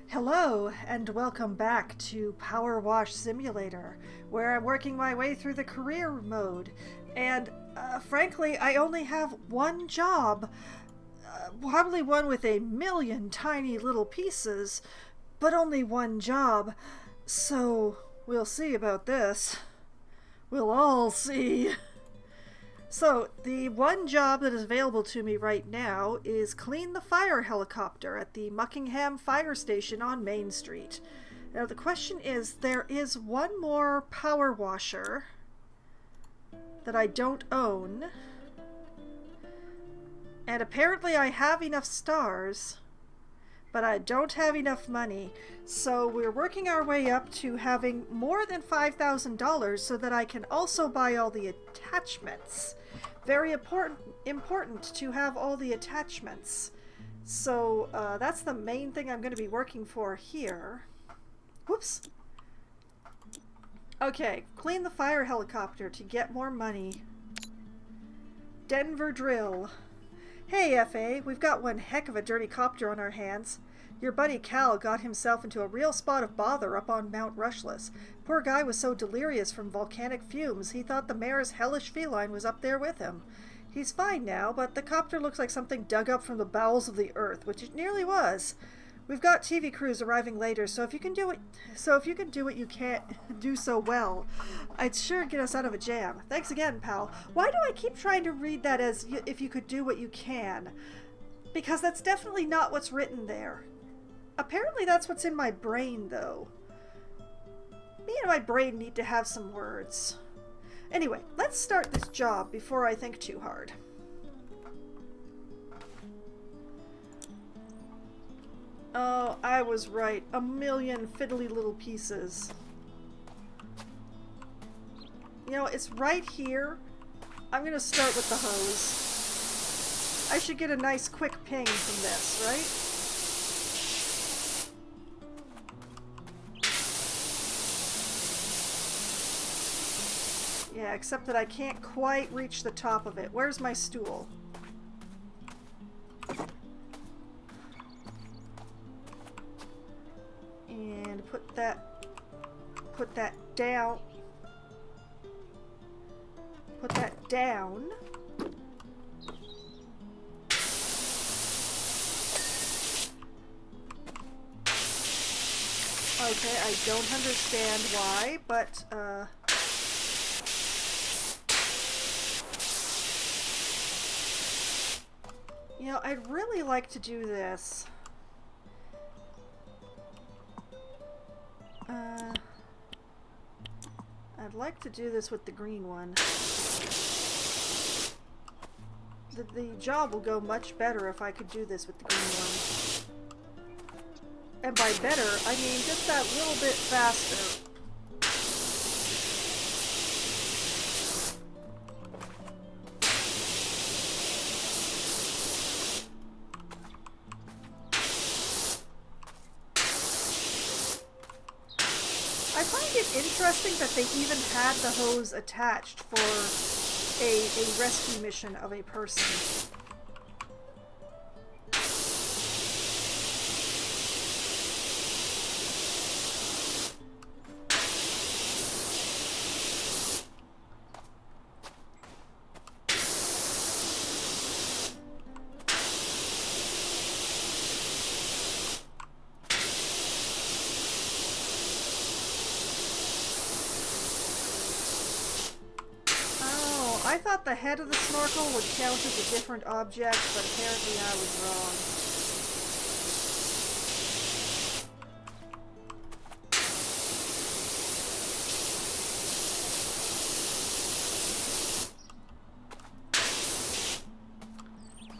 Hello, and welcome back to PowerWash Simulator, where I'm working my way through the career mode. And, frankly, I only have one job. Probably one with a million tiny little pieces, but only one job. So, we'll see about this. We'll all see. So, the one job that is available to me right now is clean the fire helicopter at the Muckingham Fire Station on Main Street. Now, the question is, there is one more power washer that I don't own. And apparently I have enough stars, but I don't have enough money. So we're working our way up to having more than $5,000 so that I can also buy all the attachments. Very important to have all the attachments. So that's the main thing I'm going to be working for here. Whoops. Okay, clean the fire helicopter to get more money. Denver drill. Hey, FA, we've got one heck of a dirty copter on our hands. Your buddy Cal got himself into a real spot of bother up on Mount Rushless. Poor guy was so delirious from volcanic fumes, he thought the mayor's hellish feline was up there with him. He's fine now, but the copter looks like something dug up from the bowels of the earth, which it nearly was. We've got TV crews arriving later, so if you can do what you can't do so well, I'd sure get us out of a jam. Thanks again, pal. Why do I keep trying to read that as if you could do what you can? Because that's definitely not what's written there. Apparently that's what's in my brain, though. Me and my brain need to have some words. Anyway, let's start this job before I think too hard. Oh, I was right. A million fiddly little pieces. You know, it's right here. I'm gonna start with the hose. I should get a nice quick ping from this, right? Yeah, except that I can't quite reach the top of it. Where's my stool? And put that down. Put that down. Okay, I don't understand why, but, you know, I'd really like to do this. I'd like to do this with the green one. The job will go much better if I could do this with the green one. And by better, I mean just that little bit faster. I find it interesting that they even had the hose attached for a rescue mission of a person. I thought the head of the snorkel would count as a different object, but apparently I was wrong.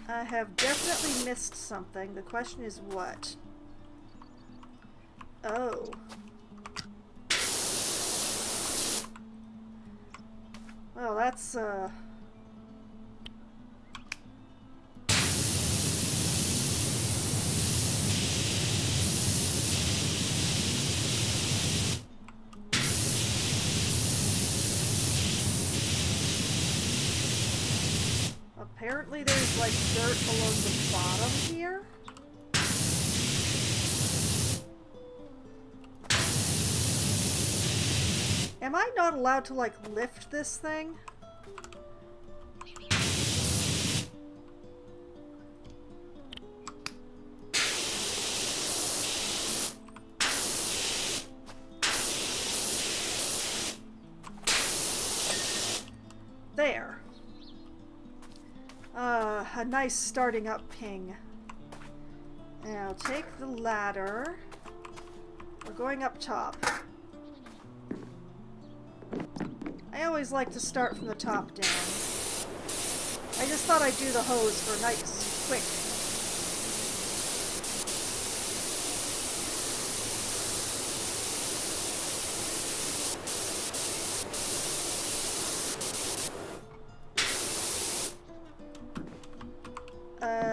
I have definitely missed something. The question is what? Oh. Well, that's, apparently there's, like, dirt along the bottom here. Am I not allowed to, like, lift this thing? There. A nice starting up ping. Now take the ladder. We're going up top. I always like to start from the top down. I just thought I'd do the hose for a nice, quick.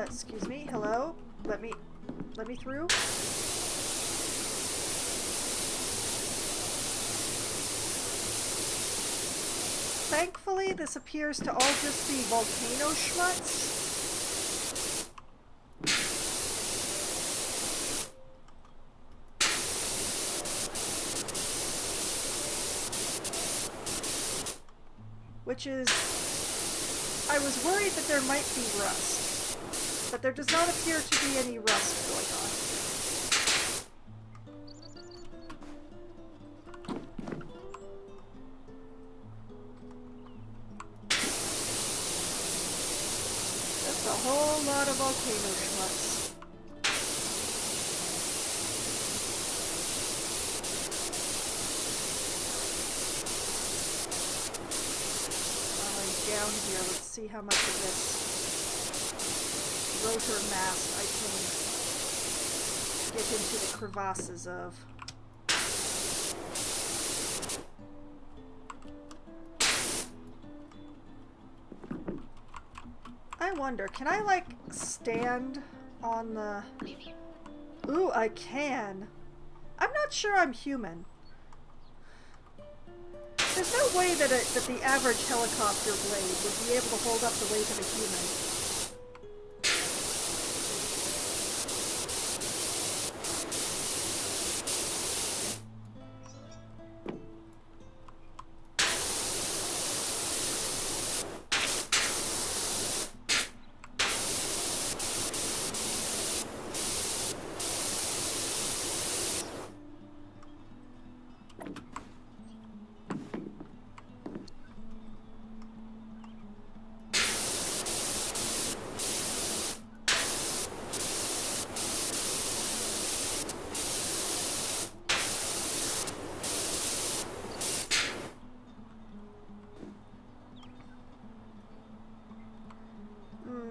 Excuse me, hello? Let me through? Thankfully, this appears to all just be volcano schmutz. Which is... I was worried that there might be rust, but there does not appear to be any rust going on. Just a whole lot of volcano schmutz. Down here, let's see how much of this rotor mass I can get into the crevasses of. I wonder, can I like stand on the... Ooh, I can. I'm not sure I'm human. There's no way that the average helicopter blade would be able to hold up the weight of a human.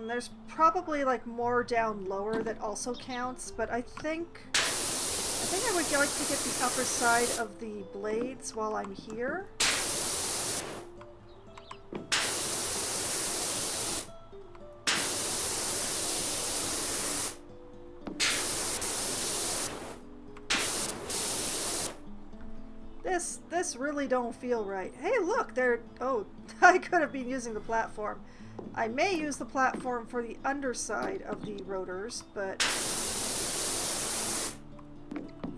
There's probably like more down lower that also counts, but I think I would like to get the upper side of the blades while I'm here. This really don't feel right. Hey, look, there. Oh, I could have been using the platform. I may use the platform for the underside of the rotors, but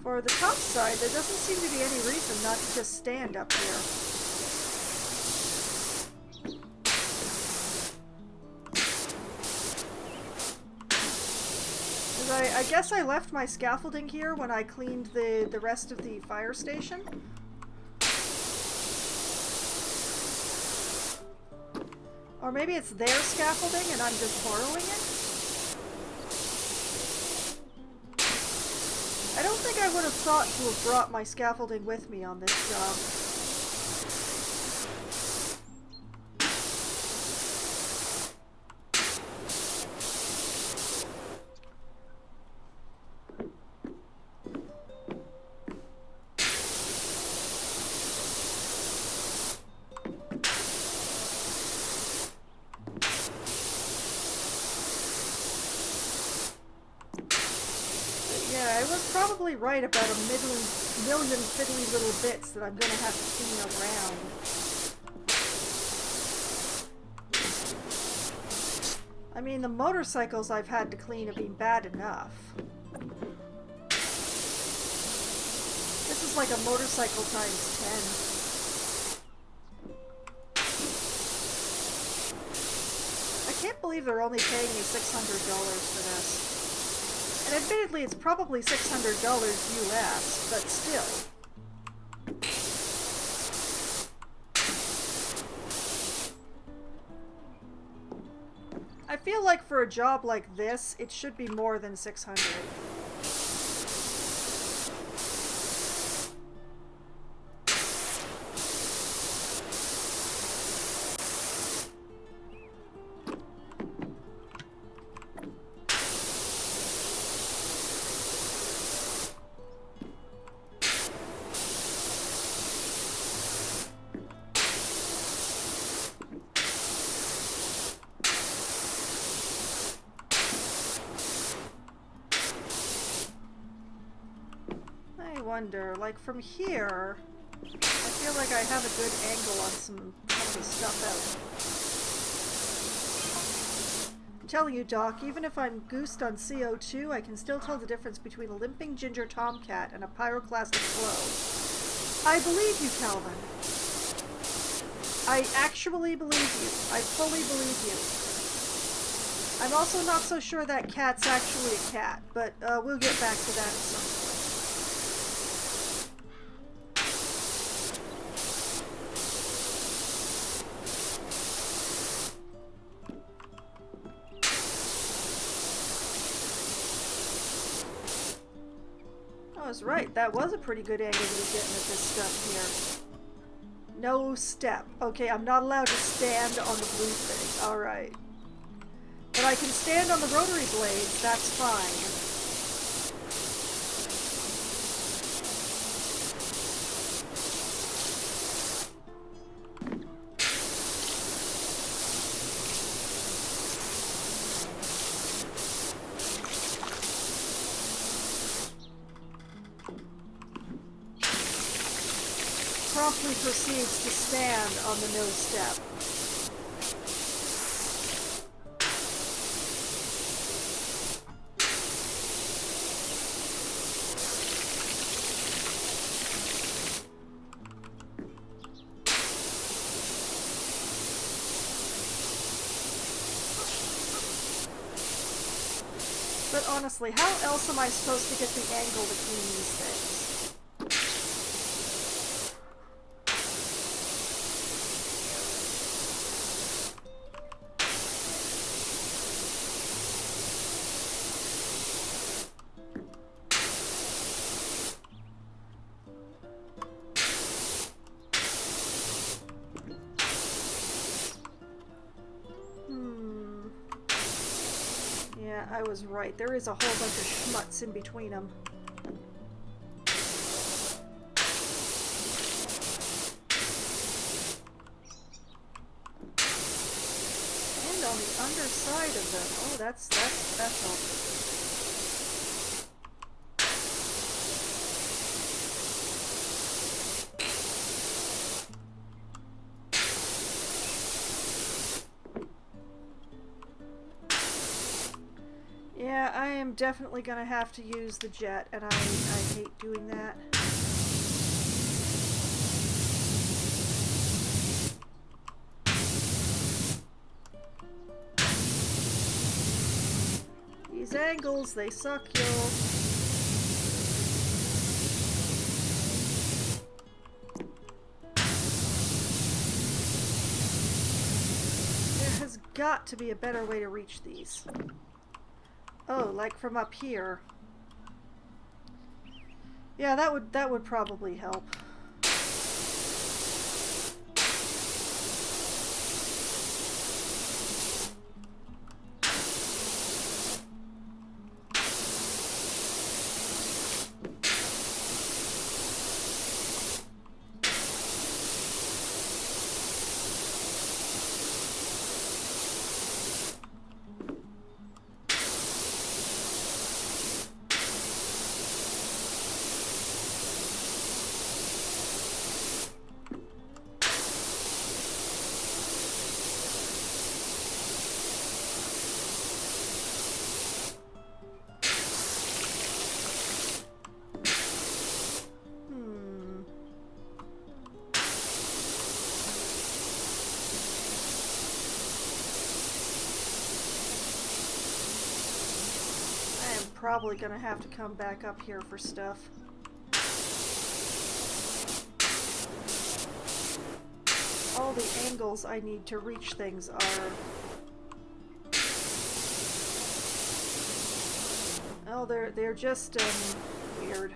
for the top side, there doesn't seem to be any reason not to just stand up here. I guess I left my scaffolding here when I cleaned the rest of the fire station. Or maybe it's their scaffolding and I'm just borrowing it? I don't think I would have thought to have brought my scaffolding with me on this job. Probably right about a million fiddly little bits that I'm going to have to clean around. I mean, the motorcycles I've had to clean have been bad enough. This is like a motorcycle times 10. believe they're only paying me $600 for this. And admittedly, it's probably $600 US, but still. I feel like for a job like this, it should be more than 600. Wonder, like from here, I feel like I have a good angle on some of the stuff out. I'm telling you, Doc, even if I'm goosed on CO2, I can still tell the difference between a limping ginger tomcat and a pyroclastic flow. I believe you, Calvin. I actually believe you. I fully believe you. I'm also not so sure that cat's actually a cat, but we'll get back to that at some point. I was right. That was a pretty good angle to be getting at this stuff here. No step. Okay, I'm not allowed to stand on the blue thing. Alright. But I can stand on the rotary blades. That's fine. Promptly proceeds to stand on the no step. But honestly, how else am I supposed to get the angle between these things? Yeah, I was right. There is a whole bunch of schmutz in between them. And on the underside of them. Oh, that's helpful. Yeah, I am definitely going to have to use the jet, and I hate doing that. These angles, they suck, yo. There has got to be a better way to reach these. Oh, like from up here. Yeah, that would probably help. probably gonna have to come back up here for stuff. All the angles I need to reach things are... Oh, they're just weird.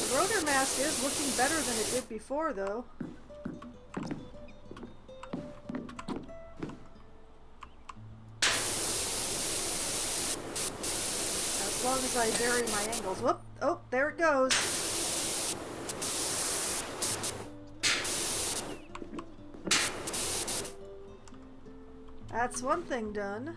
The rotor mask is looking better than it did before, though. As long as I vary my angles. Whoop! Oh, there it goes. That's one thing done.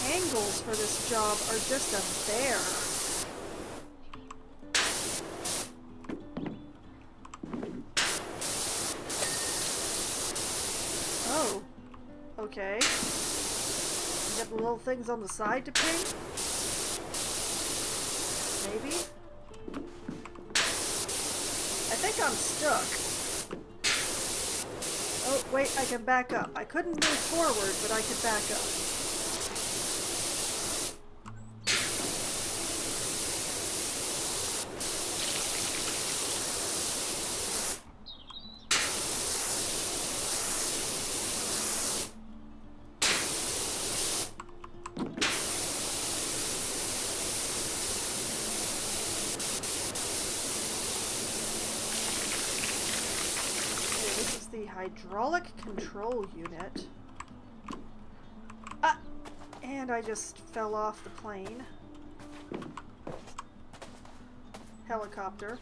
Angles for this job are just a bear. Oh, okay. You got the little things on the side to ping? Maybe? I think I'm stuck. Oh, wait, I can back up. I couldn't move forward, but I could back up. The hydraulic control unit. Ah! And I just fell off the plane. Helicopter.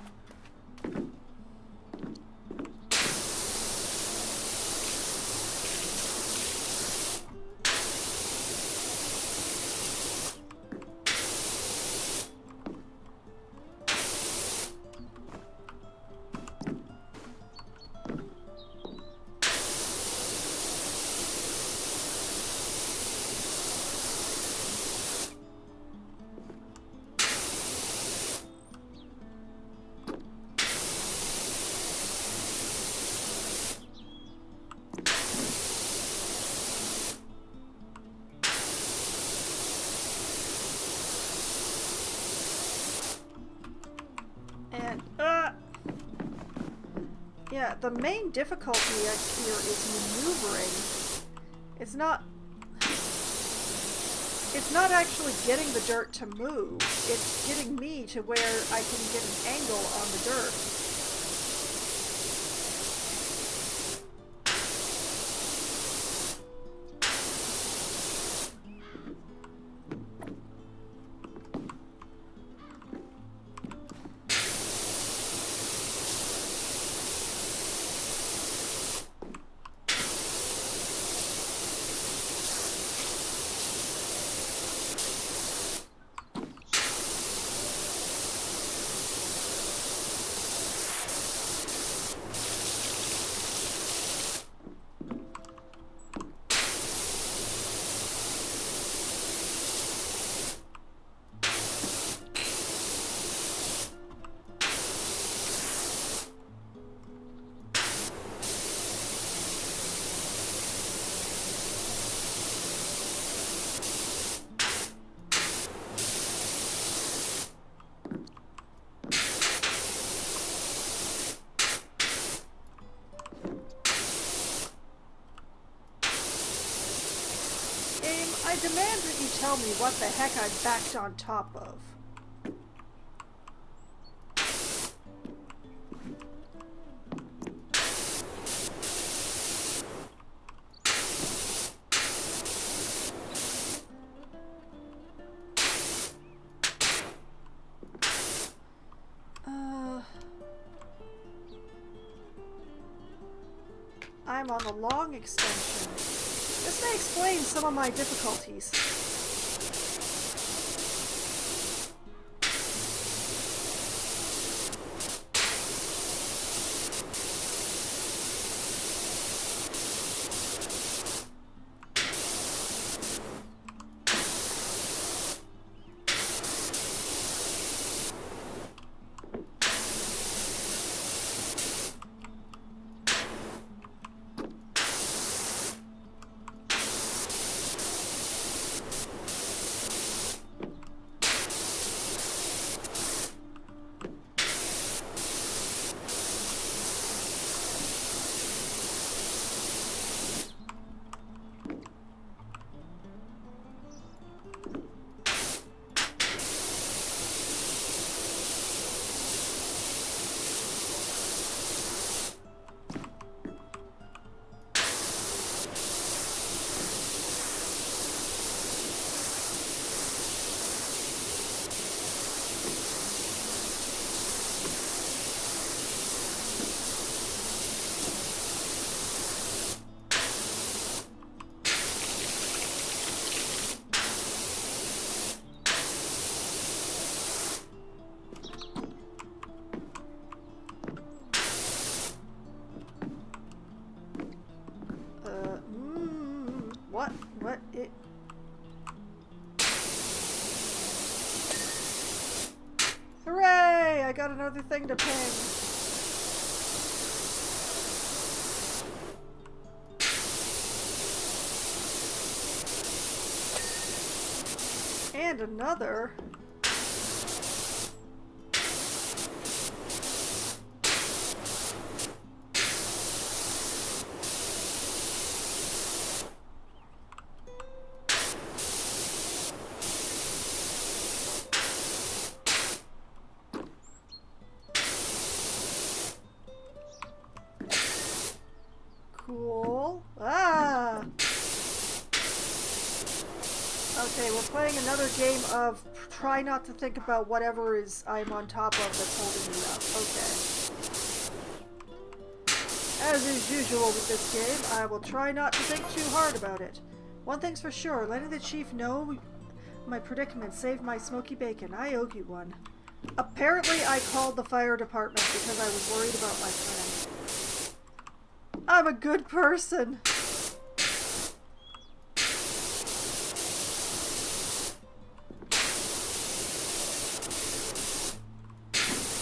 And, yeah, the main difficulty here is maneuvering. It's not actually getting the dirt to move. It's getting me to where I can get an angle on the dirt. I demand that you tell me what the heck I backed on top of. I'm on the long extension. This may explain some of my difficulties. What? Hooray! I got another thing to ping. And another. Cool. Ah! Okay, we're playing another game of try not to think about whatever I'm on top of that's holding me up. Okay. As is usual with this game, I will try not to think too hard about it. One thing's for sure, letting the chief know my predicament saved my smoky bacon. I owe you one. Apparently I called the fire department because I was worried about my friend. I'm a good person.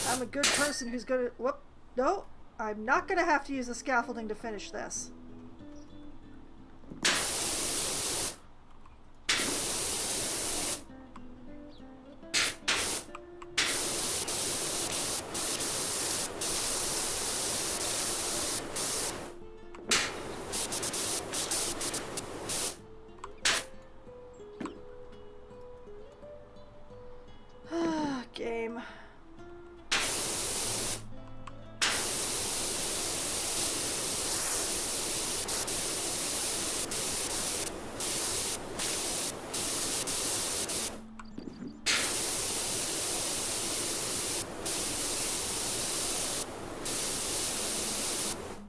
I'm a good person who's gonna... Whoop. No, I'm not gonna have to use the scaffolding to finish this. Game.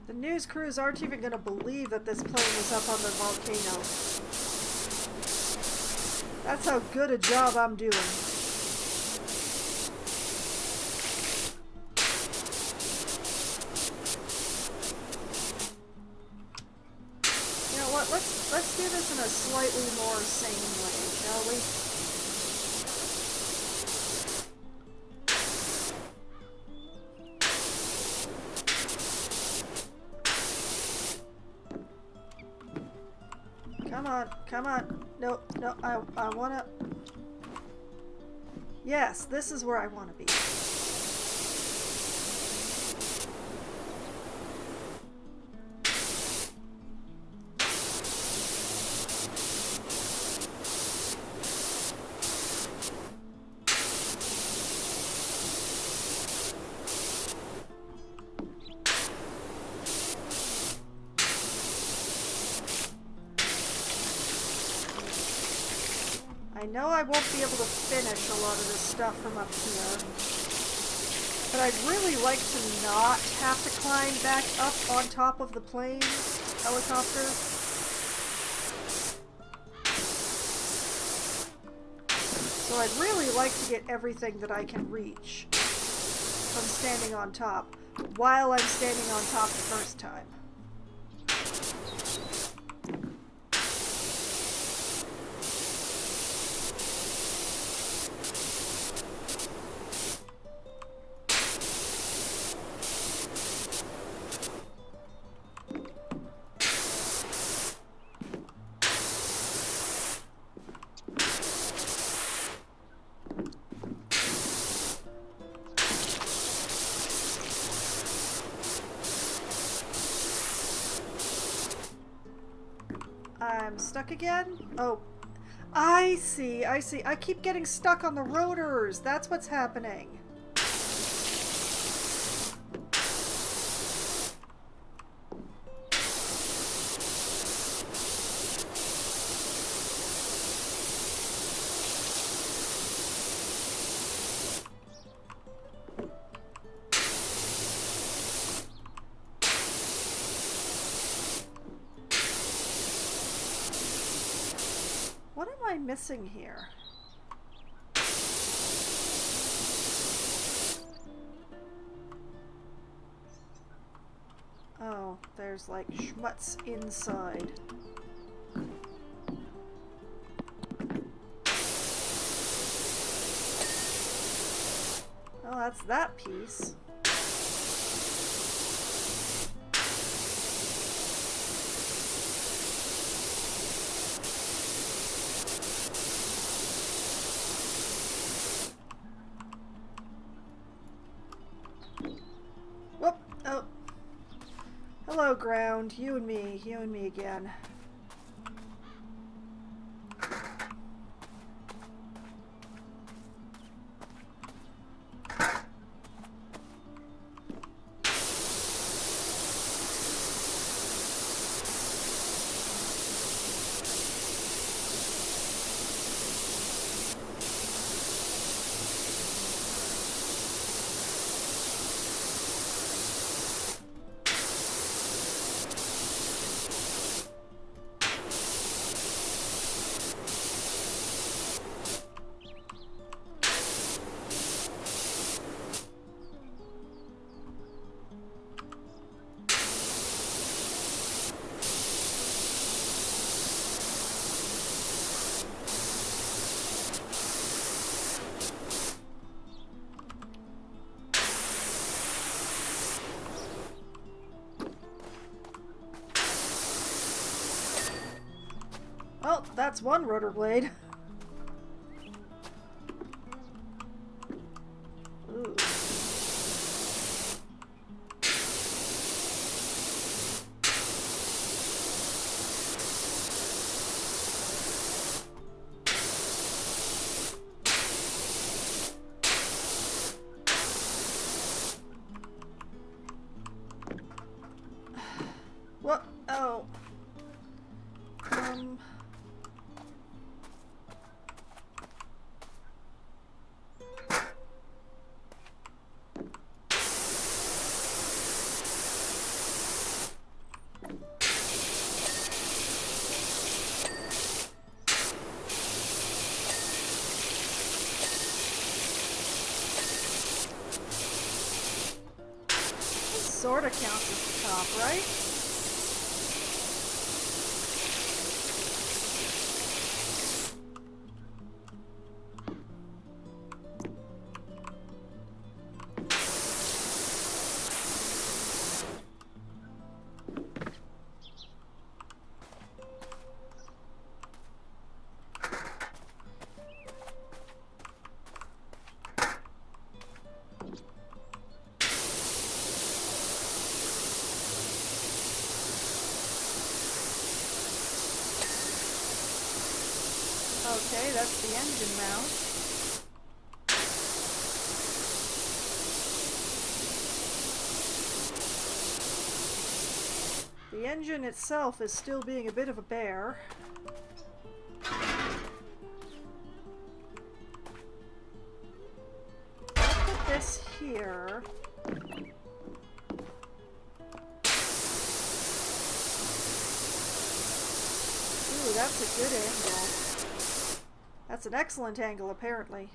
The news crews aren't even going to believe that this plane is up on the volcano. That's how good a job I'm doing. Let's do this in a slightly more sane way, shall we? Come on, come on. No, I wanna... Yes, this is where I wanna be. I know I won't be able to finish a lot of this stuff from up here, but I'd really like to not have to climb back up on top of the plane helicopter. So I'd really like to get everything that I can reach from standing on top while I'm standing on top the first time. I'm stuck again? Oh, I see, I see. I keep getting stuck on the rotors. That's what's happening. What am I missing here? Oh, there's like schmutz inside. Well, that's that piece. Whoop! Oh. Hello, ground. You and me again. Well, that's one rotor blade. Ooh. What? Oh. Sorta counts as the top, right? Okay, that's the engine mount. The engine itself is still being a bit of a bear. I'll put this here. Ooh, that's a good angle. That's an excellent angle, apparently.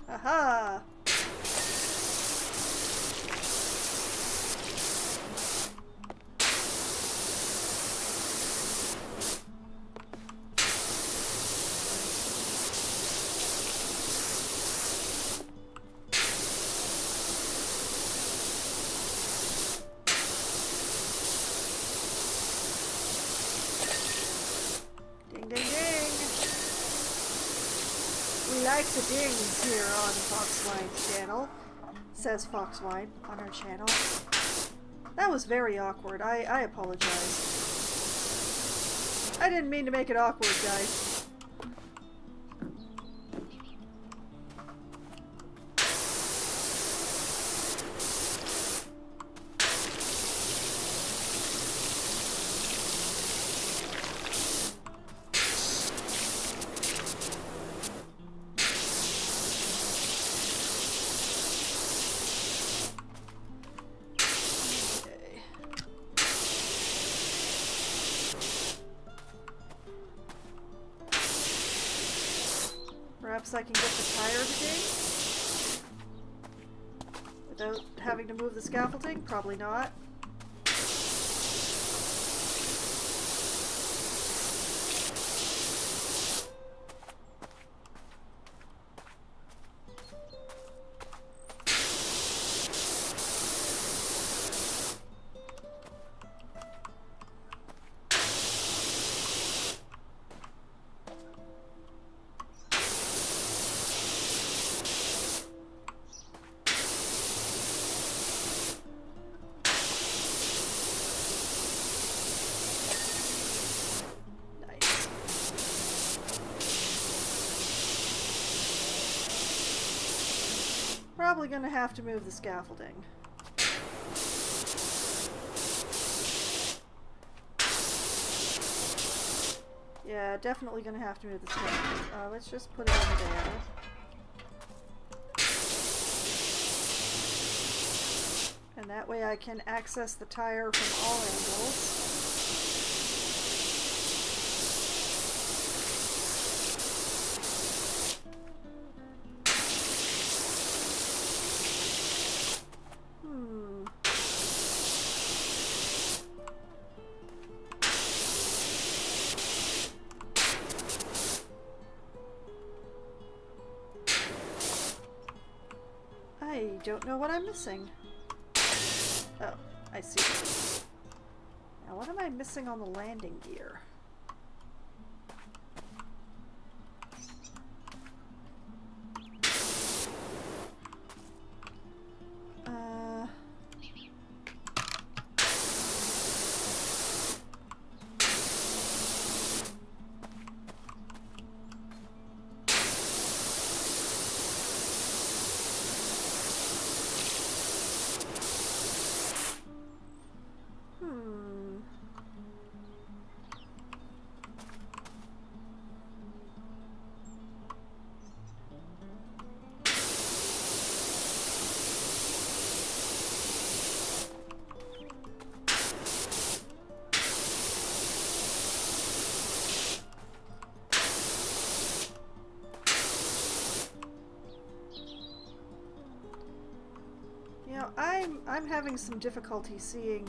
Aha! Ding, ding, ding! We like the dings here on Foxwine's channel, says Foxwine on our channel. That was very awkward. I apologize. I didn't mean to make it awkward, guys. Perhaps I can get the tire to ding? Without having to move the scaffolding? Probably not. Probably gonna have to move the scaffolding. Yeah, definitely gonna have to move the scaffolding. Let's just put it over there. And that way I can access the tire from all angles. I don't know what I'm missing. Oh, I see. Now what am I missing on the landing gear? You know, I'm having some difficulty seeing.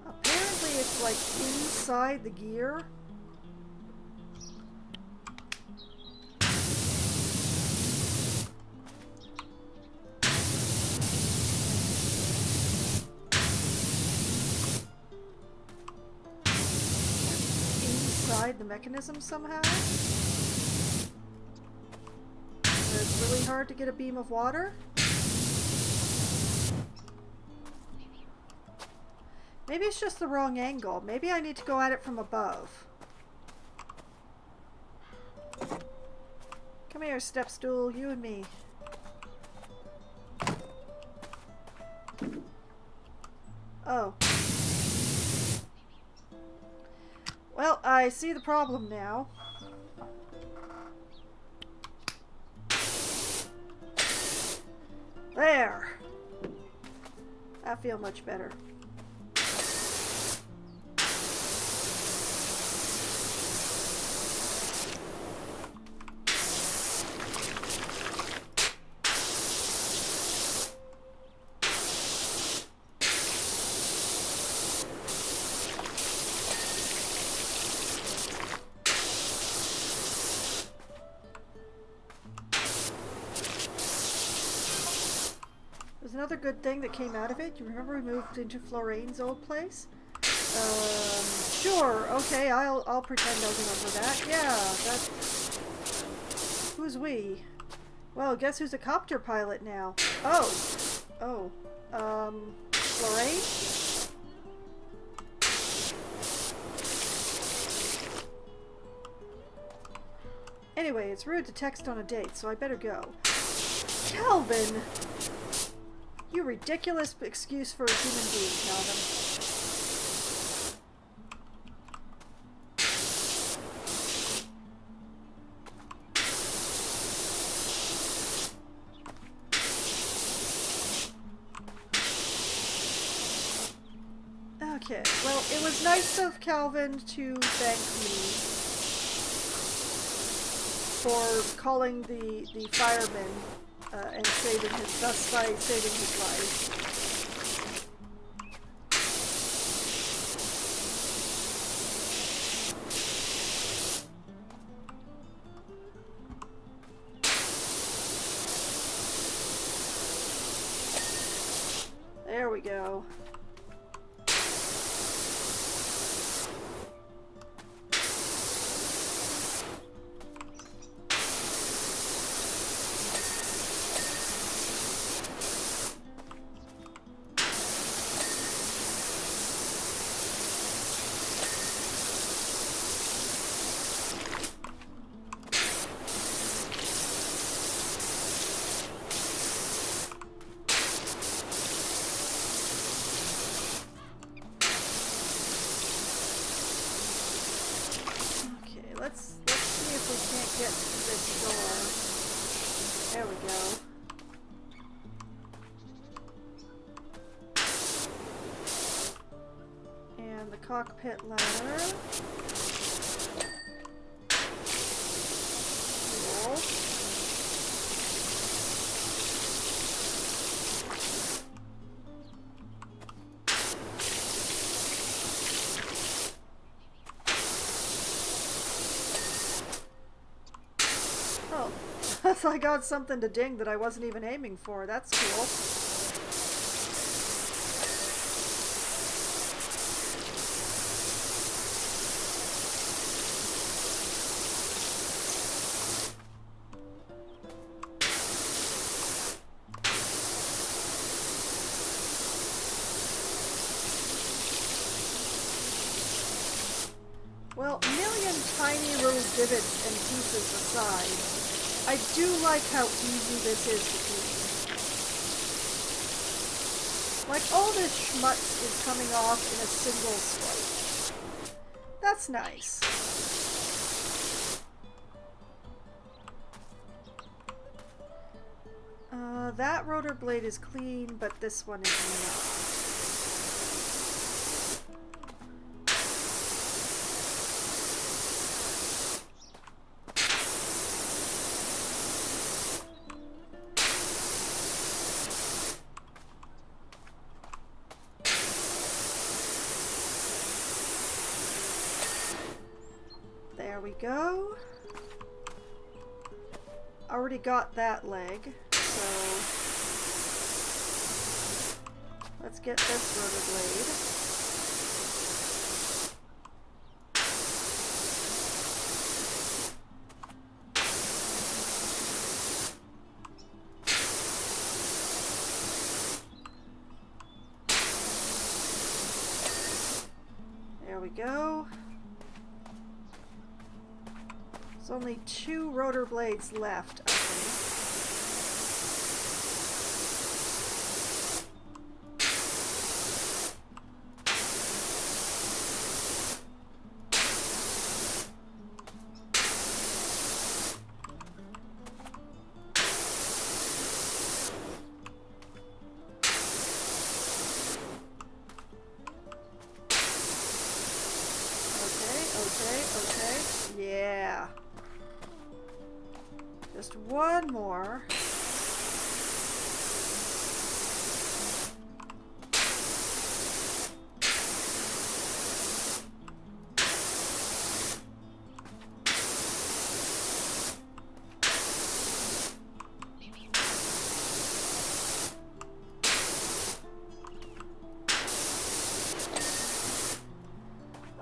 Apparently it's like inside the gear. inside the mechanism somehow. It's really hard to get a beam of water. Maybe it's just the wrong angle. Maybe I need to go at it from above. Come here, step stool, you and me. Oh. Well, I see the problem now. There! I feel much better. There's another good thing that came out of it. You remember we moved into Floraine's old place? Sure. Okay, I'll pretend I'll remember that. Yeah, that's... Who's we? Well, guess who's a copter pilot now? Oh. Oh. Florine? Anyway, it's rude to text on a date, so I better go. Calvin! You ridiculous excuse for a human being, Calvin. Okay, well, it was nice of Calvin to thank me for calling the fireman and saving his, thus by saving his life. There we go. Let's see if we can't get to this door. There we go. And the cockpit ladder. Cool. So I got something to ding that I wasn't even aiming for. That's cool. Well, a million tiny little divots and pieces aside, I do like how easy this is to clean. Like, all this schmutz is coming off in a single swipe. That's nice. That rotor blade is clean, but this one is not. There we go. Already got that leg, so let's get this rotor blade. go. There's only 2 rotor blades left, I think. Okay. Yeah. Just one more.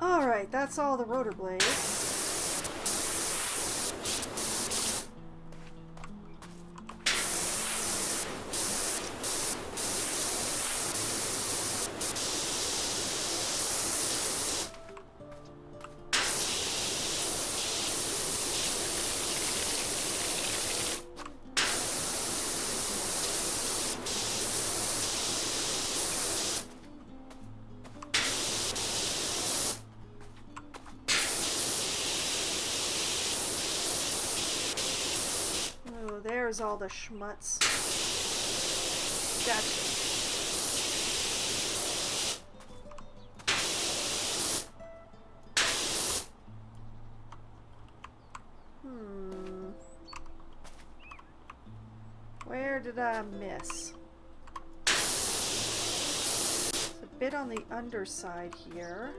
Alright, that's all the rotor blades. There's all the schmutz. Gotcha. Where did I miss? It's a bit on the underside here.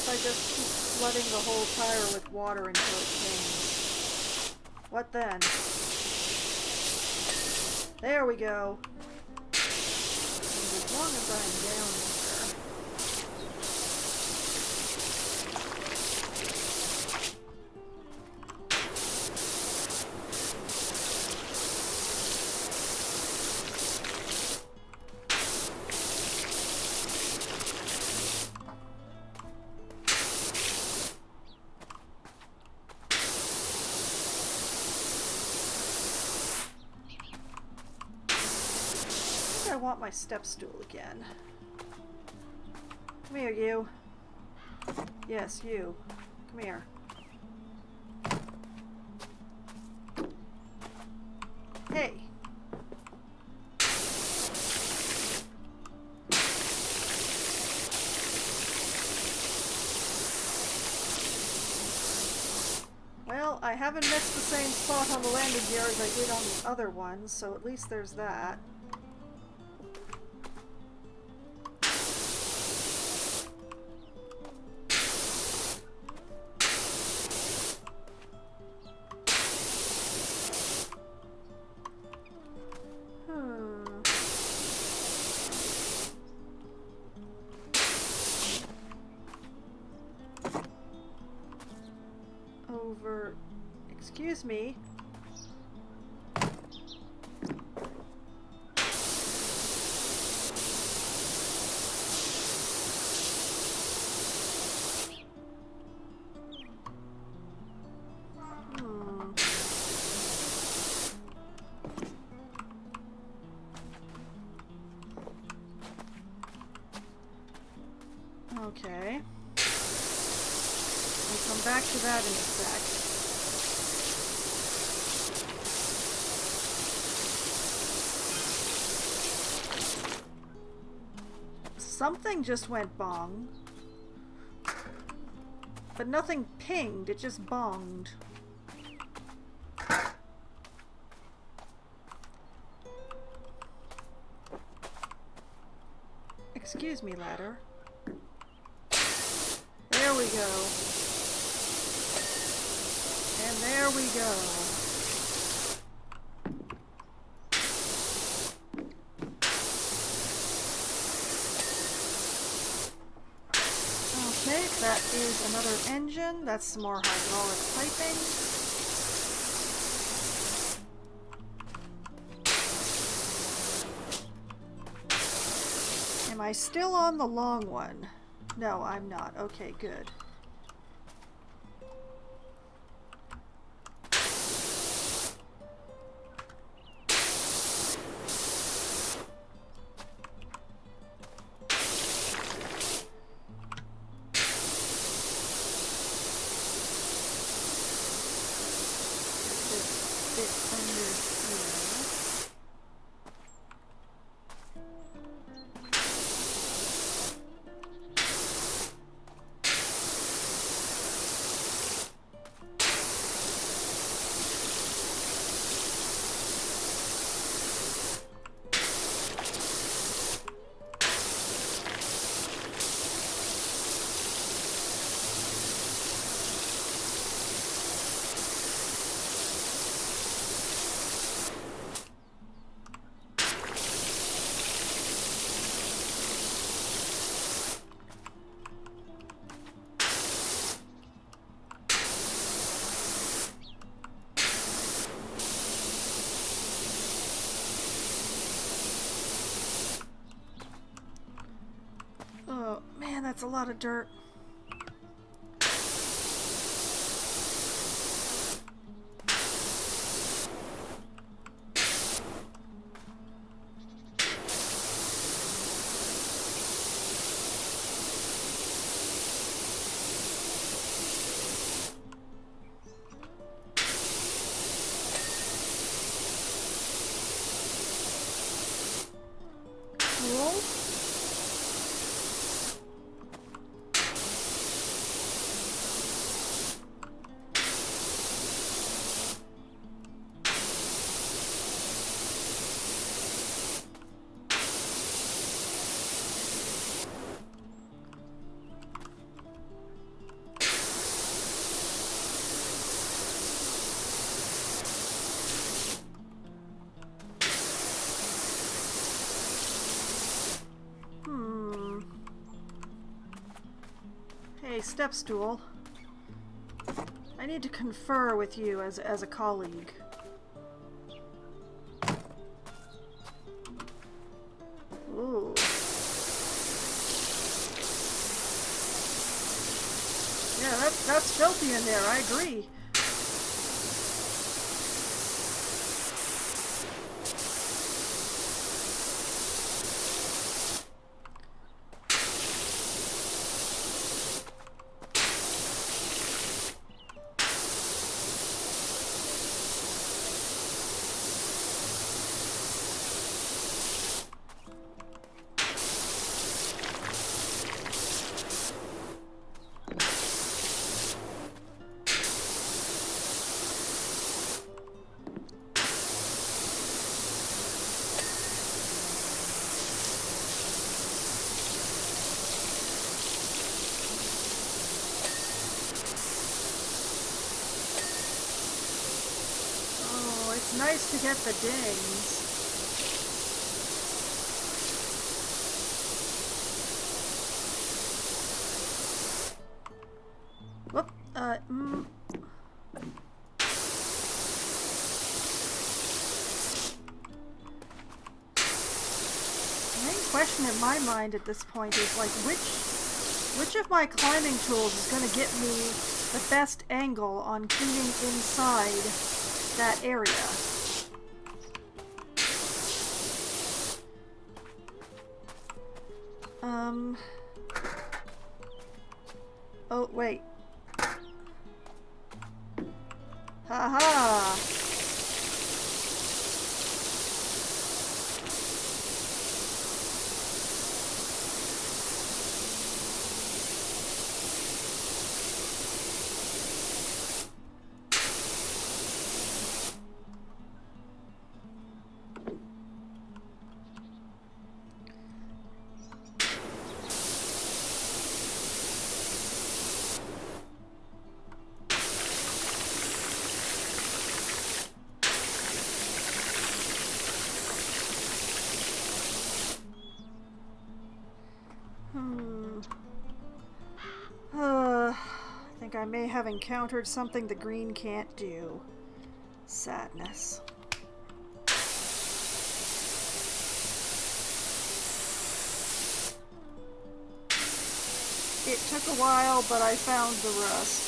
I just keep flooding the whole tire with water until it changes. What then? There we go. And as long as I'm down here. I want my step stool again. Come here, you. Yes, you. Come here. Hey. Well, I haven't missed the same spot on the landing gear as I did on the other one, so at least there's that. Over... Excuse me. Okay. We'll come back to that in a sec. Something just went bong. But nothing pinged, it just bonged. Excuse me, ladder. There we go. There we go. Okay, that is another engine. That's some more hydraulic piping. Am I still on the long one? No, I'm not. Okay, good. Oh, man, that's a lot of dirt. Cool. Hey, step stool. I need to confer with you as a colleague. Ooh. Yeah, that's filthy in there, I agree. It's nice to get the dings. Whoop, The main question in my mind at this point is like which of my climbing tools is going to get me the best angle on cleaning inside that area. Oh, wait. Haha! may have encountered something the green can't do. Sadness. It took a while, but I found the rust.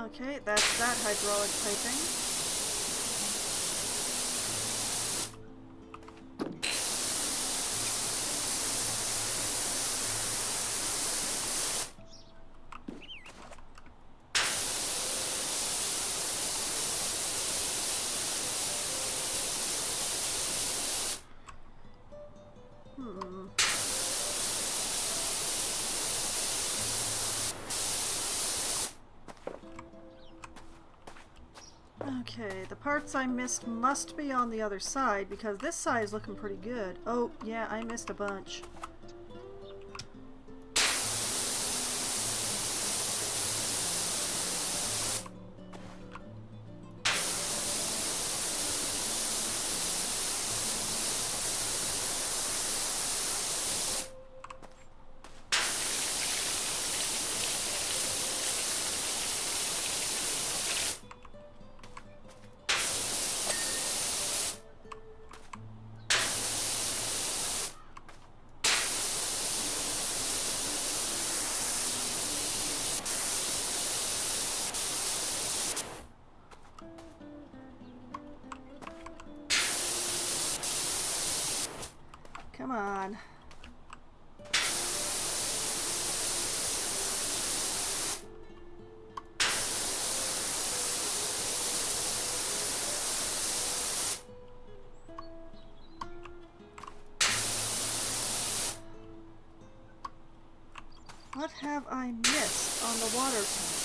Okay, that's that hydraulic piping. Okay, the parts I missed must be on the other side because this side is looking pretty good. Oh, yeah, I missed a bunch. Come on. What have I missed on the water tank?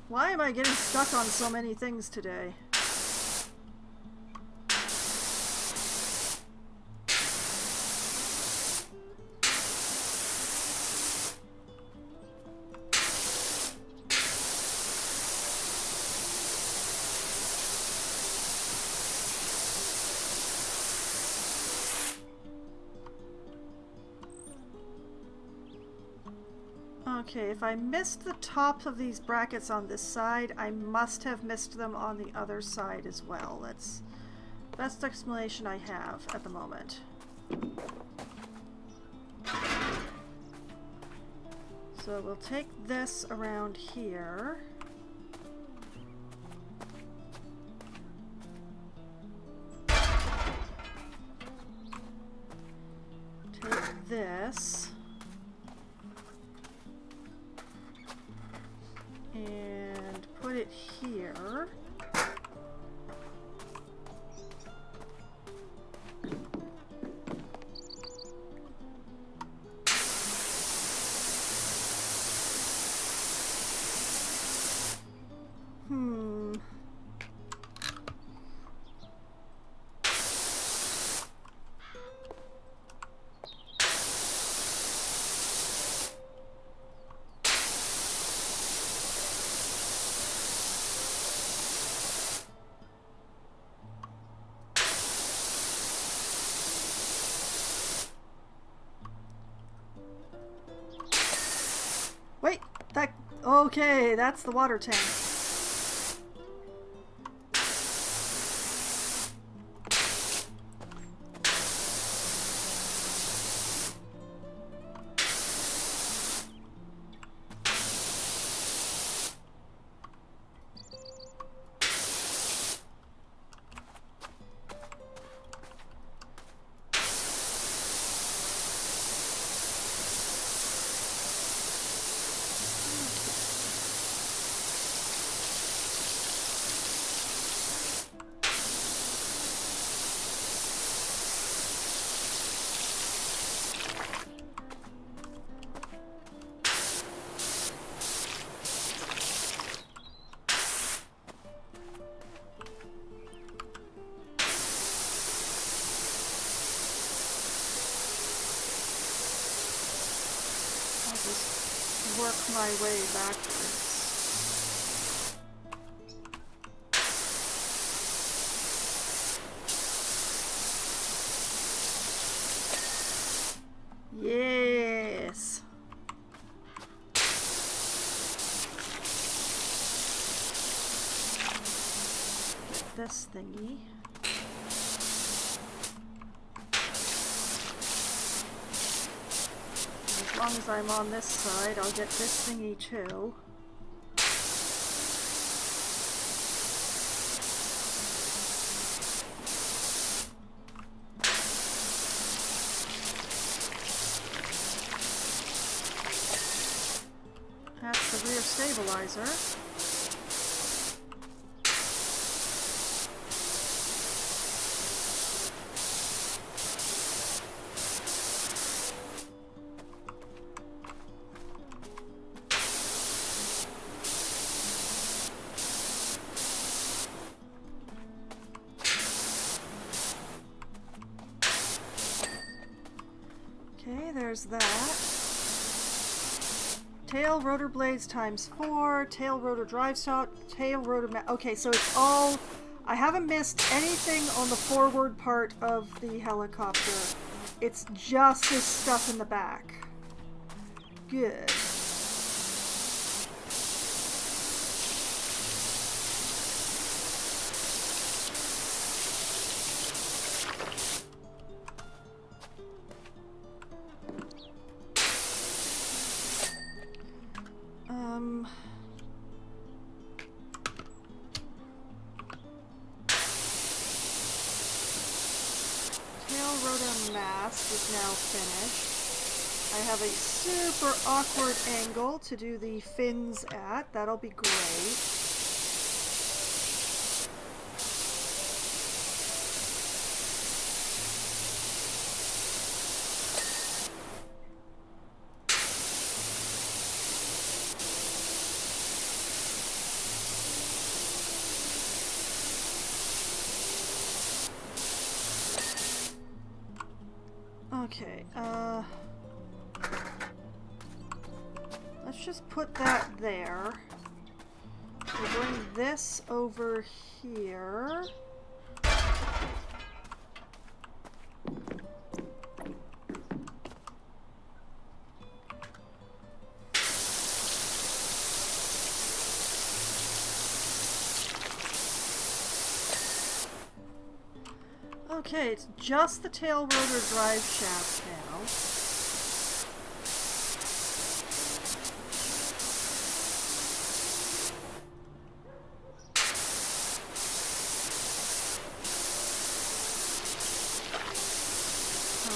Why am I getting stuck on so many things today? Okay, if I missed the top of these brackets on this side, I must have missed them on the other side as well. That's the best explanation I have at the moment. So we'll take this around here. Take this. And put it here. Wait, that, okay, that's the water tank. just work my way backwards. Yes. Get this thingy. As long as I'm on this side, I'll get this thingy too. That's the rear stabilizer. Okay, there's that. Tail rotor blades ×4, tail rotor drive shaft, tail rotor okay, so it's all... I haven't missed anything on the forward part of the helicopter. It's just this stuff in the back. Good. Tail rotor mast is now finished. I have a super awkward angle to do the fins at. That'll be great. Okay, let's just put that there. We'll bring this over here. Okay, it's just the tail rotor drive shaft now.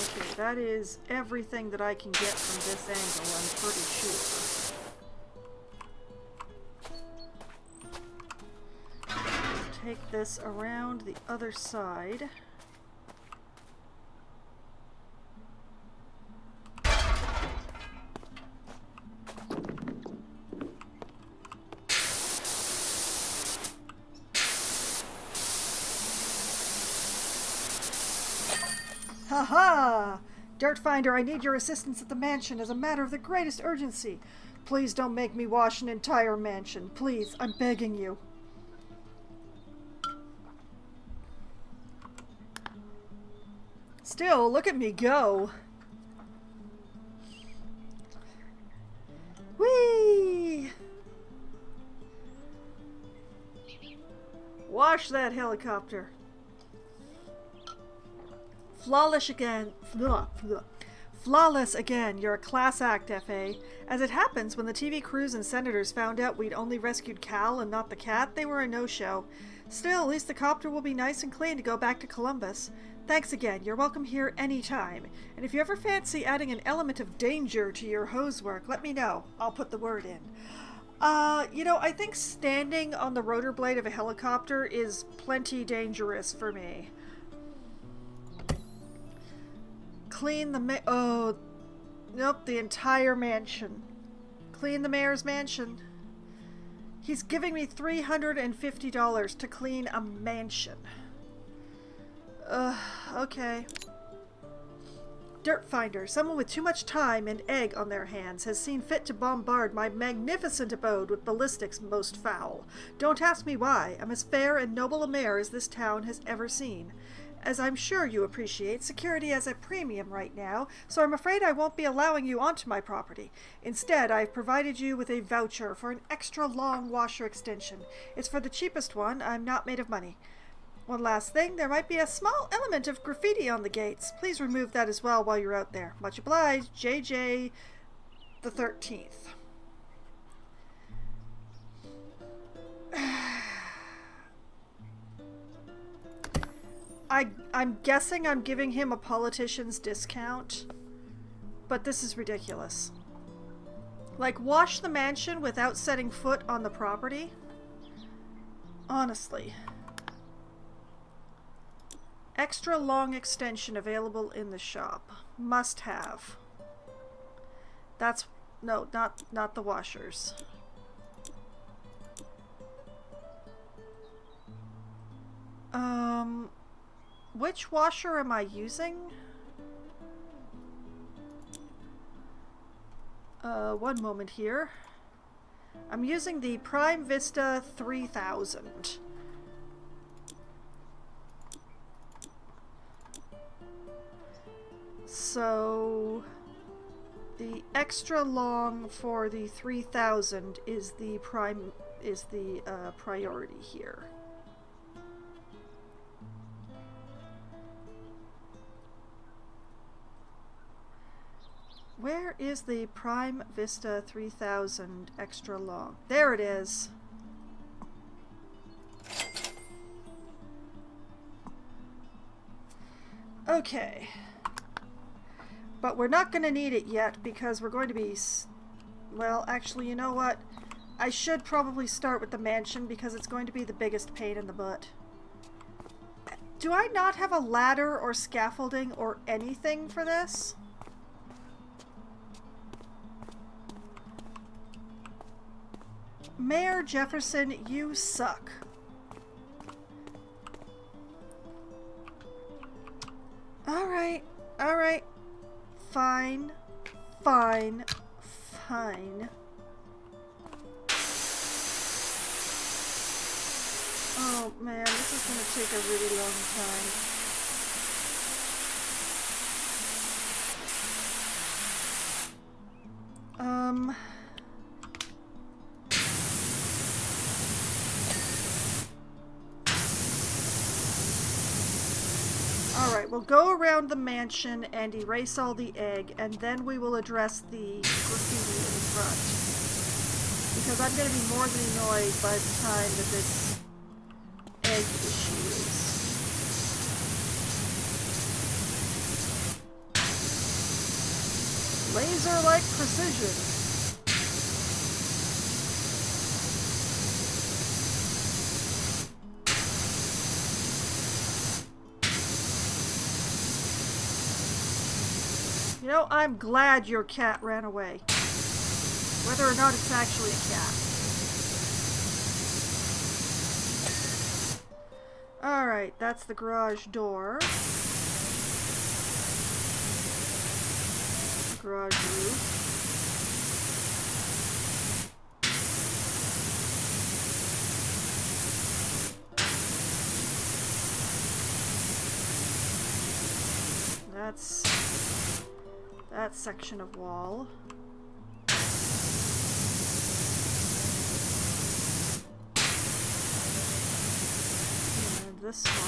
Okay, that is everything that I can get from this angle, I'm pretty sure. Take this around the other side. Haha! Dirt Finder, I need your assistance at the mansion as a matter of the greatest urgency. Please don't make me wash an entire mansion. Please, I'm begging you. Still, look at me go. Whee! Wash that helicopter. Flawless again. Flawless again. You're a class act, FA. As it happens, when the TV crews and senators found out we'd only rescued Cal and not the cat, they were a no-show. Still, at least the copter will be nice and clean to go back to Columbus. Thanks again. You're welcome here anytime. And if you ever fancy adding an element of danger to your hose work, let me know. I'll put the word in. You know, I think standing on the rotor blade of a helicopter is plenty dangerous for me. Clean the oh, nope, the entire mansion. Clean the mayor's mansion. He's giving me $350 to clean a mansion. Okay. Dirt finder, someone with too much time and egg on their hands, has seen fit to bombard my magnificent abode with ballistics most foul. Don't ask me why. I'm as fair and noble a mare as this town has ever seen. As I'm sure you appreciate, security has a premium right now, so I'm afraid I won't be allowing you onto my property. Instead, I've provided you with a voucher for an extra long washer extension. It's for the cheapest one. I'm not made of money. One last thing, there might be a small element of graffiti on the gates. Please remove that as well while you're out there. Much obliged, JJ the 13th. I'm guessing I'm giving him a politician's discount, but this is ridiculous. Like, wash the mansion without setting foot on the property? Honestly. Extra long extension available in the shop. Must have. That's... no, not the washers. Which washer am I using? One moment here. I'm using the Prime Vista 3000. So the extra long for the 3000 is the priority here. Where is the Prime Vista 3000 extra long? There it is. Okay. But we're not going to need it yet because we're going to be... well, actually, you know what? I should probably start with the mansion because it's going to be the biggest pain in the butt. Do I not have a ladder or scaffolding or anything for this? Mayor Jefferson, you suck. Alright, alright. Fine, fine, fine. Oh man, this is gonna take a really long time. Alright, we'll go around the mansion and erase all the egg, and then we will address the graffiti in front. Because I'm going to be more than annoyed by the time that this egg issue is. Laser-like precision. You know, I'm glad your cat ran away. Whether or not it's actually a cat. Alright, that's the garage door. Garage roof. That's that section of wall. And this one.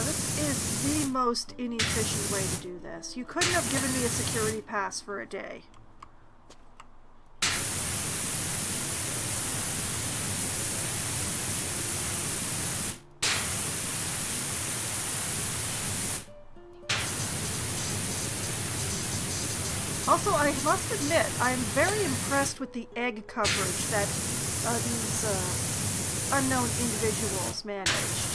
This is the most inefficient way to do this. You couldn't have given me a security pass for a day. Also, I must admit, I am very impressed with the egg coverage that these unknown individuals managed.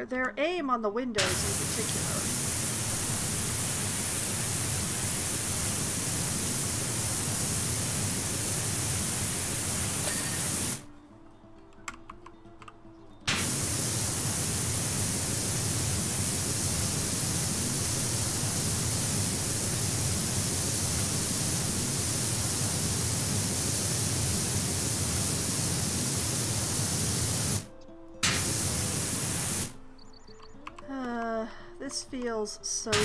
their aim on the windows in particular. This feels so dumb.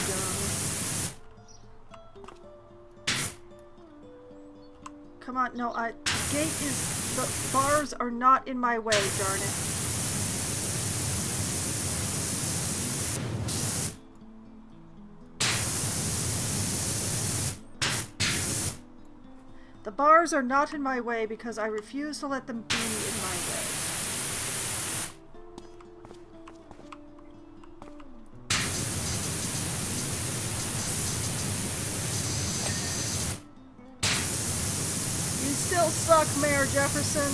Come on, no, the gate is... the bars are not in my way, darn it. The bars are not in my way because I refuse to let them be in my way. Still suck, Mayor Jefferson.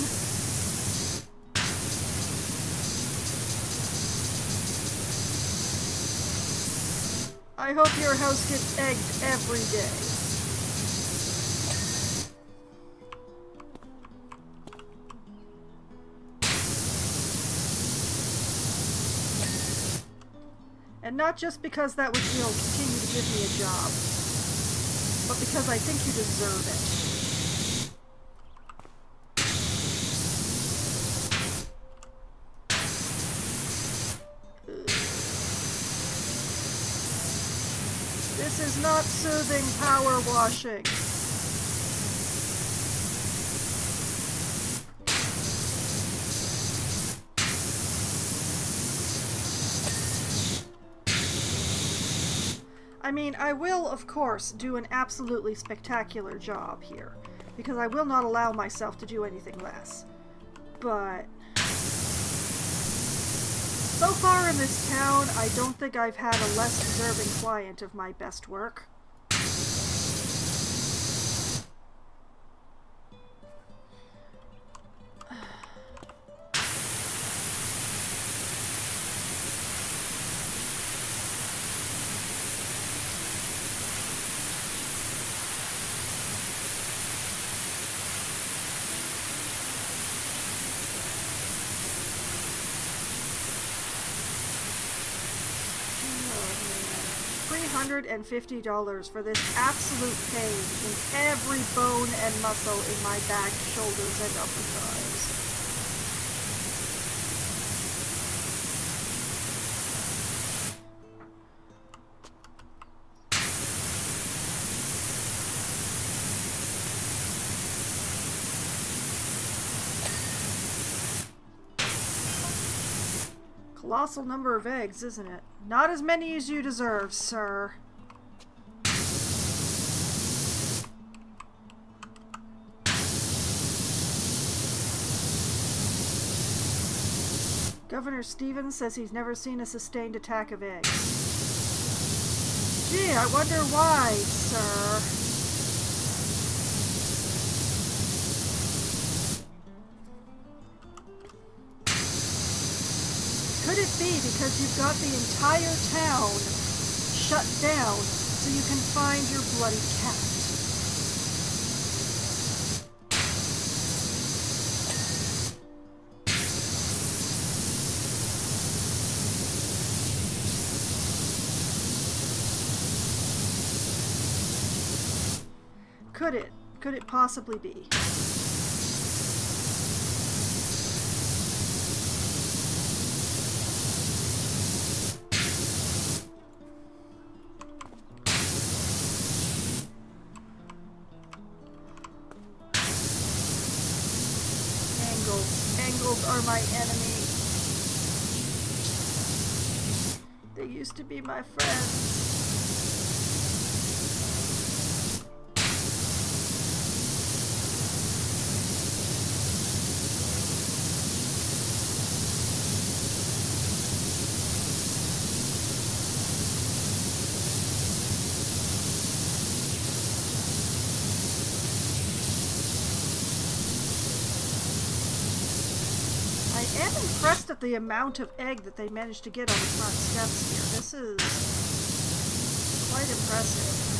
I hope your house gets egged every day. And not just because that would, you know, continue to give me a job, but because I think you deserve it. This is not soothing power washing. I mean, I will, of course, do an absolutely spectacular job here, because I will not allow myself to do anything less. But so far in this town, I don't think I've had a less deserving client of my best work. $350 for this absolute pain in every bone and muscle in my back, shoulders, and upper thighs. Colossal number of eggs, isn't it? Not as many as you deserve, sir. Governor Stevens says he's never seen a sustained attack of eggs. Gee, I wonder why, sir. Could it be because you've got the entire town shut down so you can find your bloody cat? Could it? Could it possibly be? Angles are my enemy. They used to be my friends. am impressed at the amount of egg that they managed to get on the front steps here. This is quite impressive.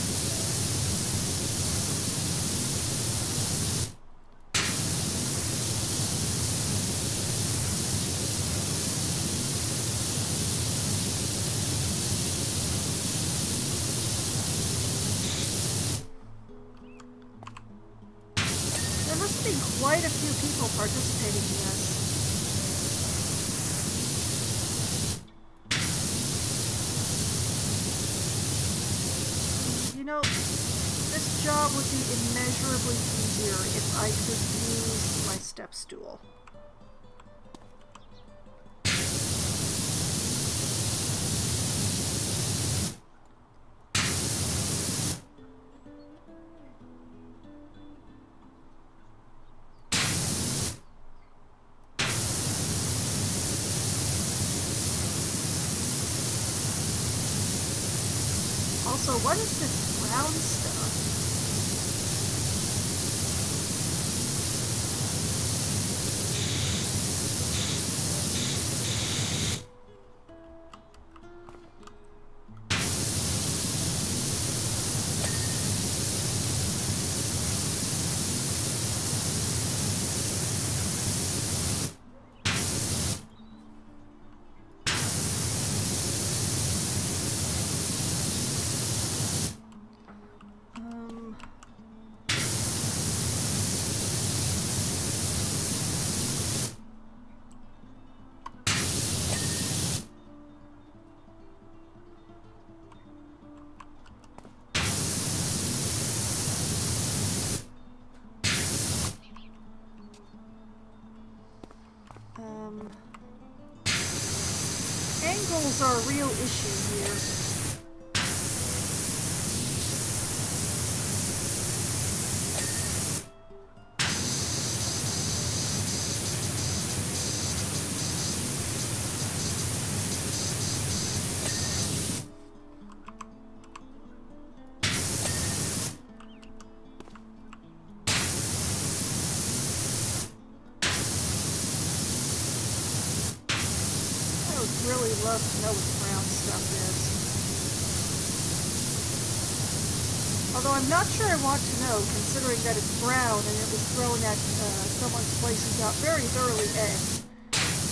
There must be quite a few people participating in this. You know, this job would be immeasurably easier if I could use my step stool. Also, what is this brown stuff? Angles are a real issue here. Really love to know what the brown stuff is. Although I'm not sure I want to know, considering that it's brown and it was thrown at someone's place who got very thoroughly egged.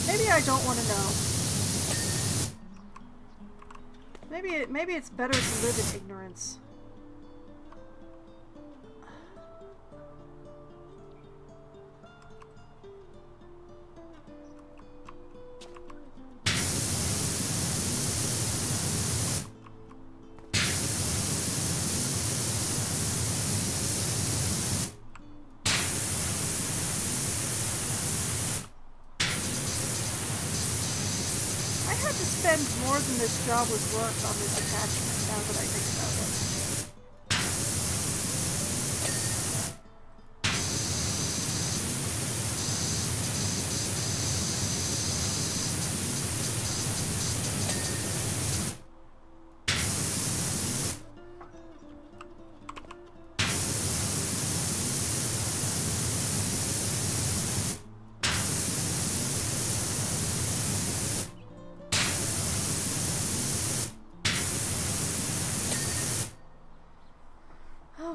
Maybe I don't want to know. Maybe it's better to live in ignorance. More than this job was worked on this attachment, now that I think about it.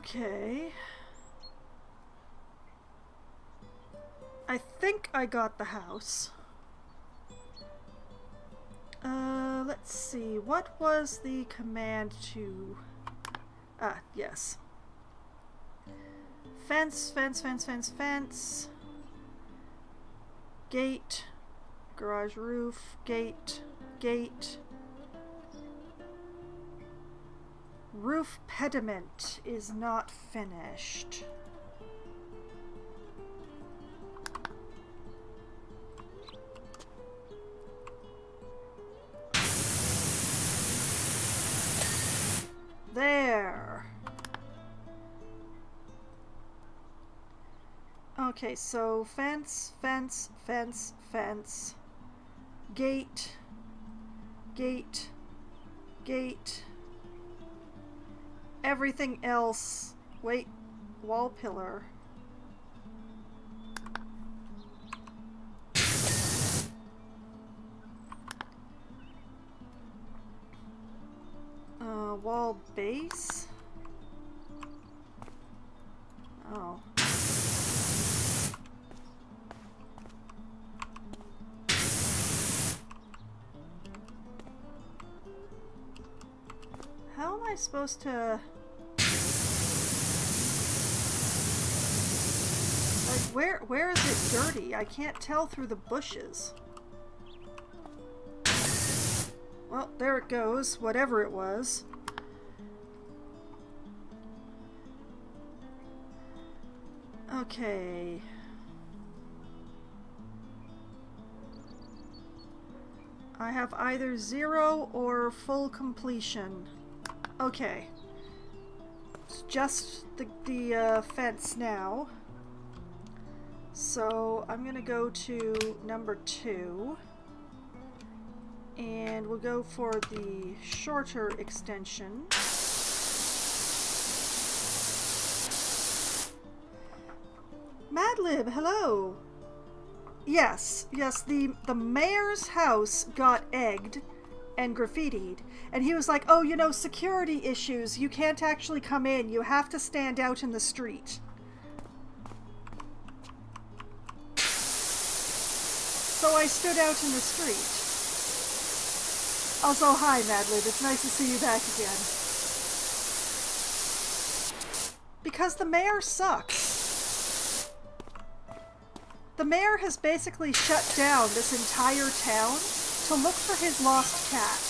Okay. I think I got the house. Let's see. What was the command to... Ah, yes. Fence, fence, fence, fence, fence. Gate. Garage roof. Gate. Gate. Roof pediment is not finished. There. Okay, so fence, fence, fence, fence. Gate. Gate. Gate. Everything else. Wait. Wall pillar. Wall base? Oh. How am I supposed to... Like, where is it dirty? I can't tell through the bushes. Well, there it goes, whatever it was. Okay. I have either 0 or full completion. Okay. It's just the fence now. So I'm gonna go to number 2. And we'll go for the shorter extension. Madlib, hello! Yes, the mayor's house got egged and graffitied. And he was like, oh, you know, security issues. You can't actually come in. You have to stand out in the street. So I stood out in the street. Also, hi, Madlib. It's nice to see you back again. Because the mayor sucks. The mayor has basically shut down this entire town to look for his lost cat.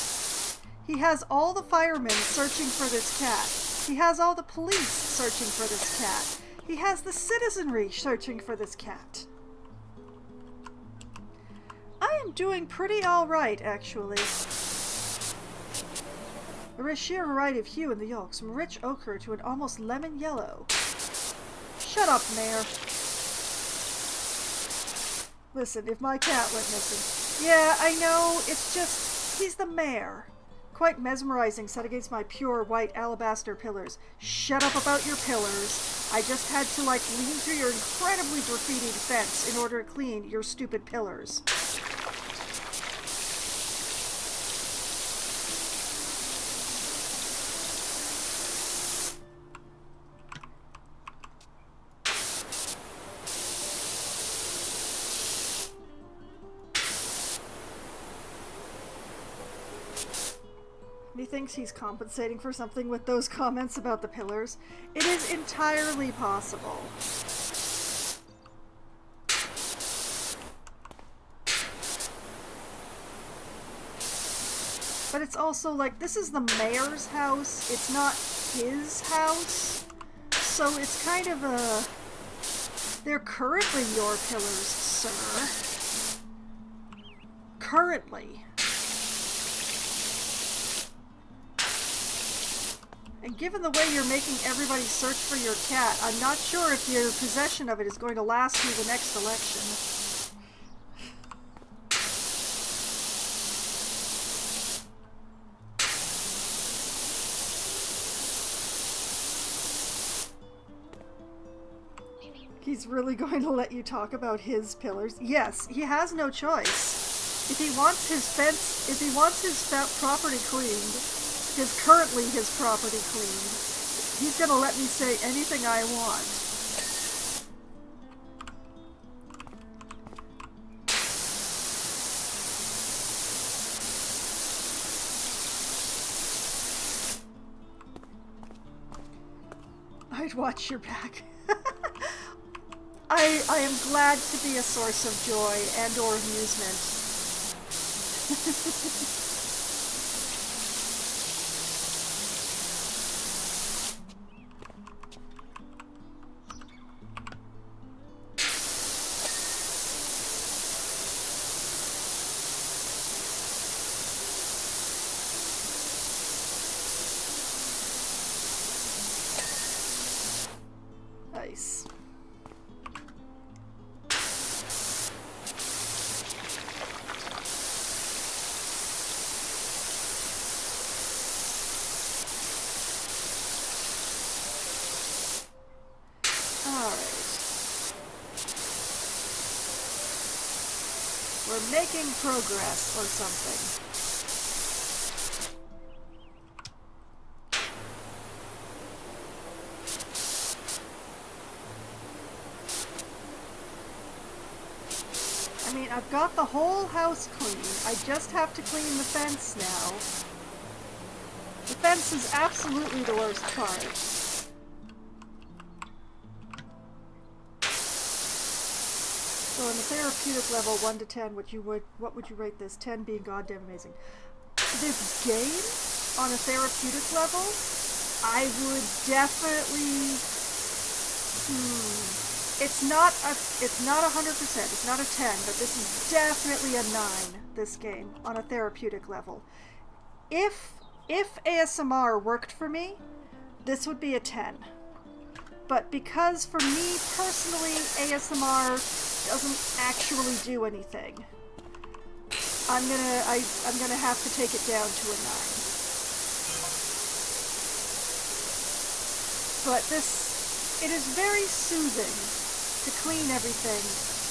He has all the firemen searching for this cat. He has all the police searching for this cat. He has the citizenry searching for this cat. I am doing pretty alright, actually. A sheer variety of hue in the yolks, from rich ochre to an almost lemon yellow. Shut up, Mayor. Listen, if my cat went missing... Yeah, I know, it's just... he's the mayor. Quite mesmerizing set against my pure white alabaster pillars. Shut up about your pillars. I just had to, like, lean through your incredibly graffitied fence in order to clean your stupid pillars. He thinks he's compensating for something with those comments about the pillars. It is entirely possible. But it's also like, this is the mayor's house, it's not his house. So it's kind of a... They're currently your pillars, sir. Currently. And given the way you're making everybody search for your cat, I'm not sure if your possession of it is going to last through the next election. He's really going to let you talk about his pillars? Yes, he has no choice. If he wants his fence, if he wants his property cleaned, is currently his property cleaned, he's gonna let me say anything I want. I'd watch your back. I am glad to be a source of joy and or amusement. Nice. We're making progress or something. I mean, I've got the whole house clean. I just have to clean the fence now. The fence is absolutely the worst part. So on the therapeutic level, 1 to 10, what would you rate this? 10 being goddamn amazing. This game, on a therapeutic level, I would definitely... It's not 100%, it's not a 10, but this is definitely a 9, this game, on a therapeutic level. If ASMR worked for me, this would be a 10. But because for me personally, ASMR doesn't actually do anything, I'm gonna have to take it down to a 9. But it is very soothing to clean everything,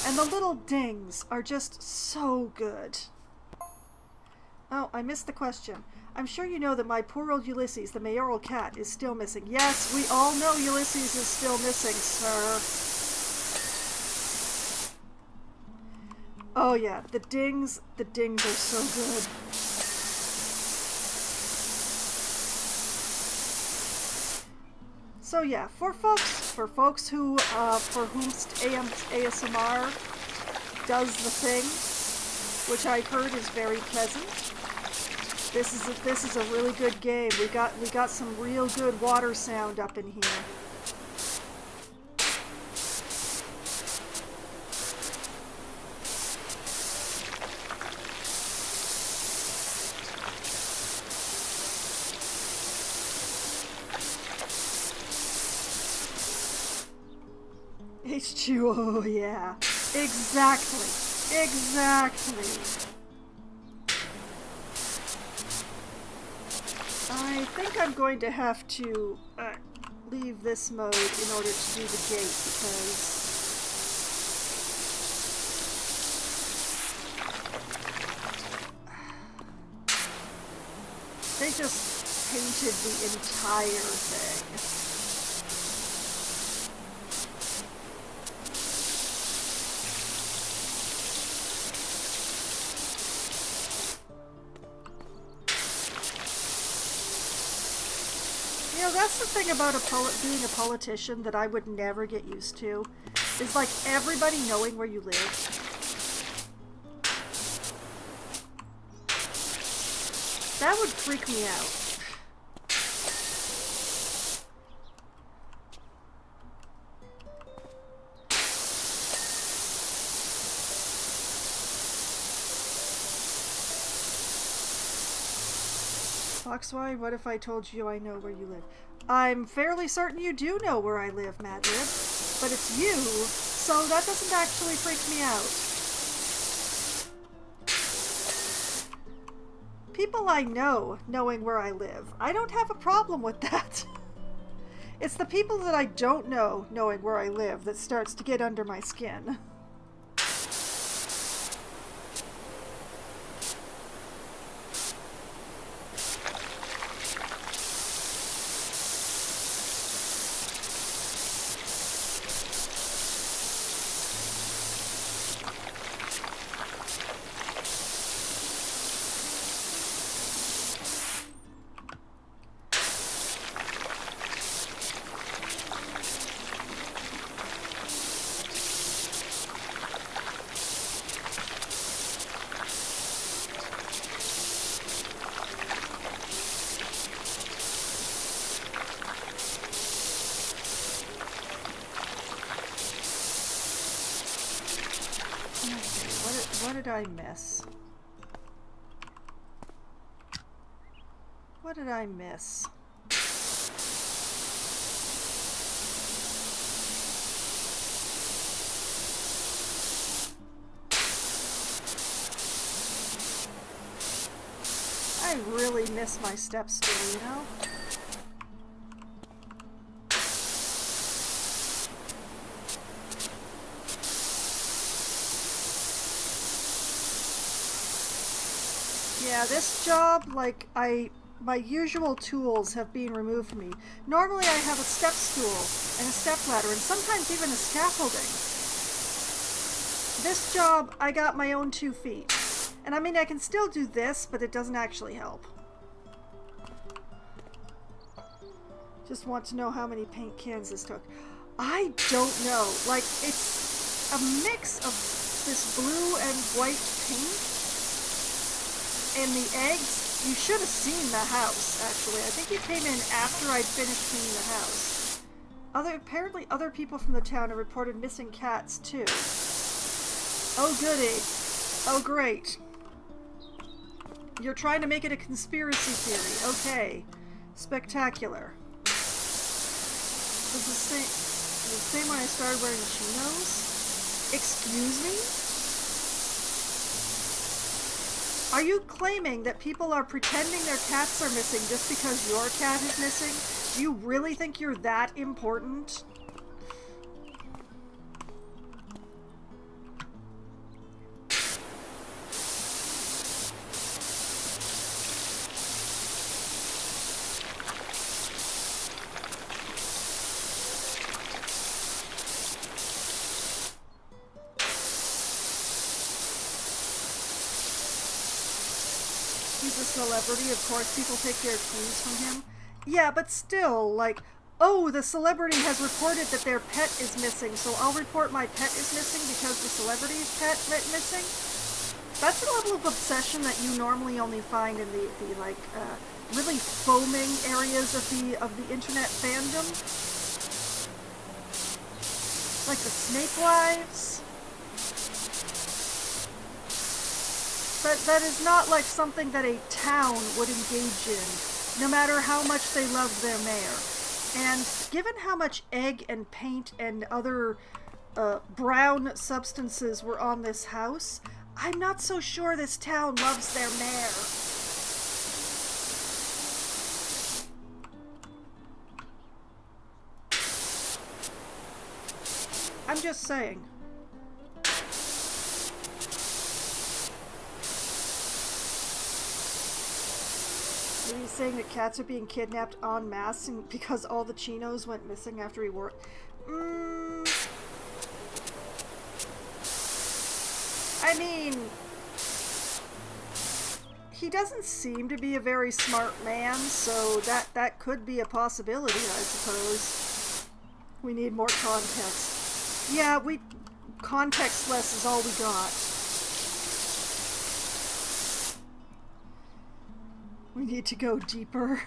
and the little dings are just so good. Oh, I missed the question. I'm sure you know that my poor old Ulysses, the mayoral cat, is still missing. Yes, we all know Ulysses is still missing, sir. Oh yeah, the dings are so good. So yeah, for folks who for whom ASMR does the thing, which I've heard is very pleasant, this is a really good game. We got some real good water sound up in here. H2O, oh yeah. Exactly. I think I'm going to have to leave this mode in order to do the gate, because they just painted the entire thing. You know, that's the thing about being a politician that I would never get used to, is like everybody knowing where you live. That would freak me out. Foxwine, what if I told you I know where you live? I'm fairly certain you do know where I live, Madlib, but it's you, so that doesn't actually freak me out. People I know knowing where I live, I don't have a problem with that. It's the people that I don't know knowing where I live that starts to get under my skin. What did I miss? What did I miss? I really miss my step stool, you know? Yeah, this job, like, my usual tools have been removed from me. Normally I have a step stool and a step ladder and sometimes even a scaffolding. this job, I got my own 2 feet. And I mean, I can still do this, but it doesn't actually help. Just want to know how many paint cans this took. I don't know. Like, it's a mix of this blue and white paint. And the eggs, you should have seen the house, actually. I think you came in after I'd finished cleaning the house. Apparently other people from the town have reported missing cats, too. Oh, goody. Oh, great. You're trying to make it a conspiracy theory. Okay. Spectacular. It was the same when I started wearing chinos? Excuse me? Are you claiming that people are pretending their cats are missing just because your cat is missing? Do you really think you're that important? He's a celebrity, of course people take their cues from him. Yeah, but still, like, oh, the celebrity has reported that their pet is missing, so I'll report my pet is missing because the celebrity's pet went missing? That's a level of obsession that you normally only find in the really foaming areas of the internet fandom. Like the Snake Wives. That is not like something that a town would engage in, no matter how much they love their mayor. And given how much egg and paint and other brown substances were on this house, I'm not so sure this town loves their mayor. I'm just saying. Are you saying that cats are being kidnapped en masse because all the chinos went missing after he wore... I mean... He doesn't seem to be a very smart man, so that could be a possibility, I suppose. We need more context. Yeah, contextless is all we got. We need to go deeper.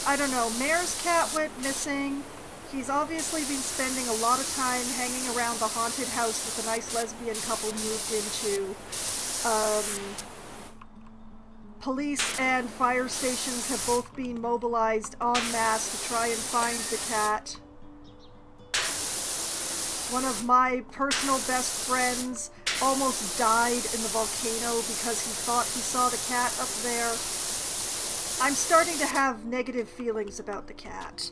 I don't know. Mayor's cat went missing. He's obviously been spending a lot of time hanging around the haunted house that the nice lesbian couple moved into. Police and fire stations have both been mobilized en masse to try and find the cat. One of my personal best friends almost died in the volcano because he thought he saw the cat up there. I'm starting to have negative feelings about the cat.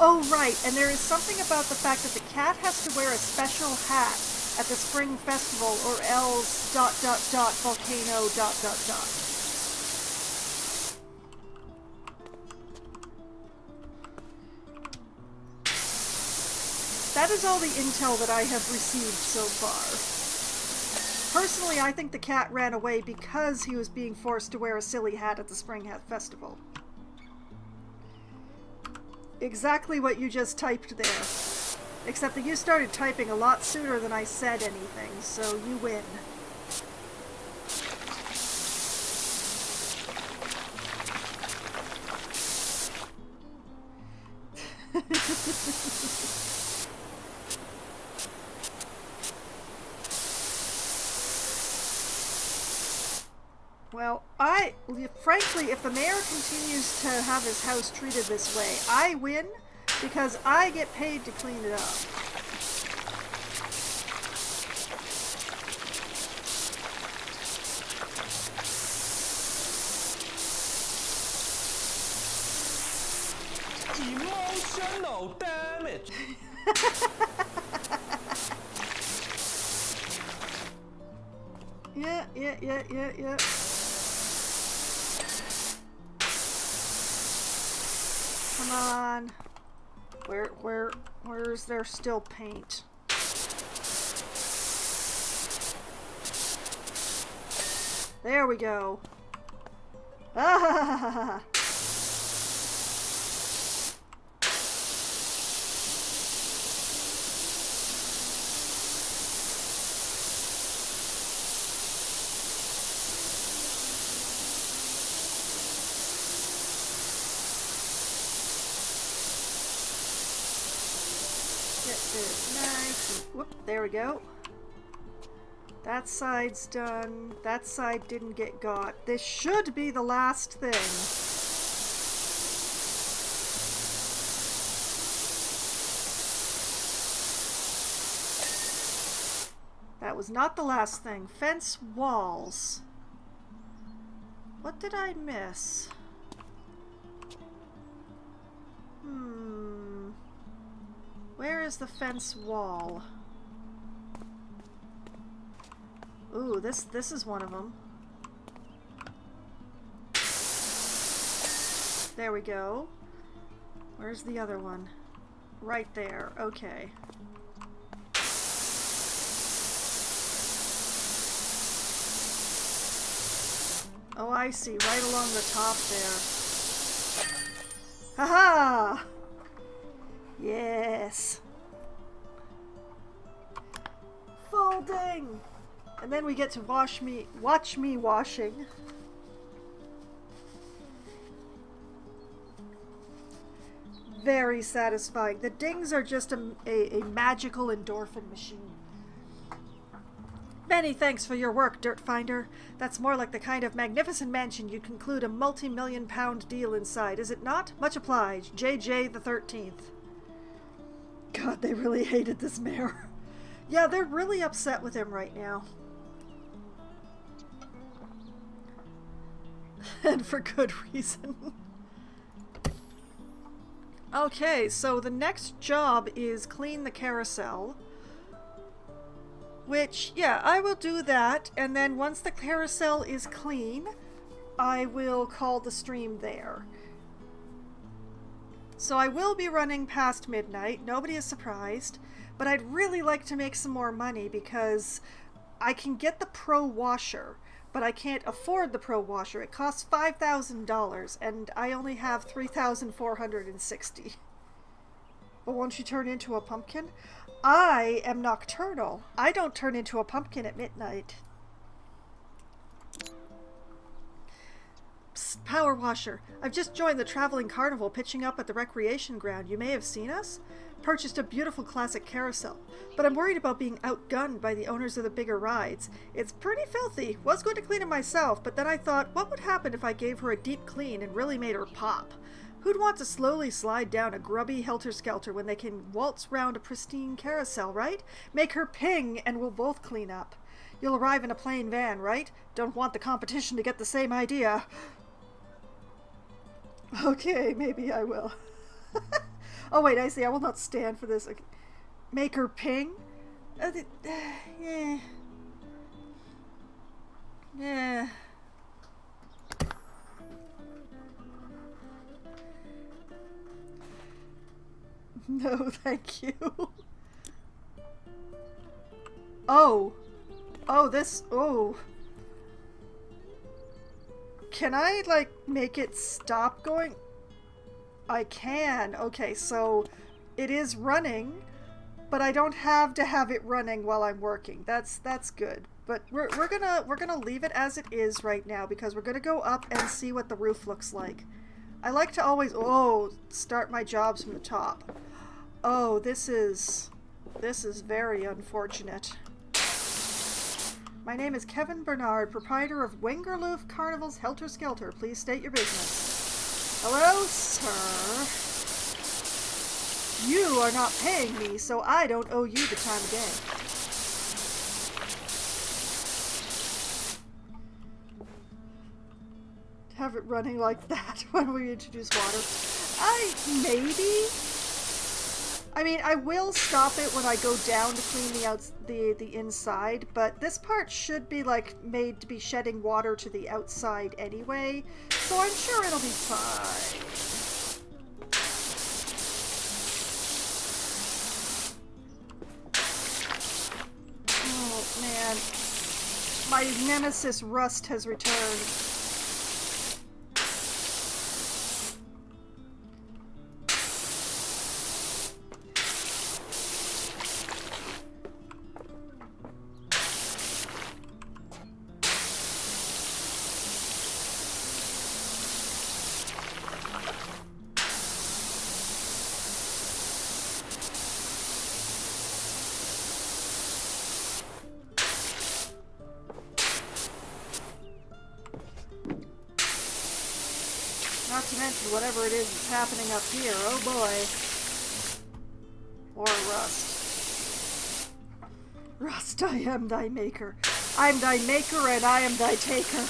Oh, right, and there is something about the fact that the cat has to wear a special hat at the spring festival or else ... volcano ... That is all the intel that I have received so far. Personally, I think the cat ran away because he was being forced to wear a silly hat at the Spring Hat Festival. Exactly what you just typed there. Except that you started typing a lot sooner than I said anything, so you win. Well, frankly, if the mayor continues to have his house treated this way, I win because I get paid to clean it up. Emotional damage. Yeah, Yeah. Come on. Where is there still paint? There we go. Ah! Get this nice. Whoop, there we go. That side's done. That side didn't get got. This should be the last thing. That was not the last thing. Fence walls. What did I miss? Where is the fence wall? Ooh, this is one of them. There we go. Where's the other one? Right there. Okay. Oh, I see. Right along the top there. Haha! Yes. Folding! And then we get to watch me washing. Very satisfying. The dings are just a magical endorphin machine. Many thanks for your work, Dirt Finder. That's more like the kind of magnificent mansion you'd conclude a multi-million-pound deal inside, is it not? Much obliged, JJ the 13th. God, they really hated this mayor. Yeah, they're really upset with him right now. And for good reason. Okay, so the next job is clean the carousel. Which, yeah, I will do that, and then once the carousel is clean, I will call the stream there. So I will be running past midnight, nobody is surprised, but I'd really like to make some more money because I can get the Pro Washer, but I can't afford the Pro Washer. It costs $5,000, and I only have $3,460. But won't you turn into a pumpkin? I am nocturnal. I don't turn into a pumpkin at midnight. Psst, Power Washer. I've just joined the traveling carnival pitching up at the recreation ground. You may have seen us? Purchased a beautiful classic carousel, but I'm worried about being outgunned by the owners of the bigger rides. It's pretty filthy. Was going to clean it myself, but then I thought, what would happen if I gave her a deep clean and really made her pop? Who'd want to slowly slide down a grubby helter-skelter when they can waltz round a pristine carousel, right? Make her ping and we'll both clean up. You'll arrive in a plain van, right? Don't want the competition to get the same idea. Okay, maybe I will. Oh wait, I see. I will not stand for this. Okay. Make her ping? Yeah. Yeah. No, thank you. Oh. Oh, this. Oh. Can I, like, make it stop going? I can. Okay, so it is running, but I don't have to have it running while I'm working. That's good. But we're gonna leave it as it is right now because we're gonna go up and see what the roof looks like. I like to always start my jobs from the top. Oh, this is very unfortunate. My name is Kevin Bernard, proprietor of Wengerloof Carnival's Helter Skelter. Please state your business. Hello, sir. You are not paying me, so I don't owe you the time of day. Have it running like that when we introduce water. I mean, I will stop it when I go down to clean the inside, but this part should be like made to be shedding water to the outside anyway, so I'm sure it'll be fine. Oh man, my nemesis Rust has returned. Not to mention whatever it is that's happening up here. Oh boy. Or Rust. Rust, I am thy maker. I am thy maker and I am thy taker.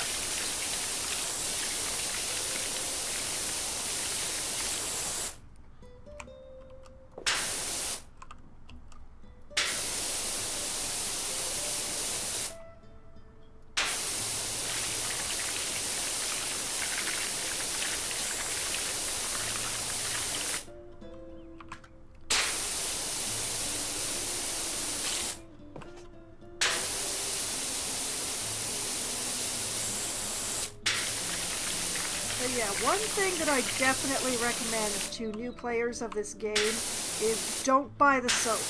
Yeah, one thing that I definitely recommend to new players of this game is don't buy the soap.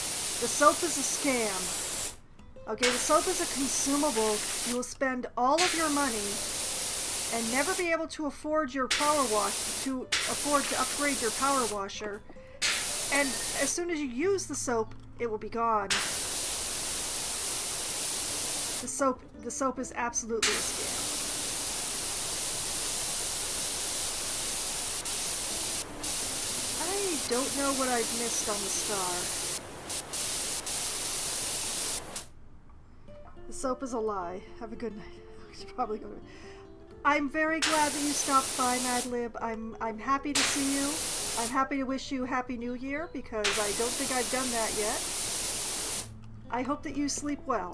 The soap is a scam. Okay, the soap is a consumable. You will spend all of your money and never be able to afford your power wash, to upgrade your power washer. And as soon as you use the soap, it will be gone. The soap is absolutely a scam. I don't know what I've missed on the star. The soap is a lie. Have a good night. I should probably go to... I'm very glad that you stopped by, Madlib. I'm happy to see you. I'm happy to wish you Happy New Year, because I don't think I've done that yet. I hope that you sleep well.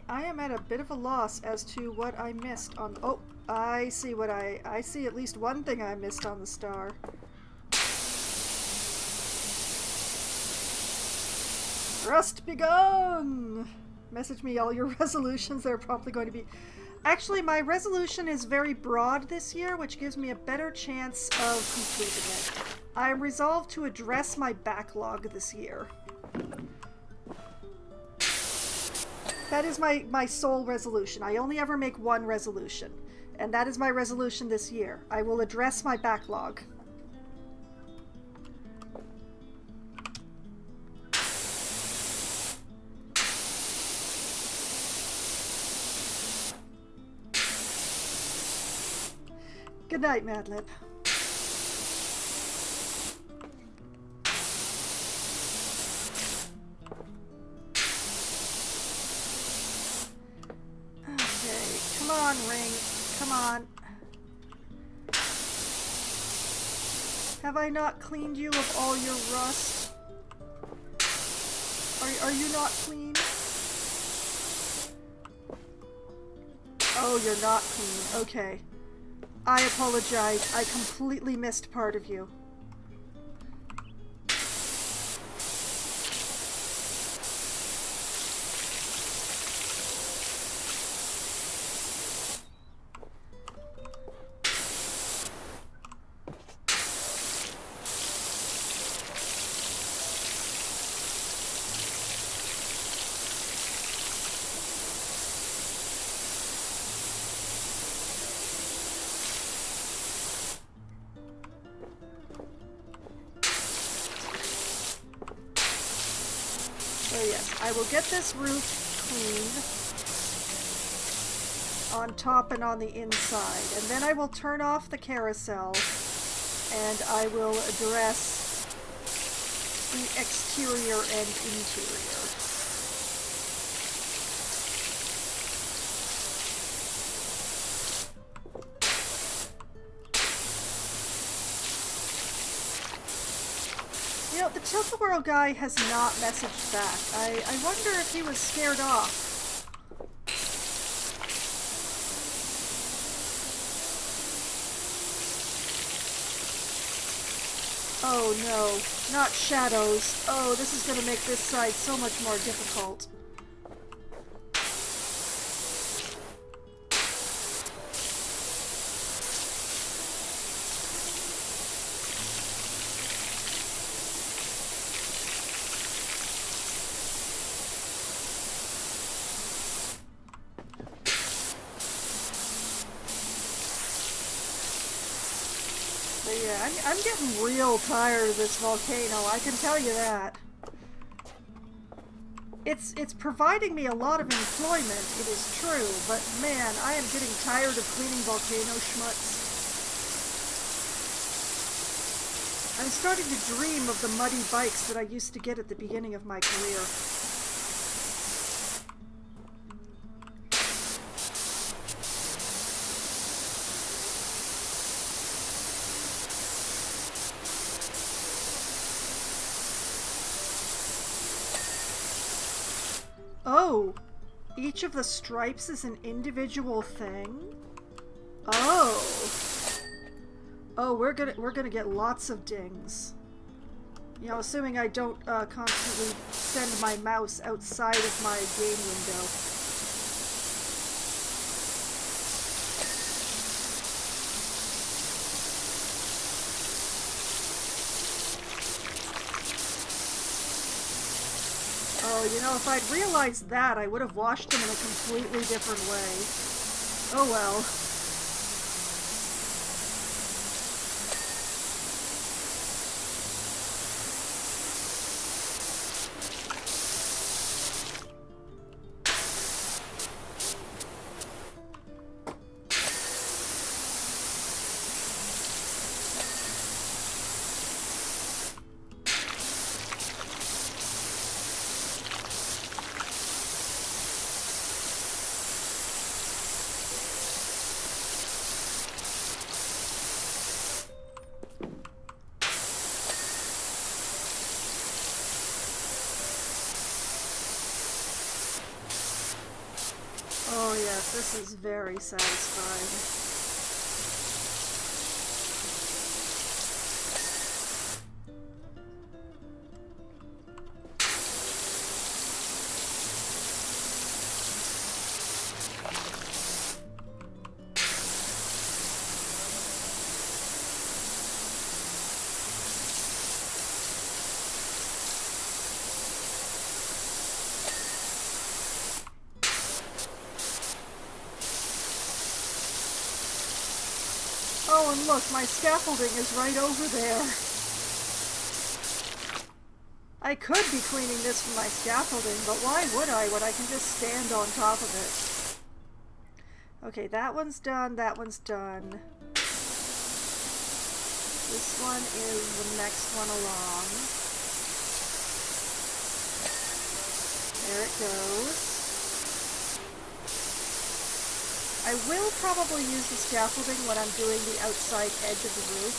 I am at a bit of a loss as to what I missed on... Oh, I see what I see at least one thing I missed on the star. Rust begone! Message me all your resolutions. They're probably going to be... Actually, my resolution is very broad this year, which gives me a better chance of completing it. I am resolved to address my backlog this year. That is my sole resolution. I only ever make one resolution, and that is my resolution this year. I will address my backlog. Good night, Madlib. Come on, Ring. Come on. Have I not cleaned you of all your rust? Are you not clean? Oh, you're not clean. Okay. I apologize. I completely missed part of you. So yes, I will get this roof clean. on top and on the inside. And then I will turn off the carousel and I will address the exterior and interior. You know, the Tilt-A-Whirl guy has not messaged back. I wonder if he was scared off. Oh no, not shadows. Oh, this is going to make this side so much more difficult. Yeah, I'm getting real tired of this volcano, I can tell you that. It's providing me a lot of employment, it is true, but man, I am getting tired of cleaning volcano schmutz. I'm starting to dream of the muddy bikes that I used to get at the beginning of my career. Oh, each of the stripes is an individual thing? Oh. Oh, we're gonna get lots of dings. You know, assuming I don't constantly send my mouse outside of my game window. Oh, you know, if I'd realized that, I would have washed them in a completely different way. Oh well. Oh yes, this is very satisfying. Oh, and look, my scaffolding is right over there. I could be cleaning this from my scaffolding, but why would I when I can just stand on top of it? Okay, that one's done, that one's done. This one is the next one along. There it goes. I will probably use the scaffolding when I'm doing the outside edge of the roof.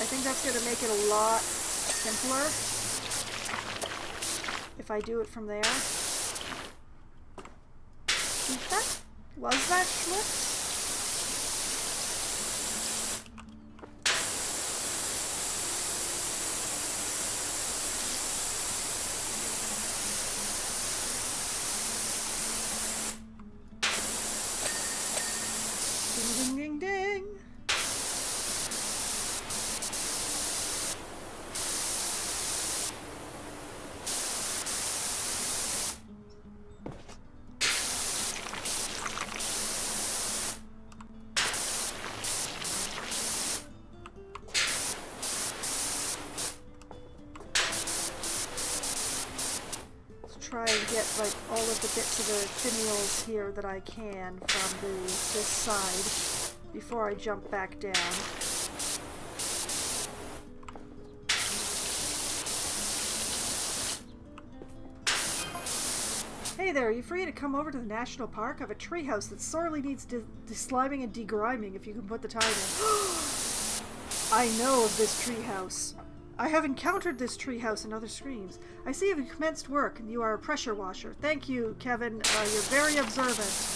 I think that's going to make it a lot simpler if I do it from there. Was that Schmutz? Ding, ding, ding, ding. try and get like all of the bits of the finials here that I can from this side before I jump back down. Hey there, are you free to come over to the national park? I have a treehouse that sorely needs de-sliming and degriming if you can put the time in. I know of this treehouse. I have encountered this treehouse in other streams. I see you've commenced work and you are a pressure washer. Thank you, Kevin. You're very observant.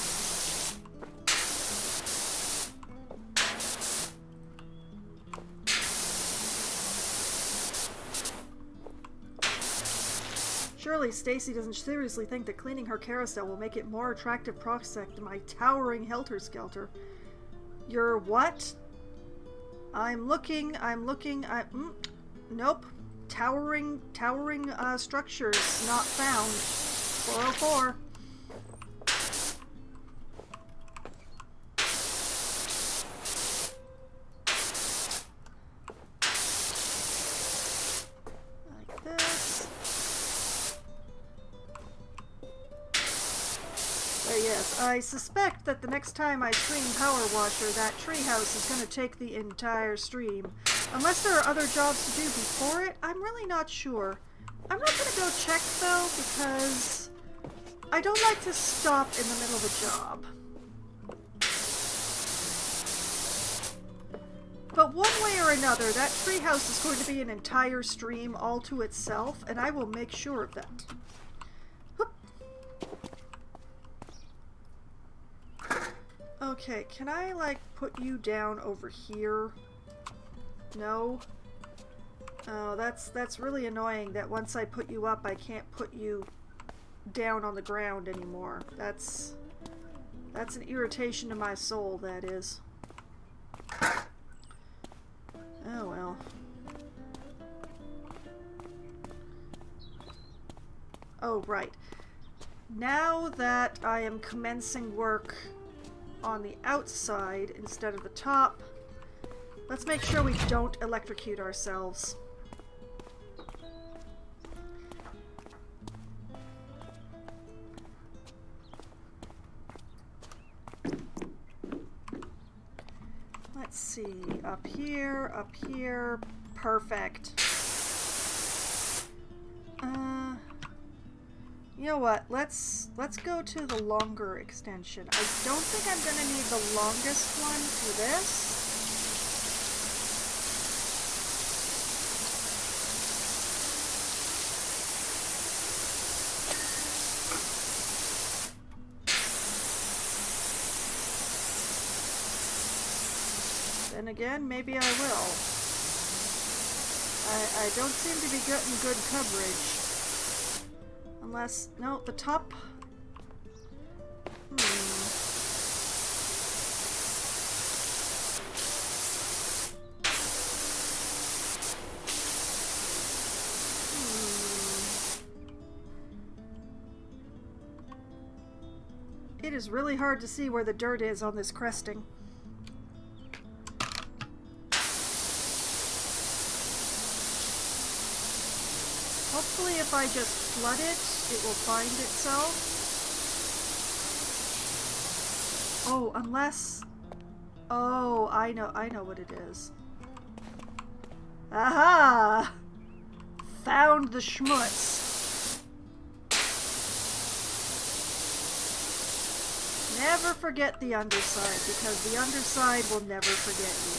Surely Stacy doesn't seriously think that cleaning her carousel will make it more attractive prospect to my towering helter-skelter. You're what? I'm looking, nope. Towering structures not found. 404. Like this. Yes, I suspect that the next time I stream PowerWasher, that treehouse is going to take the entire stream. Unless there are other jobs to do before it, I'm really not sure. I'm not going to go check, though, because I don't like to stop in the middle of a job. But one way or another, that treehouse is going to be an entire stream all to itself, and I will make sure of that. Okay, can I, like, put you down over here? No? Oh, that's really annoying that once I put you up, I can't put you down on the ground anymore. That's an irritation to my soul, that is. Oh, well. Oh, right. Now that I am commencing work on the outside instead of the top, let's make sure we don't electrocute ourselves. Let's see, up here, perfect. You know what? Let's go to the longer extension. I don't think I'm gonna need the longest one for this. Then again, maybe I will. I don't seem to be getting good coverage. Unless, no, the top. It is really hard to see where the dirt is on this cresting. Hopefully if I just flood it, it will find itself. Oh, unless... Oh, I know what it is. Aha! Found the schmutz. Never forget the underside, because the underside will never forget you.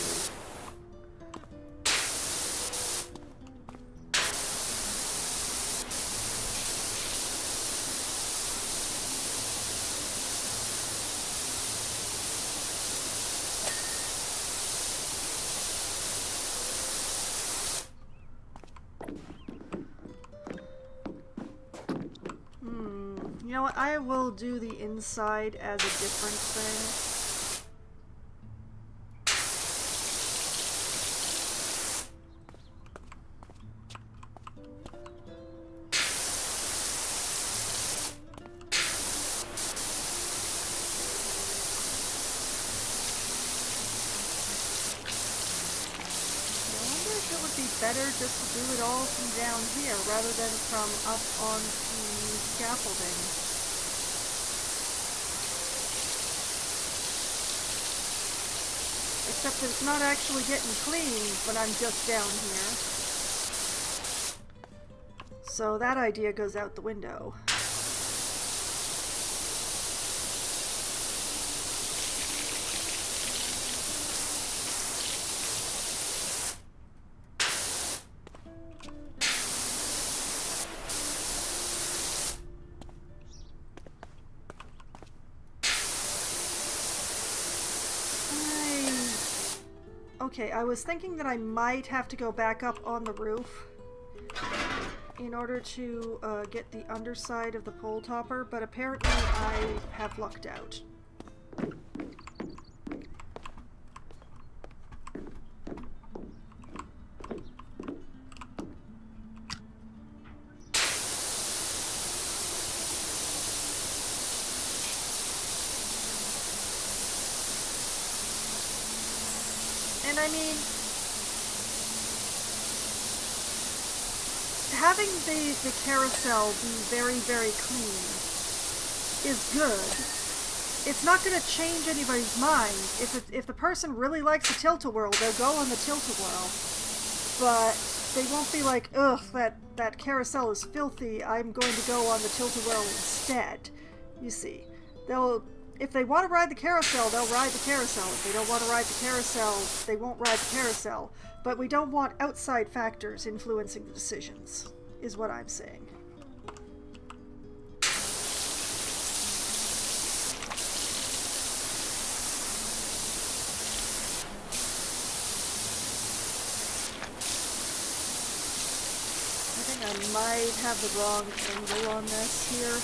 You know what? I will do the inside as a different thing. It would be better just to do it all from down here rather than from up on the scaffolding. Except that it's not actually getting clean when I'm just down here. So that idea goes out the window. Okay, I was thinking that I might have to go back up on the roof in order to get the underside of the pole topper, but apparently I have lucked out. And I mean, having the carousel be very, very clean is good. It's not going to change anybody's mind. If the person really likes a tilt-a-whirl, they'll go on the tilt-a-whirl. But they won't be like, ugh, that carousel is filthy, I'm going to go on the tilt-a-whirl instead. You see, if they want to ride the carousel, they'll ride the carousel. If they don't want to ride the carousel, they won't ride the carousel. But we don't want outside factors influencing the decisions, is what I'm saying. I think I might have the wrong angle on this here.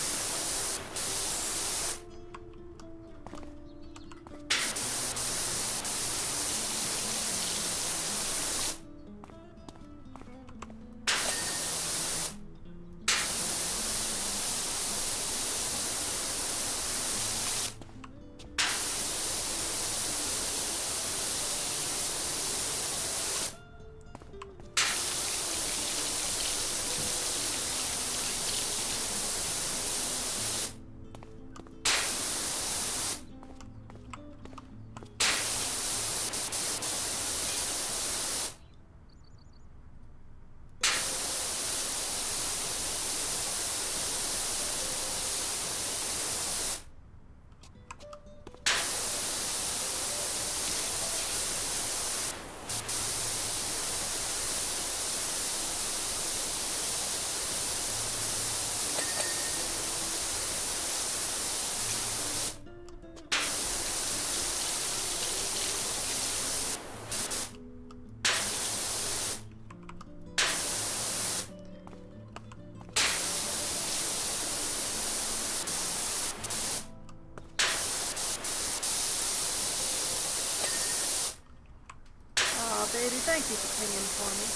Baby, thank you for pinging for me.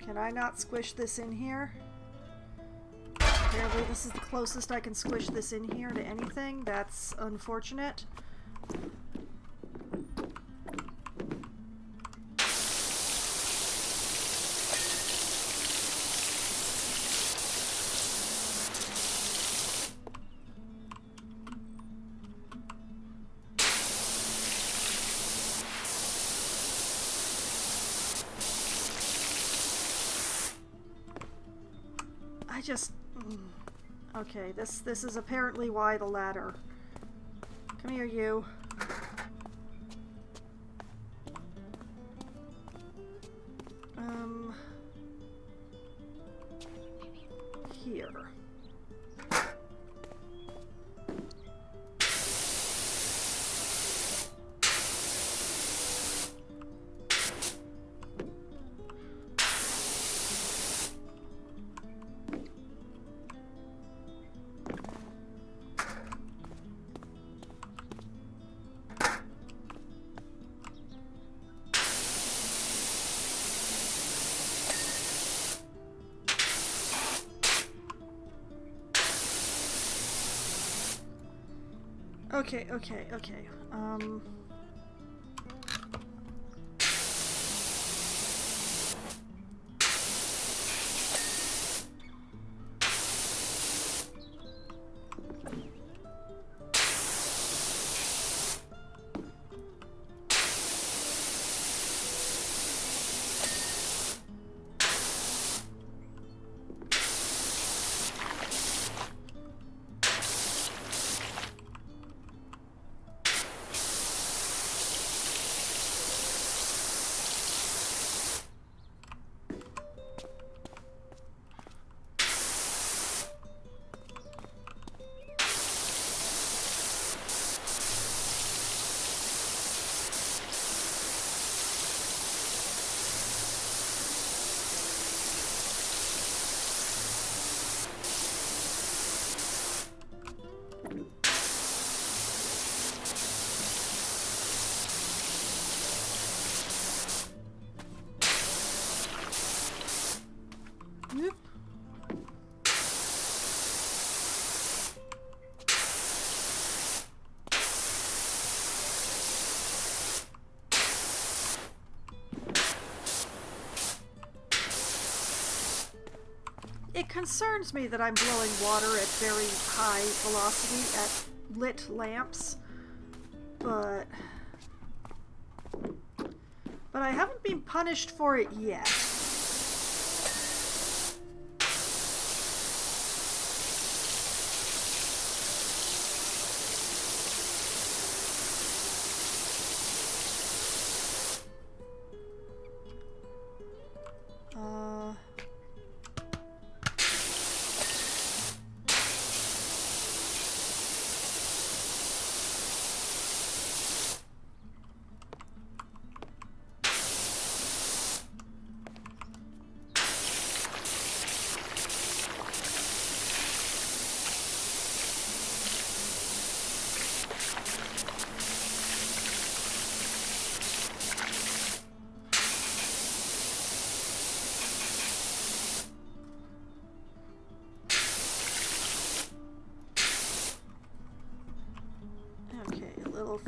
Can I not squish this in here? Apparently this is the closest I can squish this in here to anything. That's unfortunate. Okay, this is apparently why the ladder. Come here, you. Here. Okay, okay, okay. Yep. It concerns me that I'm blowing water at very high velocity at lit lamps, but I haven't been punished for it yet.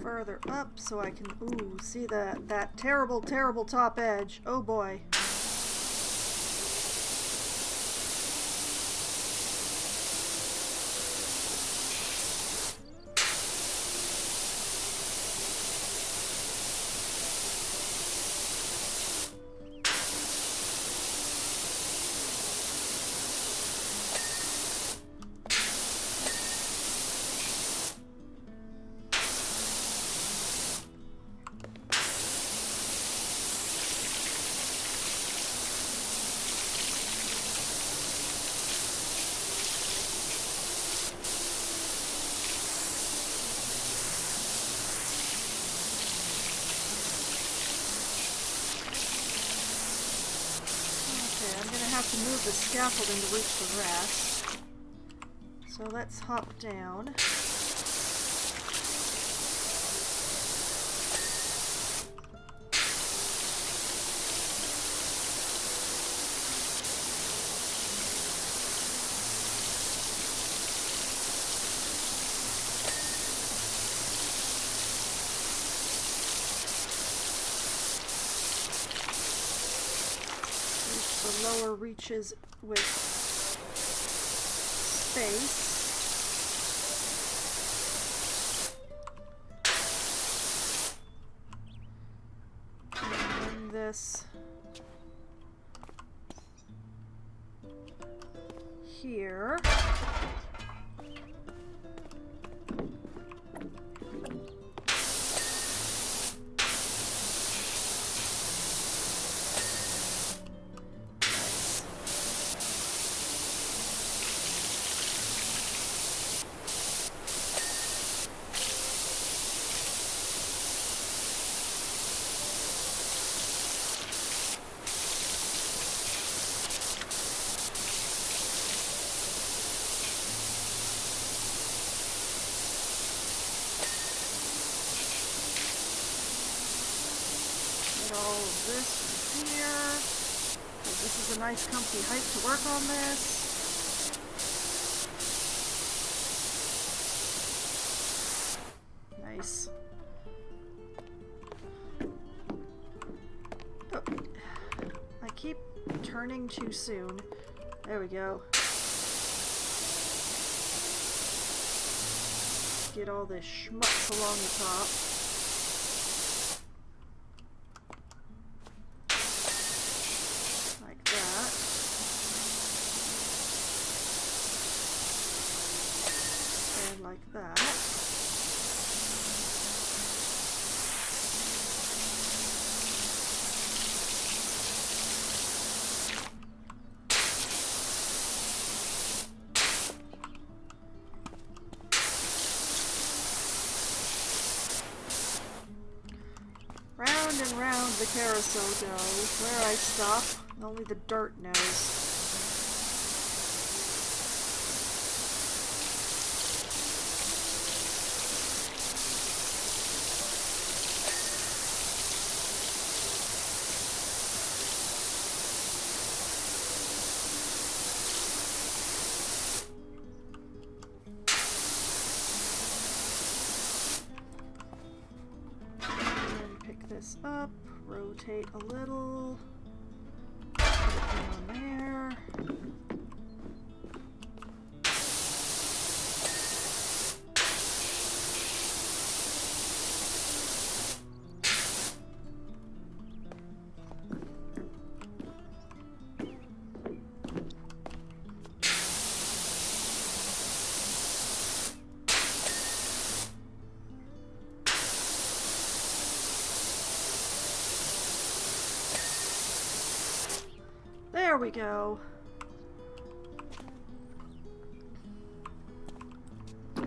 Further up so I can see that terrible top edge. Oh boy. To move the scaffolding to reach the rest. So let's hop down. Lower reaches with space. And this here. All of this here. This is a nice comfy height to work on this. turning too soon. There we go. Get all this schmutz along the top. Like that. And like that. Round and round the carousel goes. Where I stop, only the dirt knows. This up, rotate a little, put it down there. There we go. I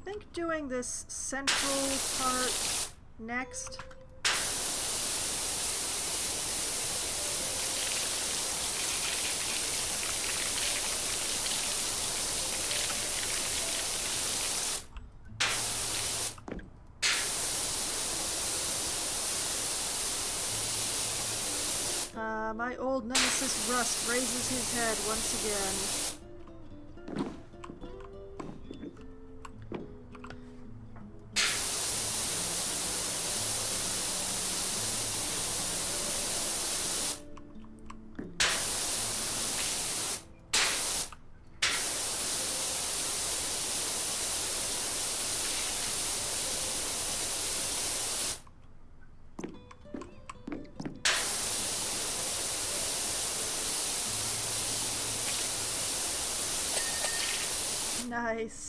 think doing this central part next. My old nemesis Rust raises his head once again. Nice.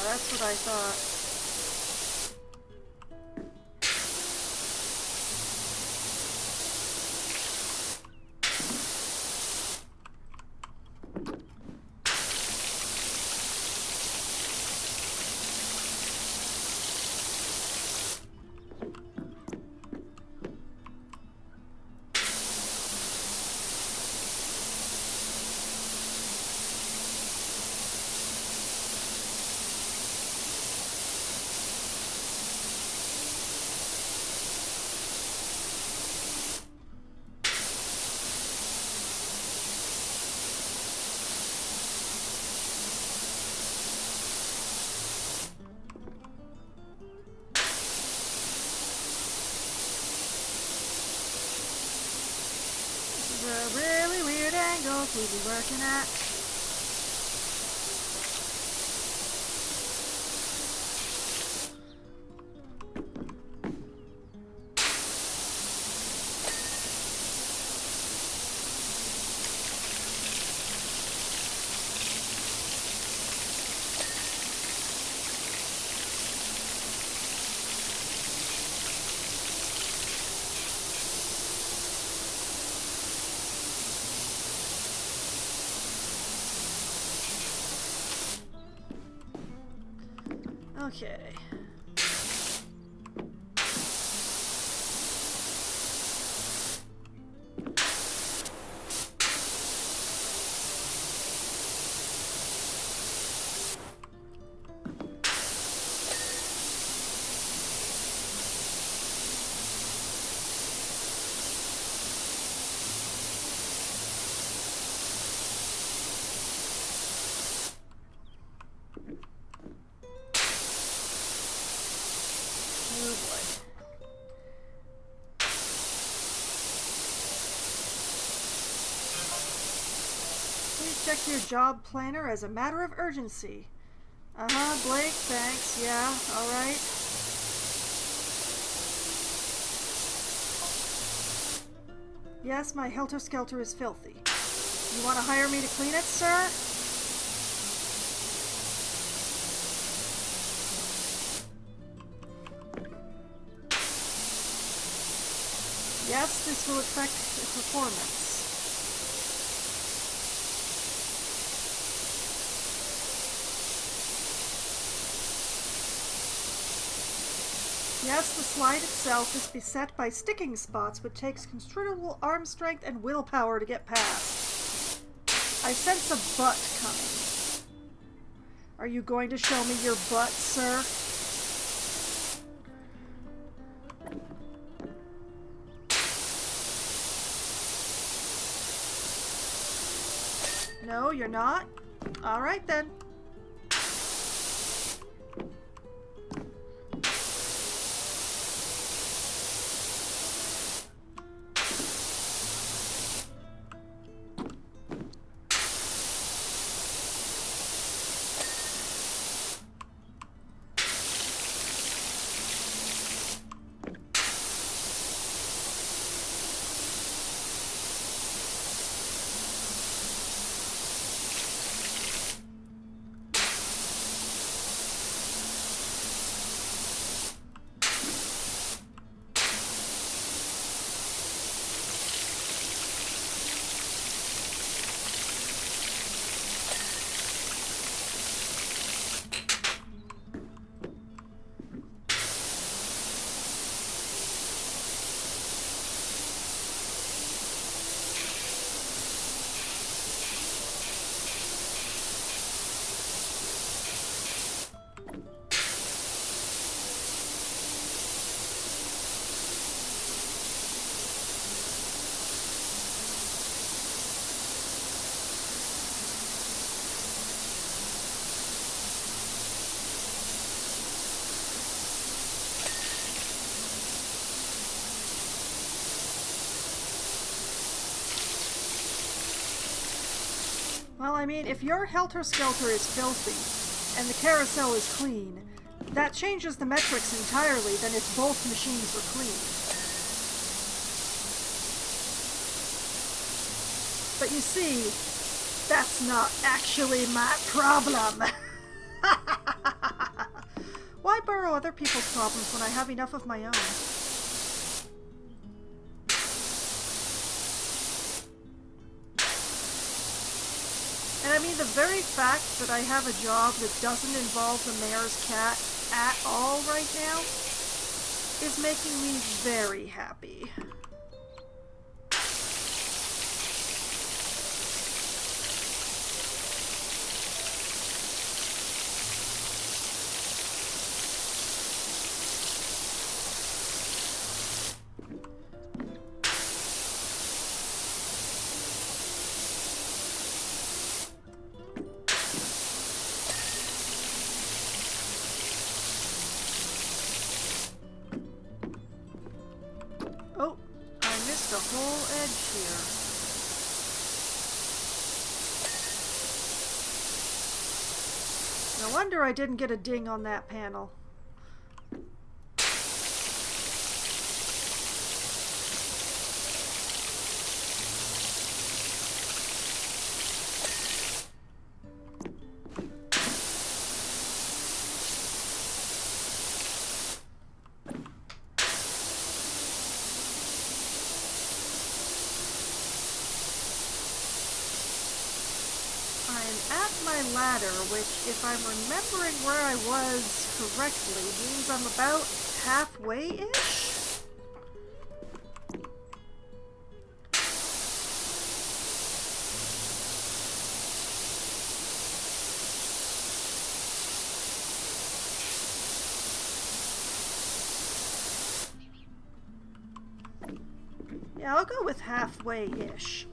That's what I thought. A really weird angle to be working at. Okay. Oh boy. Please check your job planner as a matter of urgency. Uh-huh, Blake, thanks. Yeah, alright. Yes, my helter-skelter is filthy. You want to hire me to clean it, sir? Yes, this will affect performance. Yes, the slide itself is beset by sticking spots, which takes considerable arm strength and willpower to get past. I sense a butt coming. Are you going to show me your butt, sir? No, you're not? All right, then. Well, I mean, if your helter-skelter is filthy and the carousel is clean, that changes the metrics entirely than if both machines were clean. But you see, that's not actually my problem. Why borrow other people's problems when I have enough of my own? And I mean, the very fact that I have a job that doesn't involve the mayor's cat at all right now is making me very happy. Oh, I missed a whole edge here. No wonder I didn't get a ding on that panel. At my ladder, which, if I'm remembering where I was correctly, means I'm about halfway-ish? Yeah, I'll go with halfway-ish.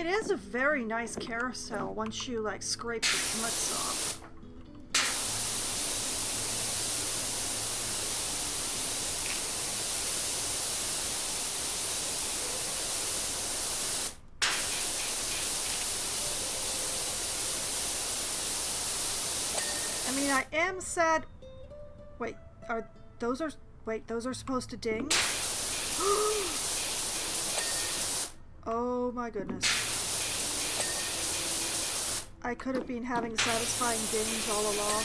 It is a very nice carousel once you like scrape the smuts off. I mean, I am sad. Wait, those are supposed to ding? Oh my goodness. I could have been having satisfying dings all along.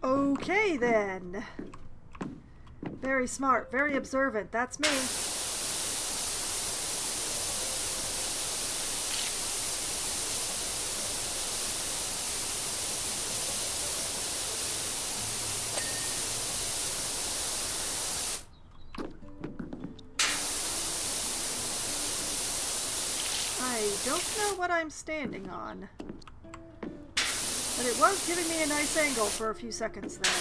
Okay then. Very smart, very observant. That's me. I don't know what I'm standing on, but it was giving me a nice angle for a few seconds there.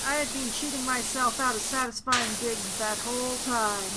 I had been cheating myself out of satisfying digs that whole time.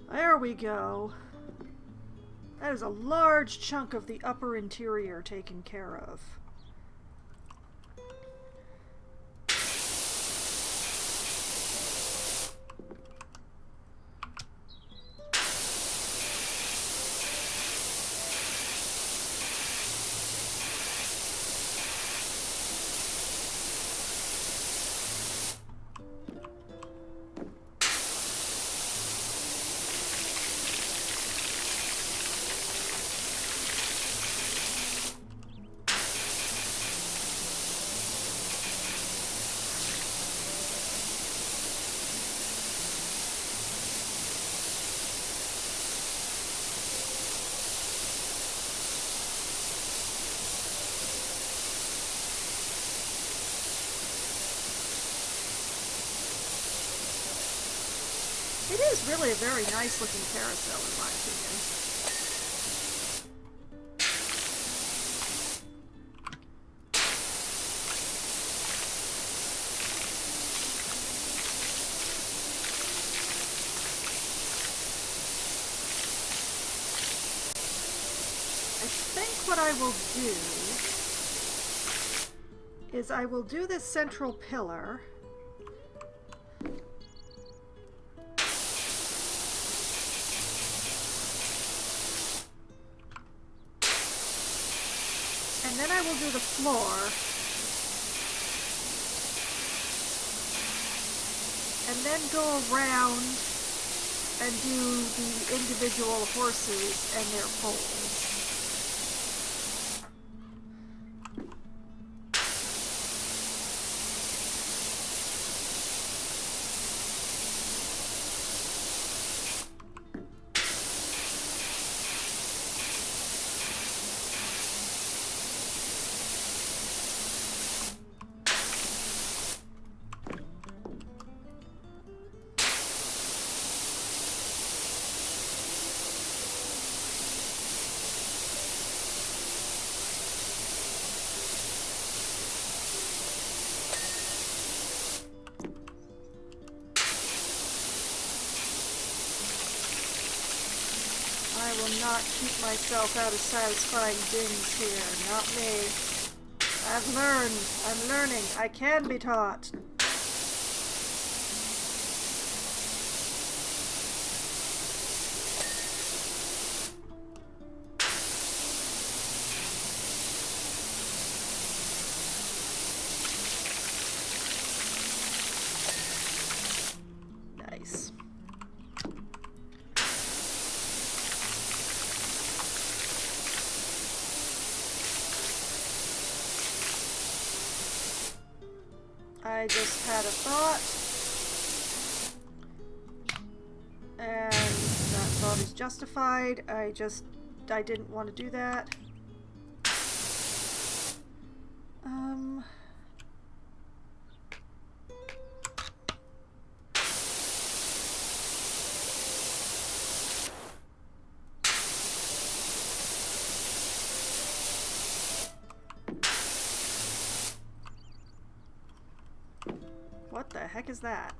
There we go. That is a large chunk of the upper interior taken care of. It is really a very nice looking carousel in my opinion. I think what I will do is I will do this central pillar. And then I will do the floor. and then go around and do the individual horses and their foals. I will not keep myself out of satisfying dings here. Not me. I've learned. I'm learning. I can be taught. Nice. I just had a thought, and that thought is justified. I didn't want to do that. What the heck is that?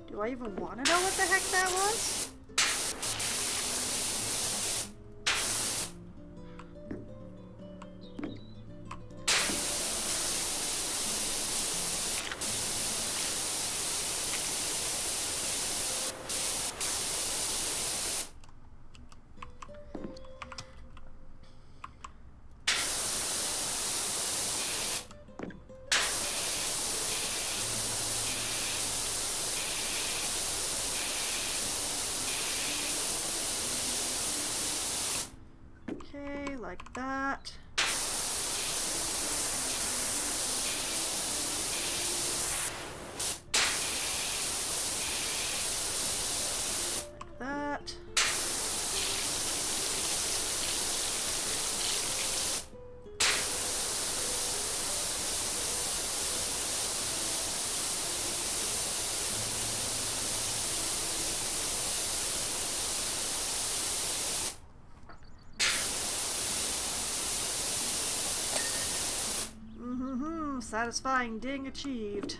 Do I even want to know what the heck that was? Okay, like that. Like that. Satisfying ding achieved.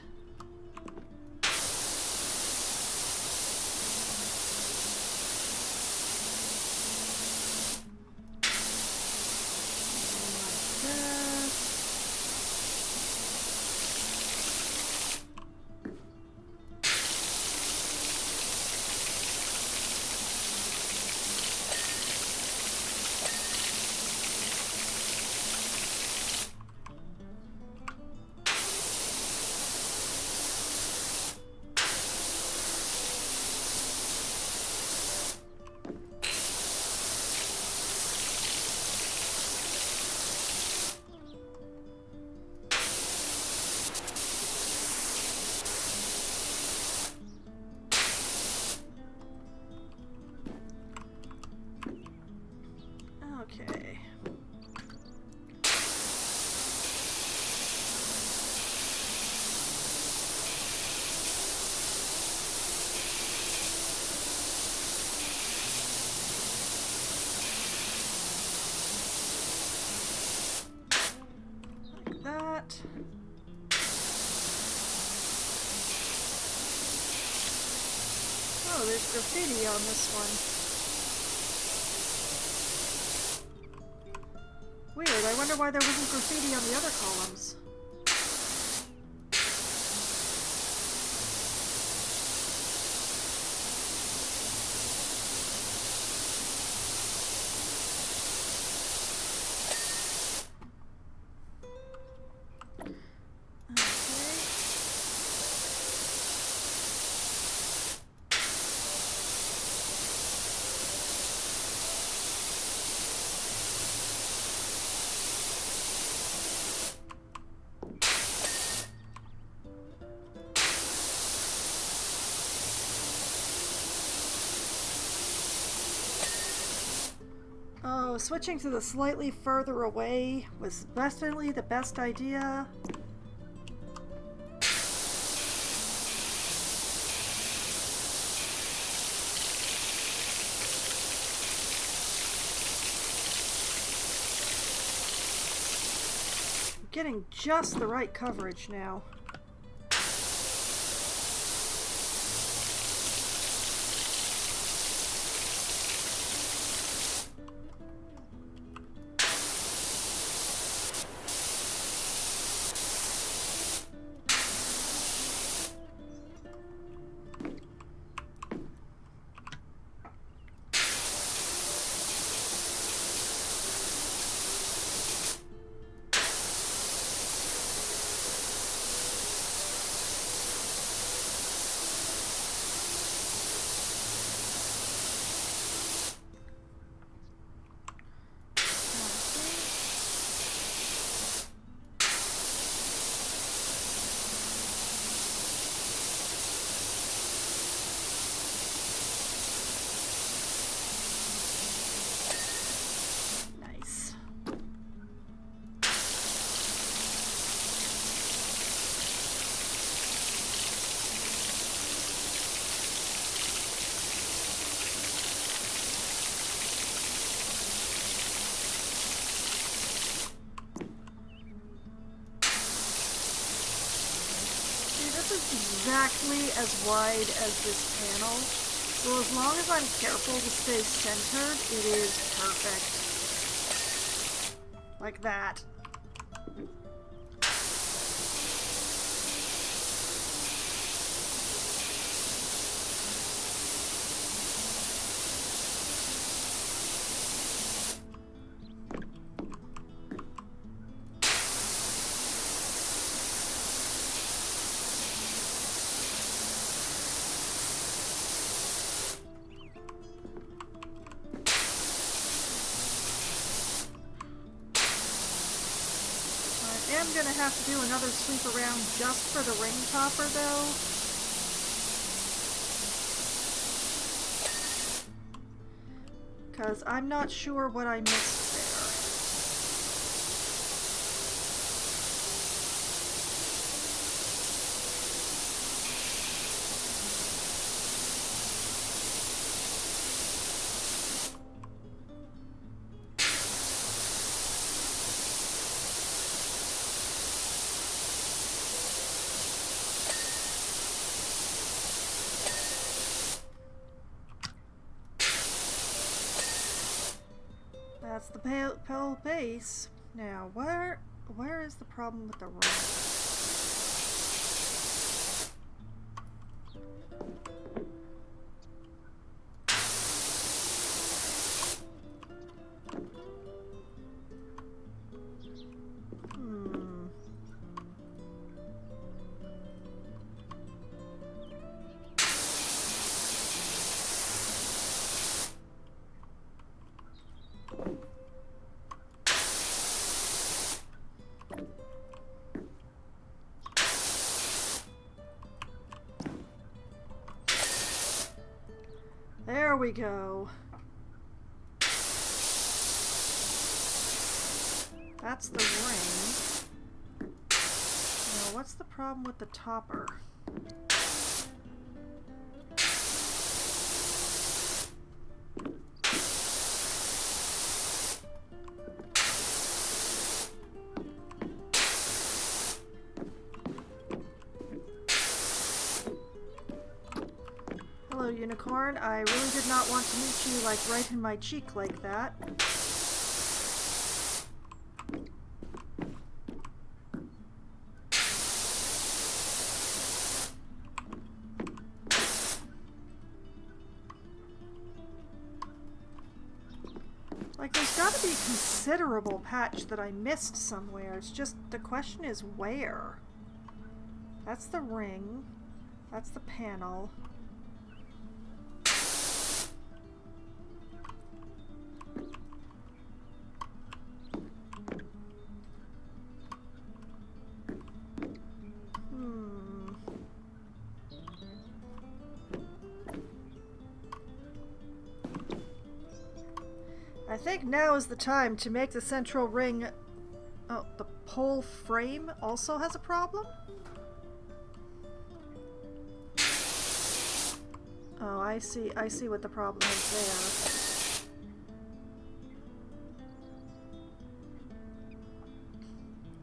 Okay. Like that. Oh, there's graffiti on this one. Weird, I wonder why there wasn't graffiti on the other columns. So switching to the slightly further away was definitely the best idea. Getting just the right coverage now. Exactly as wide as this panel, so as long as I'm careful to stay centered, it is perfect. Like that. I'm gonna have to do another sweep around just for the ring topper though. Because I'm not sure what I missed there. That's the pale base. Now, where is the problem with the ring? There we go. That's the ring. Now, what's the problem with the topper? Hello, Unicorn. I really did not want to meet you, like, right in my cheek like that. Like, there's gotta be a considerable patch that I missed somewhere. It's just, the question is where? That's the ring. That's the panel. I think now is the time to make the central ring... Oh, the pole frame also has a problem? Oh, I see what the problem is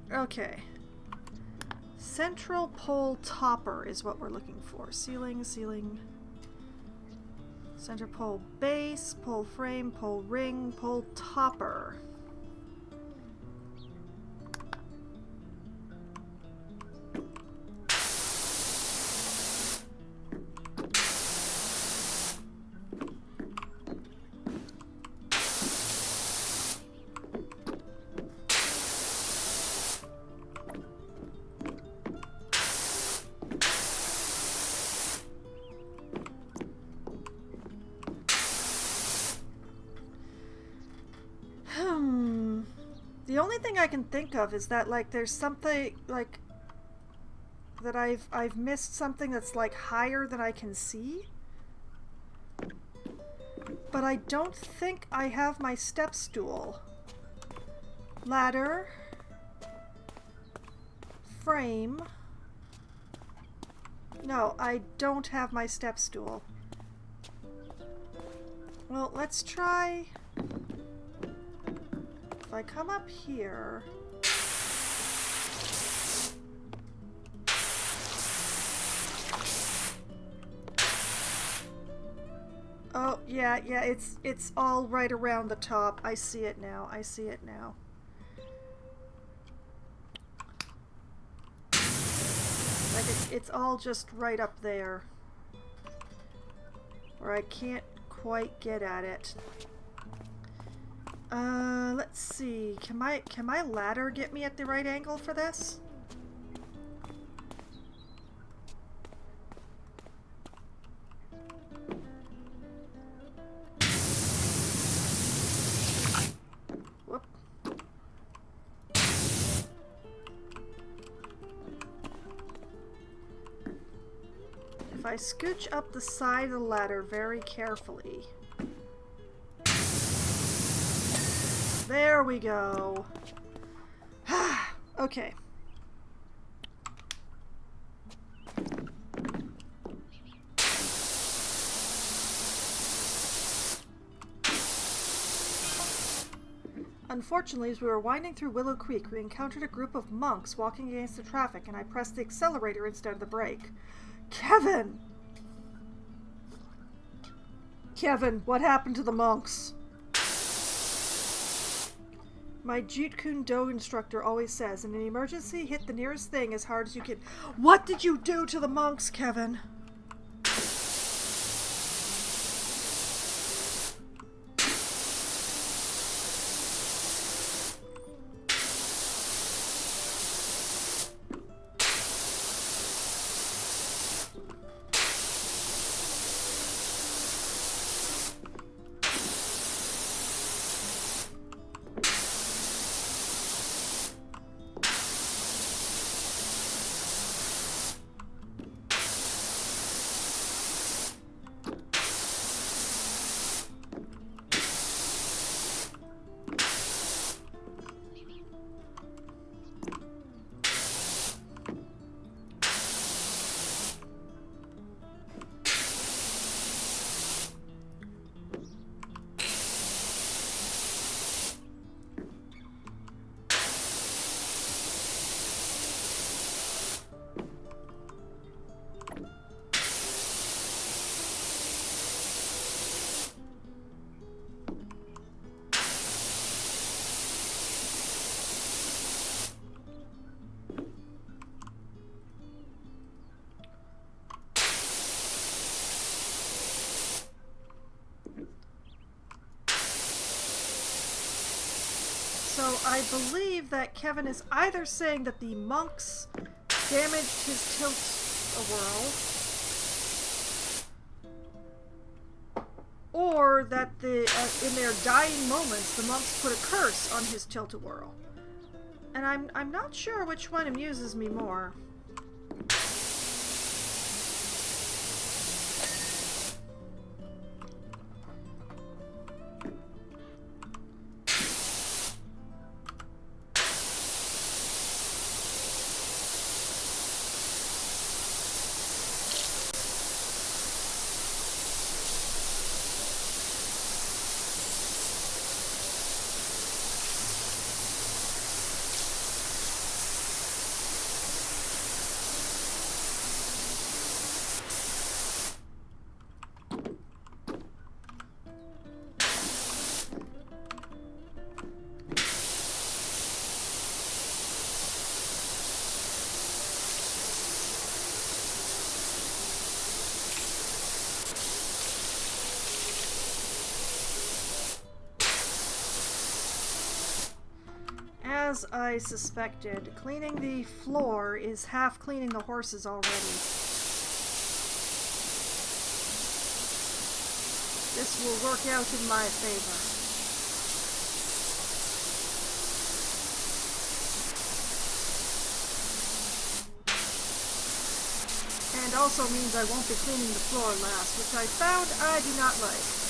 there. Okay. Central pole topper is what we're looking for. Ceiling, ceiling... Center pole base, pole frame, pole ring, pole topper. The only thing I can think of is that, like, there's something, like, that I've missed something that's, like, higher than I can see. But I don't think I have my step stool. Ladder. Frame. No, I don't have my step stool. Well, let's try... If I come up here... Oh, yeah, it's all right around the top. I see it now. I see it now. Like, it's all just right up there. Where I can't quite get at it. Let's see. Can my ladder get me at the right angle for this? Whoop. If I scooch up the side of the ladder very carefully. There we go. Okay. Unfortunately, as we were winding through Willow Creek, we encountered a group of monks walking against the traffic, and I pressed the accelerator instead of the brake. Kevin! Kevin, what happened to the monks? My Jeet Kune Do instructor always says, in an emergency, hit the nearest thing as hard as you can. What did you do to the monks, Kevin? So I believe that Kevin is either saying that the monks damaged his tilt-a-whirl, or that in their dying moments the monks put a curse on his tilt-a-whirl. And I'm not sure which one amuses me more. as I suspected, cleaning the floor is half cleaning the horses already. This will work out in my favor. And also means I won't be cleaning the floor last, which I found I do not like.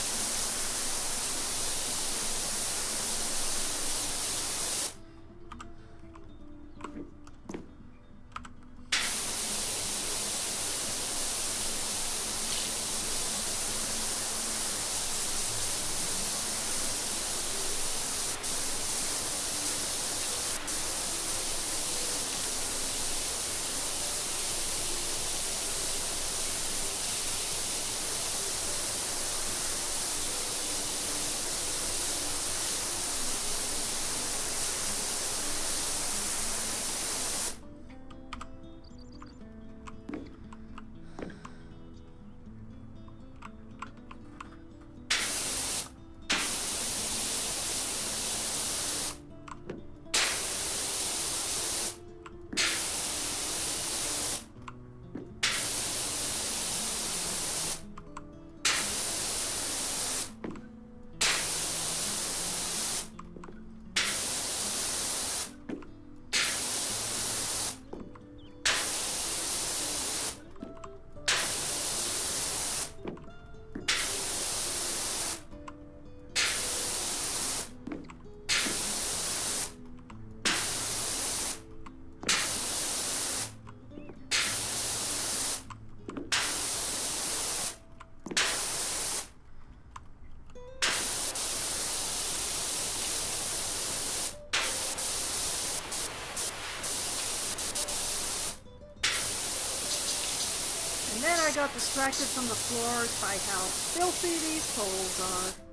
Then I got distracted from the floor by how filthy these poles are.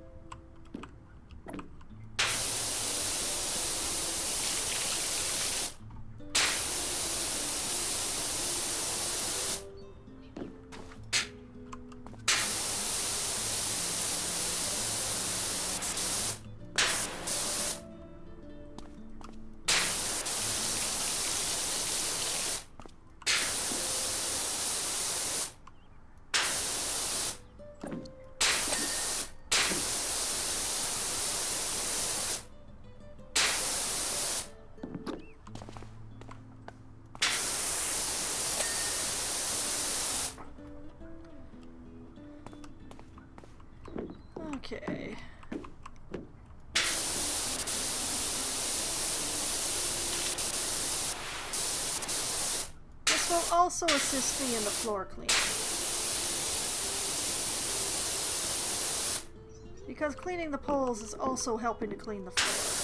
Okay. This will also assist me in the floor cleaning. Because cleaning the poles is also helping to clean the floor.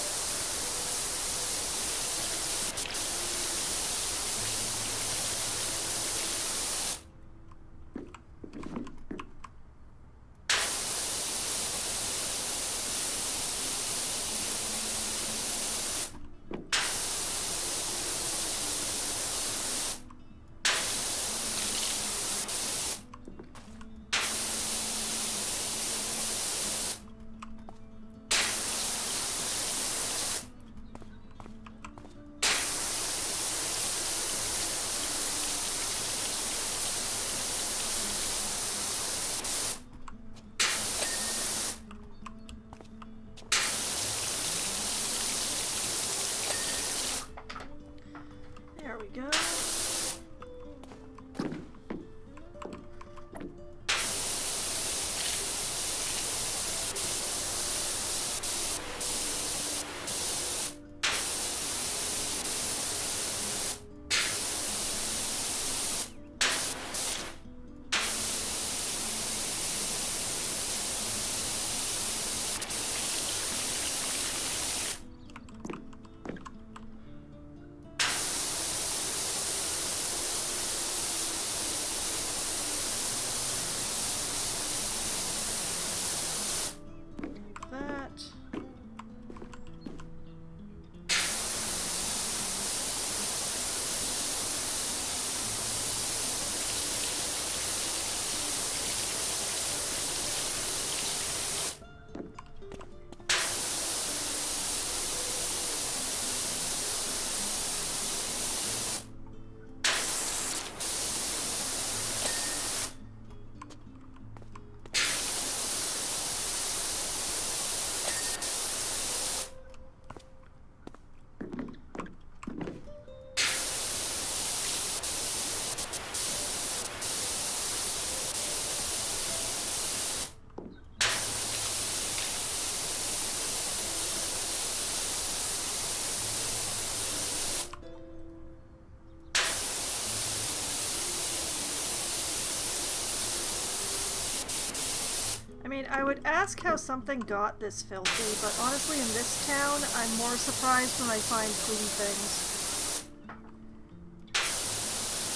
mean, I would ask how something got this filthy, but honestly in this town, I'm more surprised when I find clean things.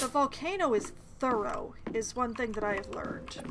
The volcano is thorough, is one thing that I have learned.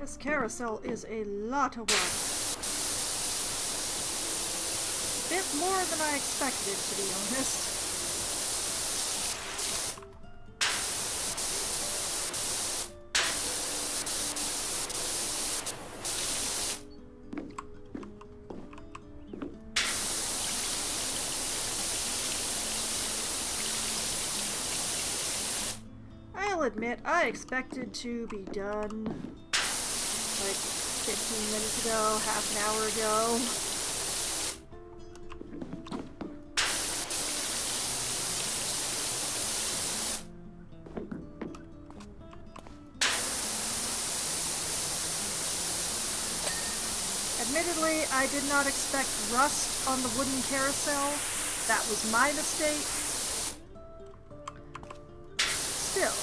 This carousel is a lot of work. Bit more than I expected, to be honest. I'll admit, I expected to be done like 15 minutes ago, half an hour ago. Admittedly, I did not expect rust on the wooden carousel. That was my mistake. Still.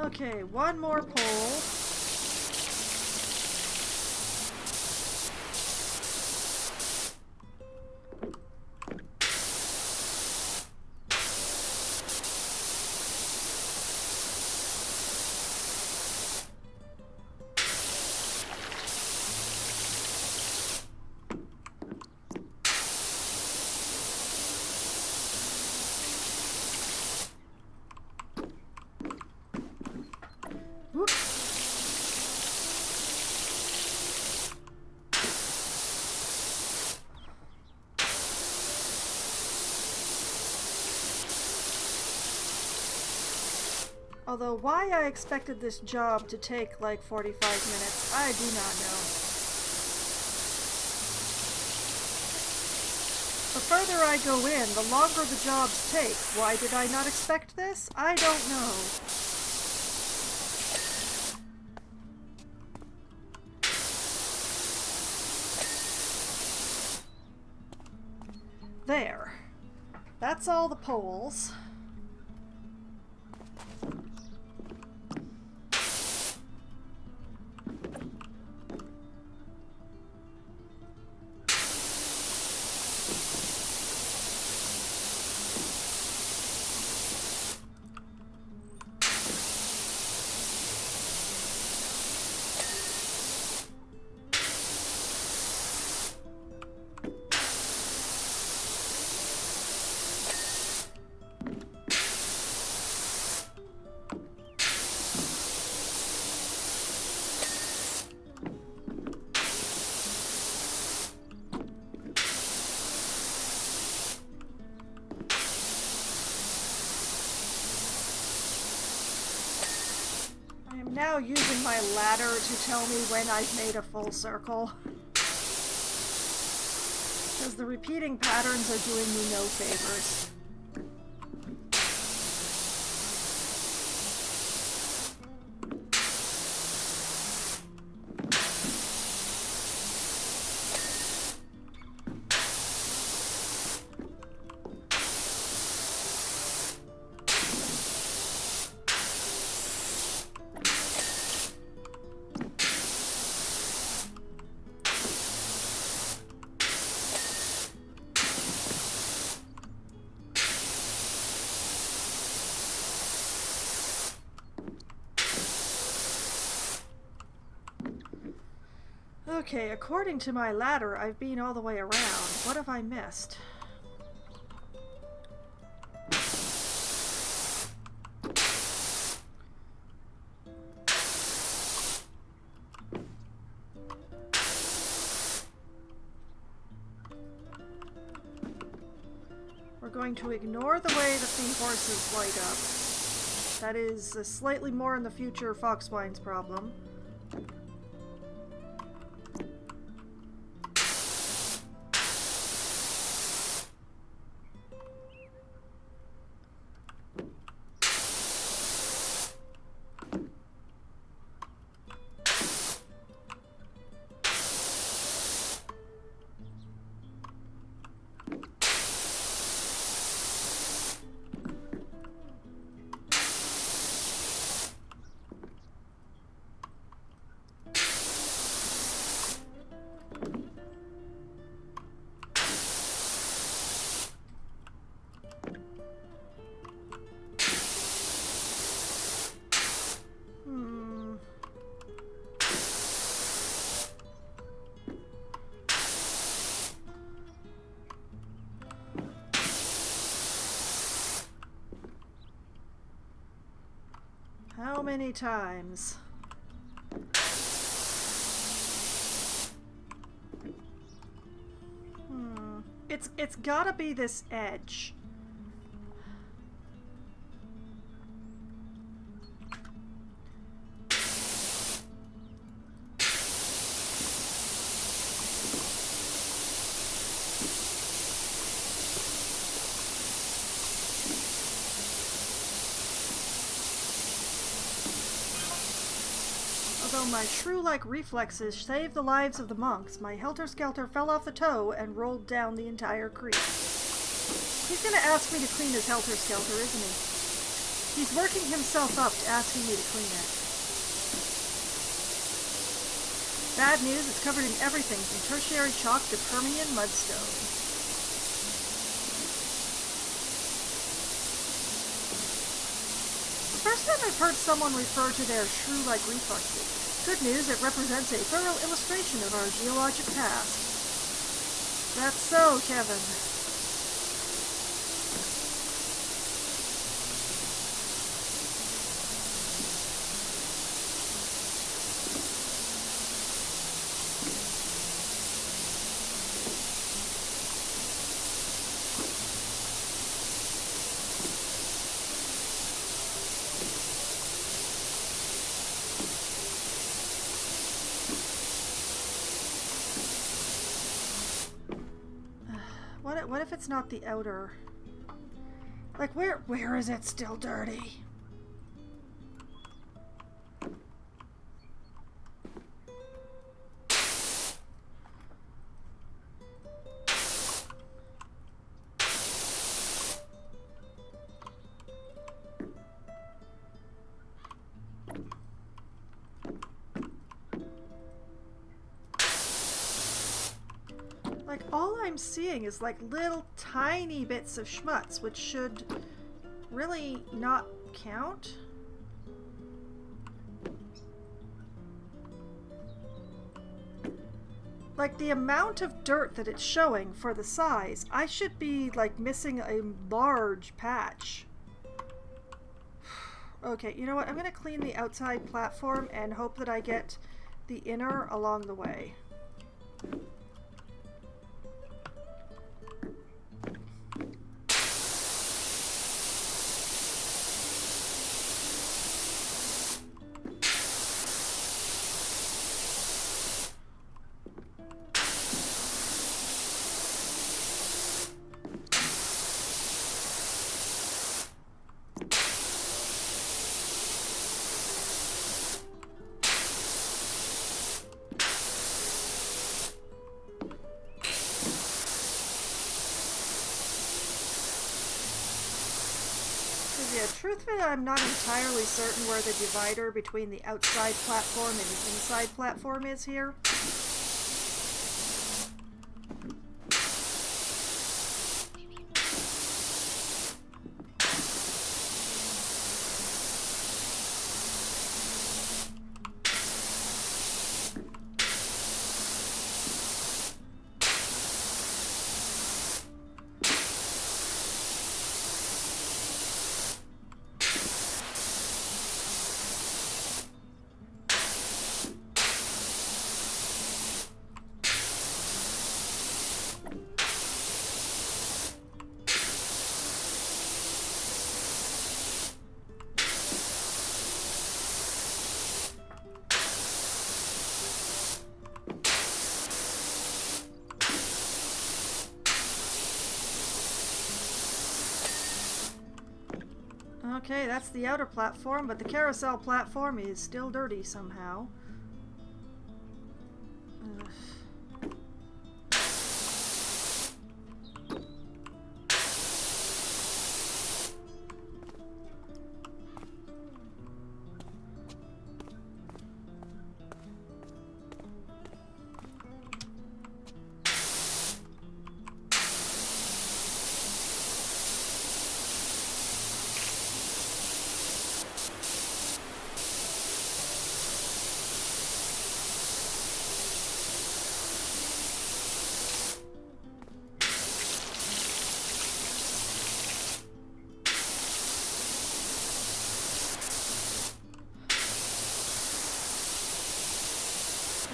Okay, one more pole. Although why I expected this job to take like 45 minutes, I do not know. The further I go in, the longer the jobs take. Why did I not expect this? I don't know. There. That's all the poles. now using my ladder to tell me when I've made a full circle. Because the repeating patterns are doing me no favors. Okay, according to my ladder, I've been all the way around. What have I missed? We're going to ignore the way that the horses light up. That is slightly more in the future Foxwine's problem. How many times? It's gotta be this edge. Although my shrew-like reflexes saved the lives of the monks, my helter-skelter fell off the toe and rolled down the entire creek. He's gonna ask me to clean his helter-skelter, isn't he? He's working himself up to asking me to clean it. Bad news, it's covered in everything from tertiary chalk to Permian mudstone. First time I've heard someone refer to their shrew-like reflexes. Good news, it represents a thorough illustration of our geologic past. That's so, Kevin. What if it's not the outer? Like, where is it still dirty? Like, all I'm seeing is like little tiny bits of schmutz, which should really not count. Like, the amount of dirt that it's showing for the size, I should be like missing a large patch. Okay, you know what? I'm gonna clean the outside platform and hope that I get the inner along the way. Truthfully, I'm not entirely certain where the divider between the outside platform and the inside platform is here. Okay, that's the outer platform, but the carousel platform is still dirty somehow. Ugh.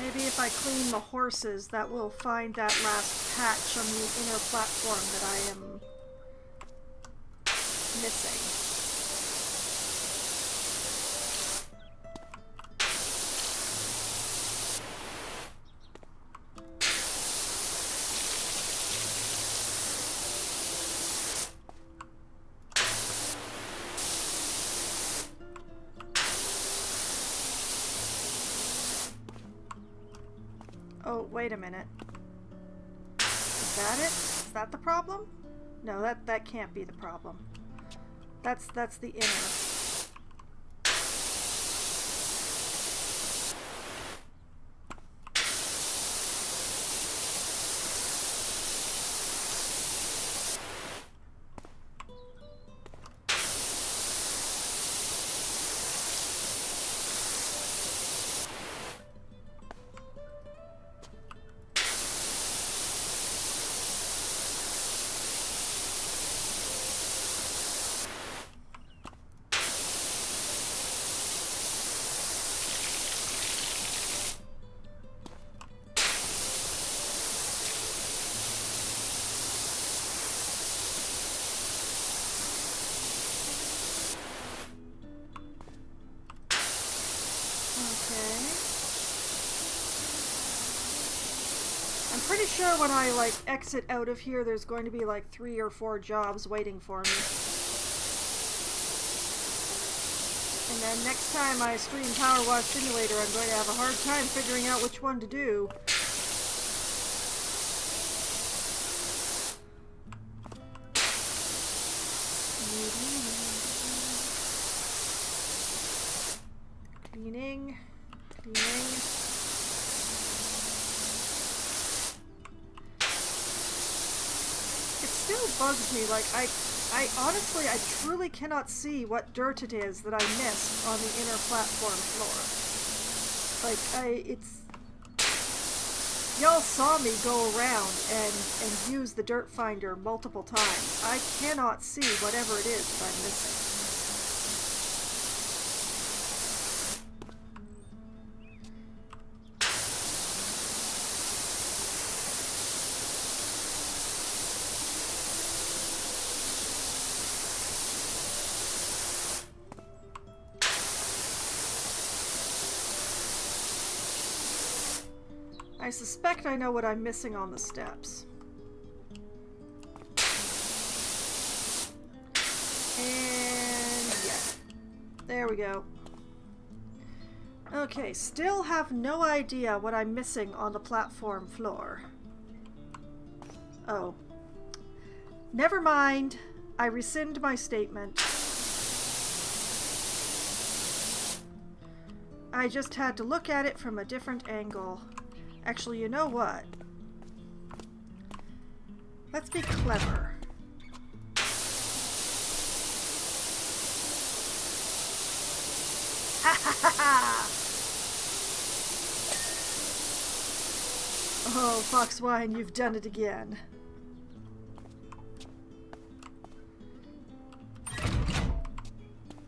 Maybe if I clean the horses, that will find that last patch on the inner platform that I am missing. Oh, wait a minute. Is that it? Is that the problem? No, that can't be the problem. That's the inner. I'm pretty sure when I, like, exit out of here, there's going to be, like, 3 or 4 jobs waiting for me. And then next time I stream PowerWash Simulator, I'm going to have a hard time figuring out which one to do. Cleaning. Bugs me. Like, I honestly, I truly cannot see what dirt it is that I missed on the inner platform floor. Like, y'all saw me go around and use the dirt finder multiple times. I cannot see whatever it is that I'm missing. I suspect I know what I'm missing on the steps. And yeah. There we go. Okay, still have no idea what I'm missing on the platform floor. Oh. Never mind. I rescind my statement. I just had to look at it from a different angle. Actually, you know what? Let's be clever. Ha ha ha ha! Oh, Foxwine, you've done it again.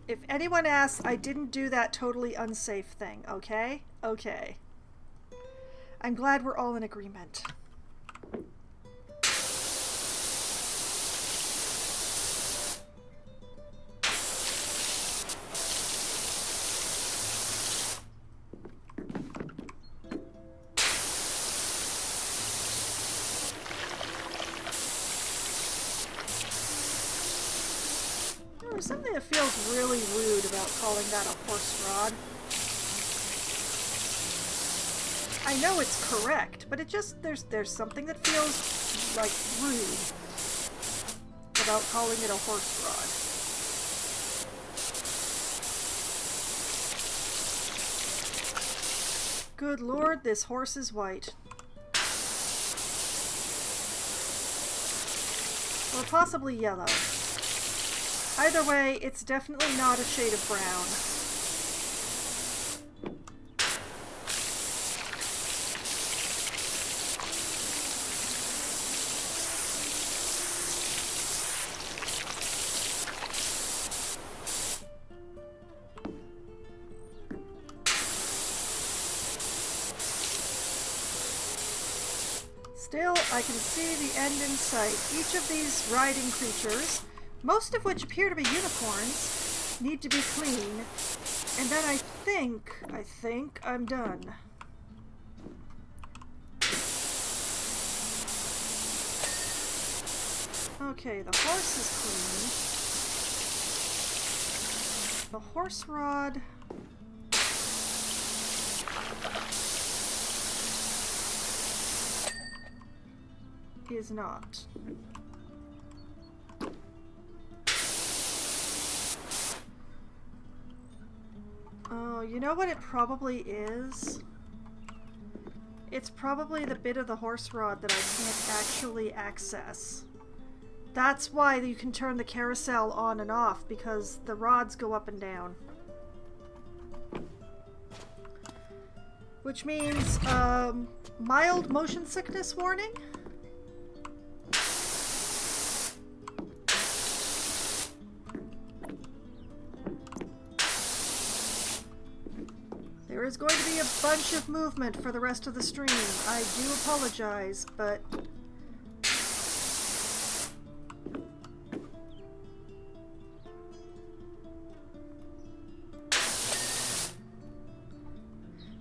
If anyone asks, I didn't do that totally unsafe thing, okay? Okay. I'm glad we're all in agreement. There's something that feels really rude about calling that a horse rod. I know it's correct, but it just, there's something that feels like rude about calling it a horse rod. Good Lord, this horse is white. Or possibly yellow. Either way, it's definitely not a shade of brown. Still, I can see the end in sight. Each of these riding creatures, most of which appear to be unicorns, need to be clean. And then I think I'm done. Okay, the horse is clean. The horse rod... is not. Oh, you know what it probably is? It's probably the bit of the horse rod that I can't actually access. That's why you can turn the carousel on and off, because the rods go up and down. Which means, mild motion sickness warning? There is going to be a bunch of movement for the rest of the stream. I do apologize, but...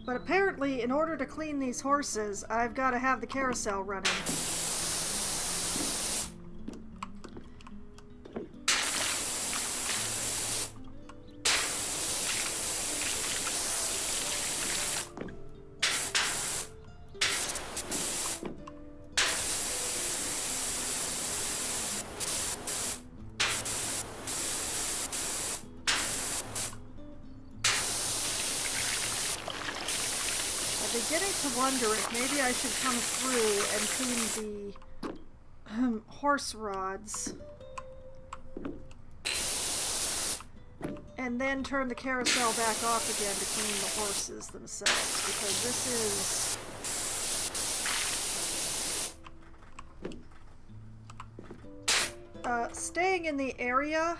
But apparently, in order to clean these horses, I've got to have the carousel running. Beginning to wonder if maybe I should come through and clean the horse rods and then turn the carousel back off again to clean the horses themselves, because this is staying in the area.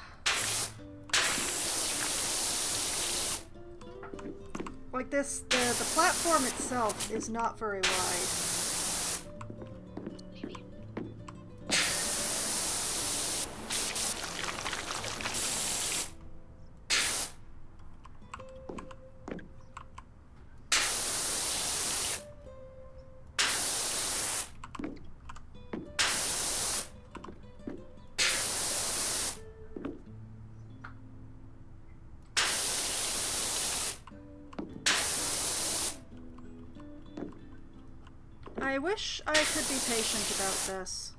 Like this, the platform itself is not very wide. I wish I could be patient about this.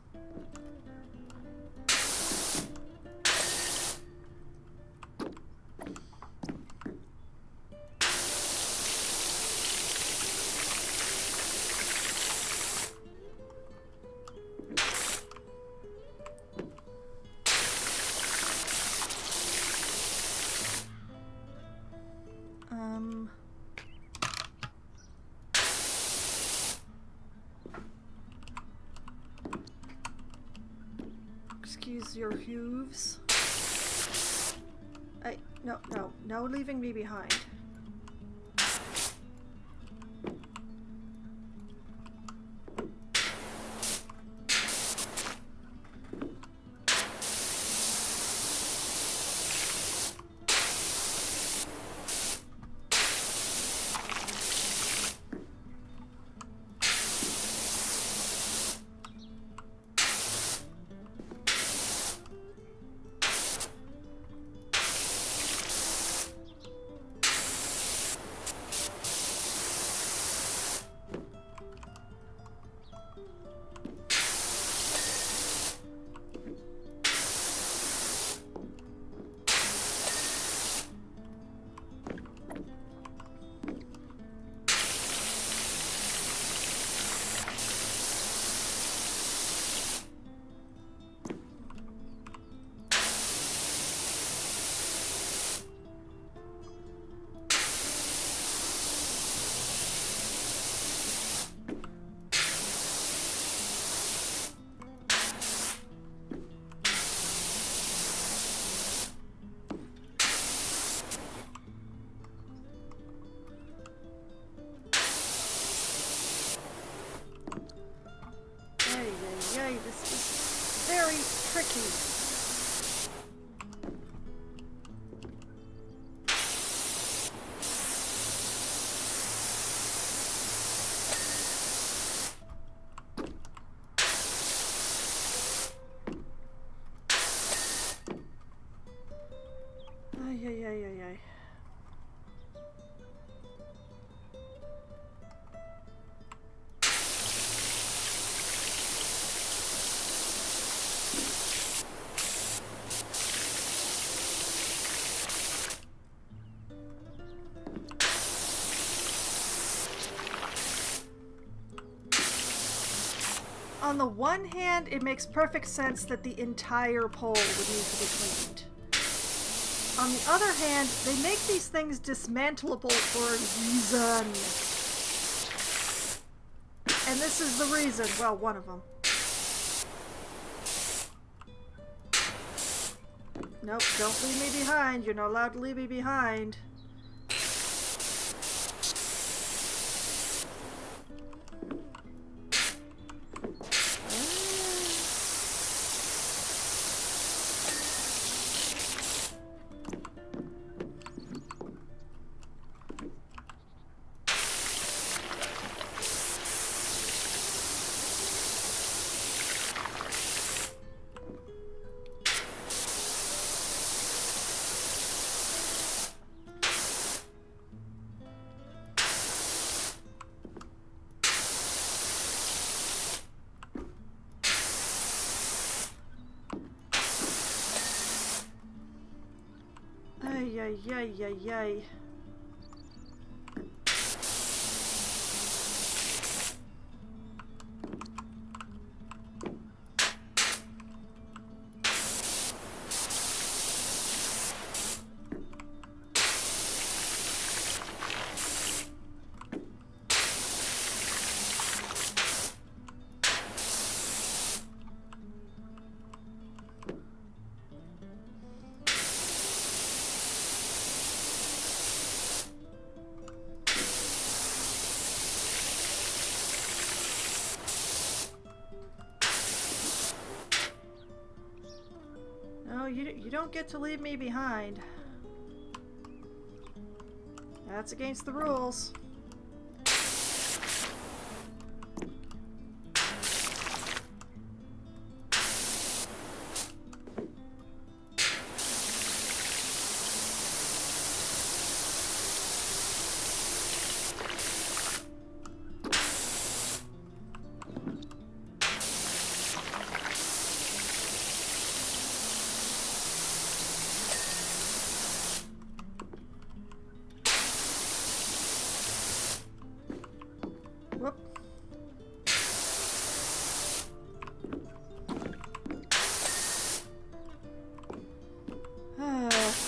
use your hooves. No leaving me behind. This is very tricky. Ay. On the one hand, it makes perfect sense that the entire pole would need to be cleaned. On the other hand, they make these things dismantleable for a reason. And this is the reason. Well, one of them. Nope, don't leave me behind. You're not allowed to leave me behind. Yay. You don't get to leave me behind. That's against the rules. Whoop.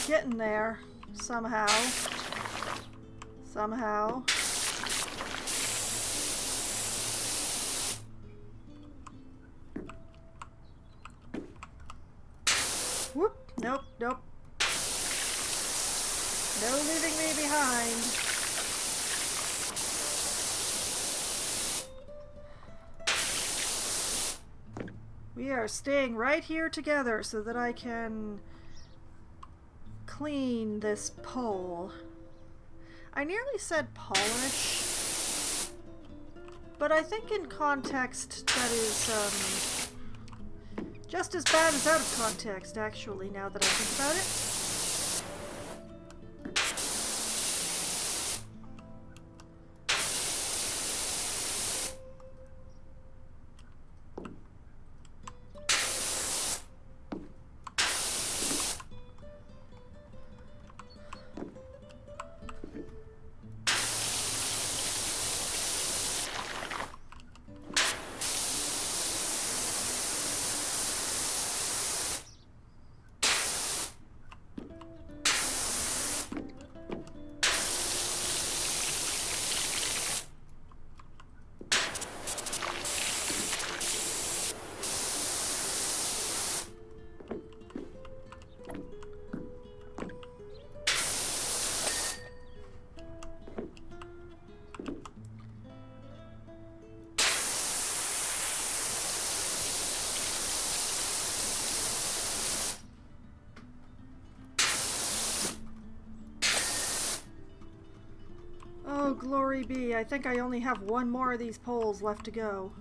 Getting there. Somehow. Whoop. Nope, nope. No leaving me behind. We are staying right here together so that I can clean this pole. I nearly said polish, but I think in context that is just as bad as out of context, actually, now that I think about it. Oh, glory be. I think I only have one more of these poles left to go.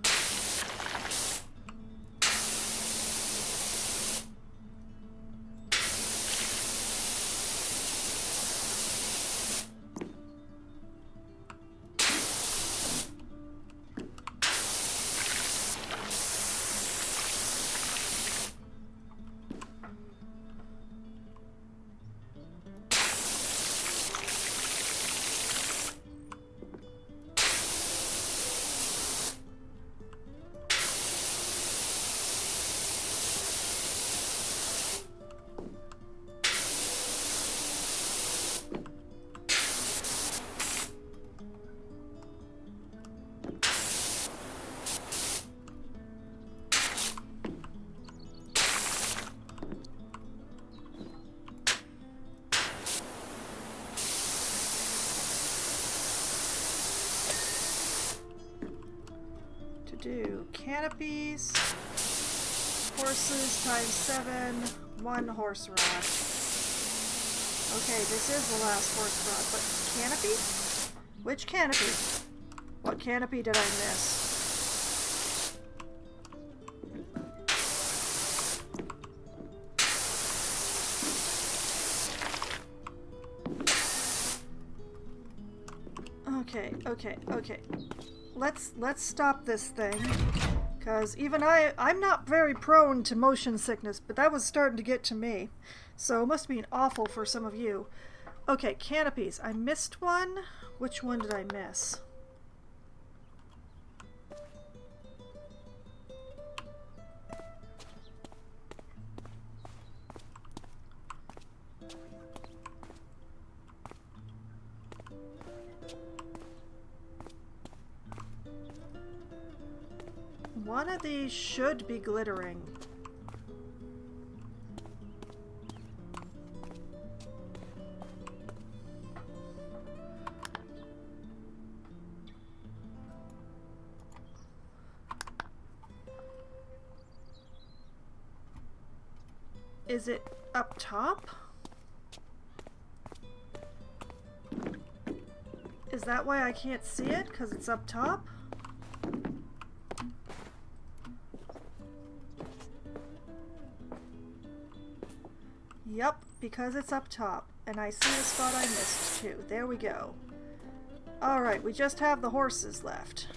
Do canopies, horses times 7, 1 horse rod. Okay, this is the last horse rod, but canopy? Which canopy? What canopy did I miss? Okay. Let's stop this thing, because even I'm not very prone to motion sickness, but that was starting to get to me, so it must be awful for some of you. Okay, canopies. I missed one. Which one did I miss? One of these should be glittering. Is it up top? Is that why I can't see it? Because it's up top? Yep, because it's up top. And I see the spot I missed too. There we go. Alright, we just have the horses left.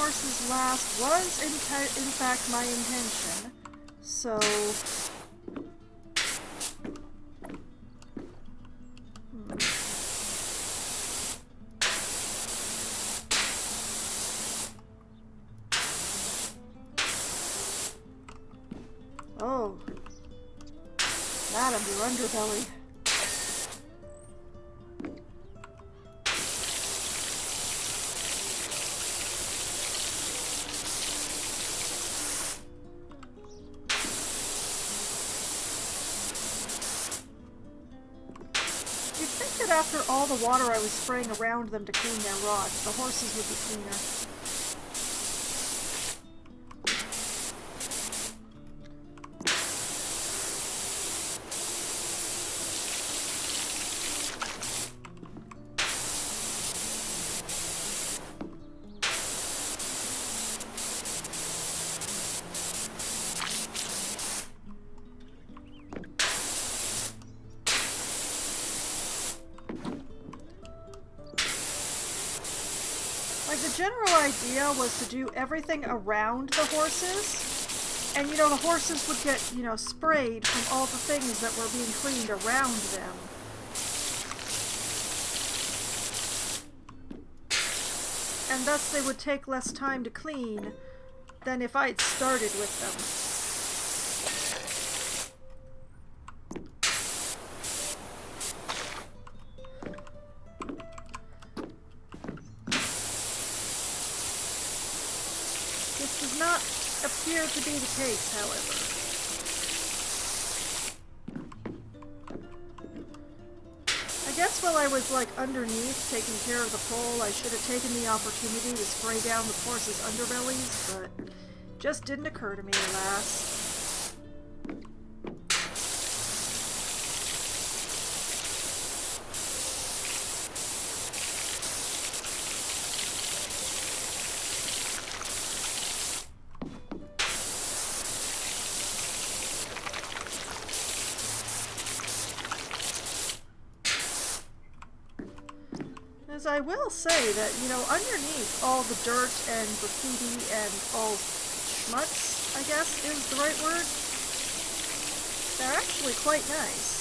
horses last was in fact my intention. So... Oh, Madam, your underbelly. You'd think that after all the water I was spraying around them to clean their rods, the horses would be cleaner. Like, the general idea was to do everything around the horses, and, you know, the horses would get, you know, sprayed from all the things that were being cleaned around them. And thus they would take less time to clean than if I'd started with them. This does not appear to be the case, however. I guess while I was, like, underneath taking care of the pole, I should have taken the opportunity to spray down the horses' underbellies, but just didn't occur to me, alas. As I will say that, you know, underneath all the dirt and graffiti and all schmutz, I guess is the right word, they're actually quite nice.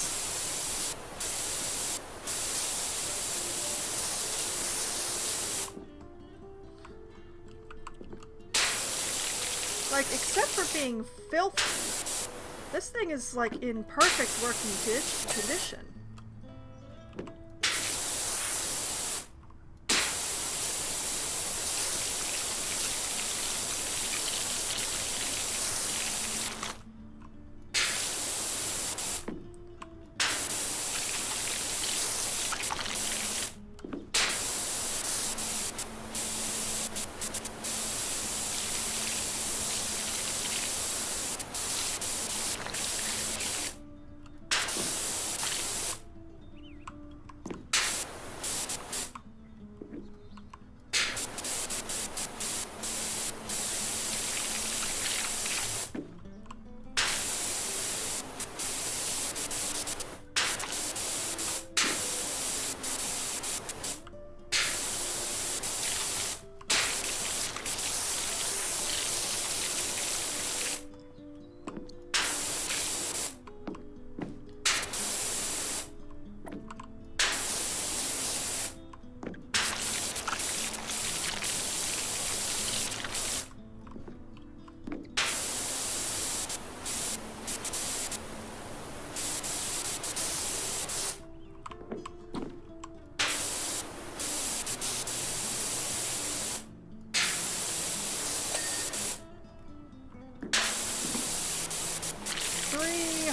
Like, except for being filthy, this thing is, like, in perfect working condition.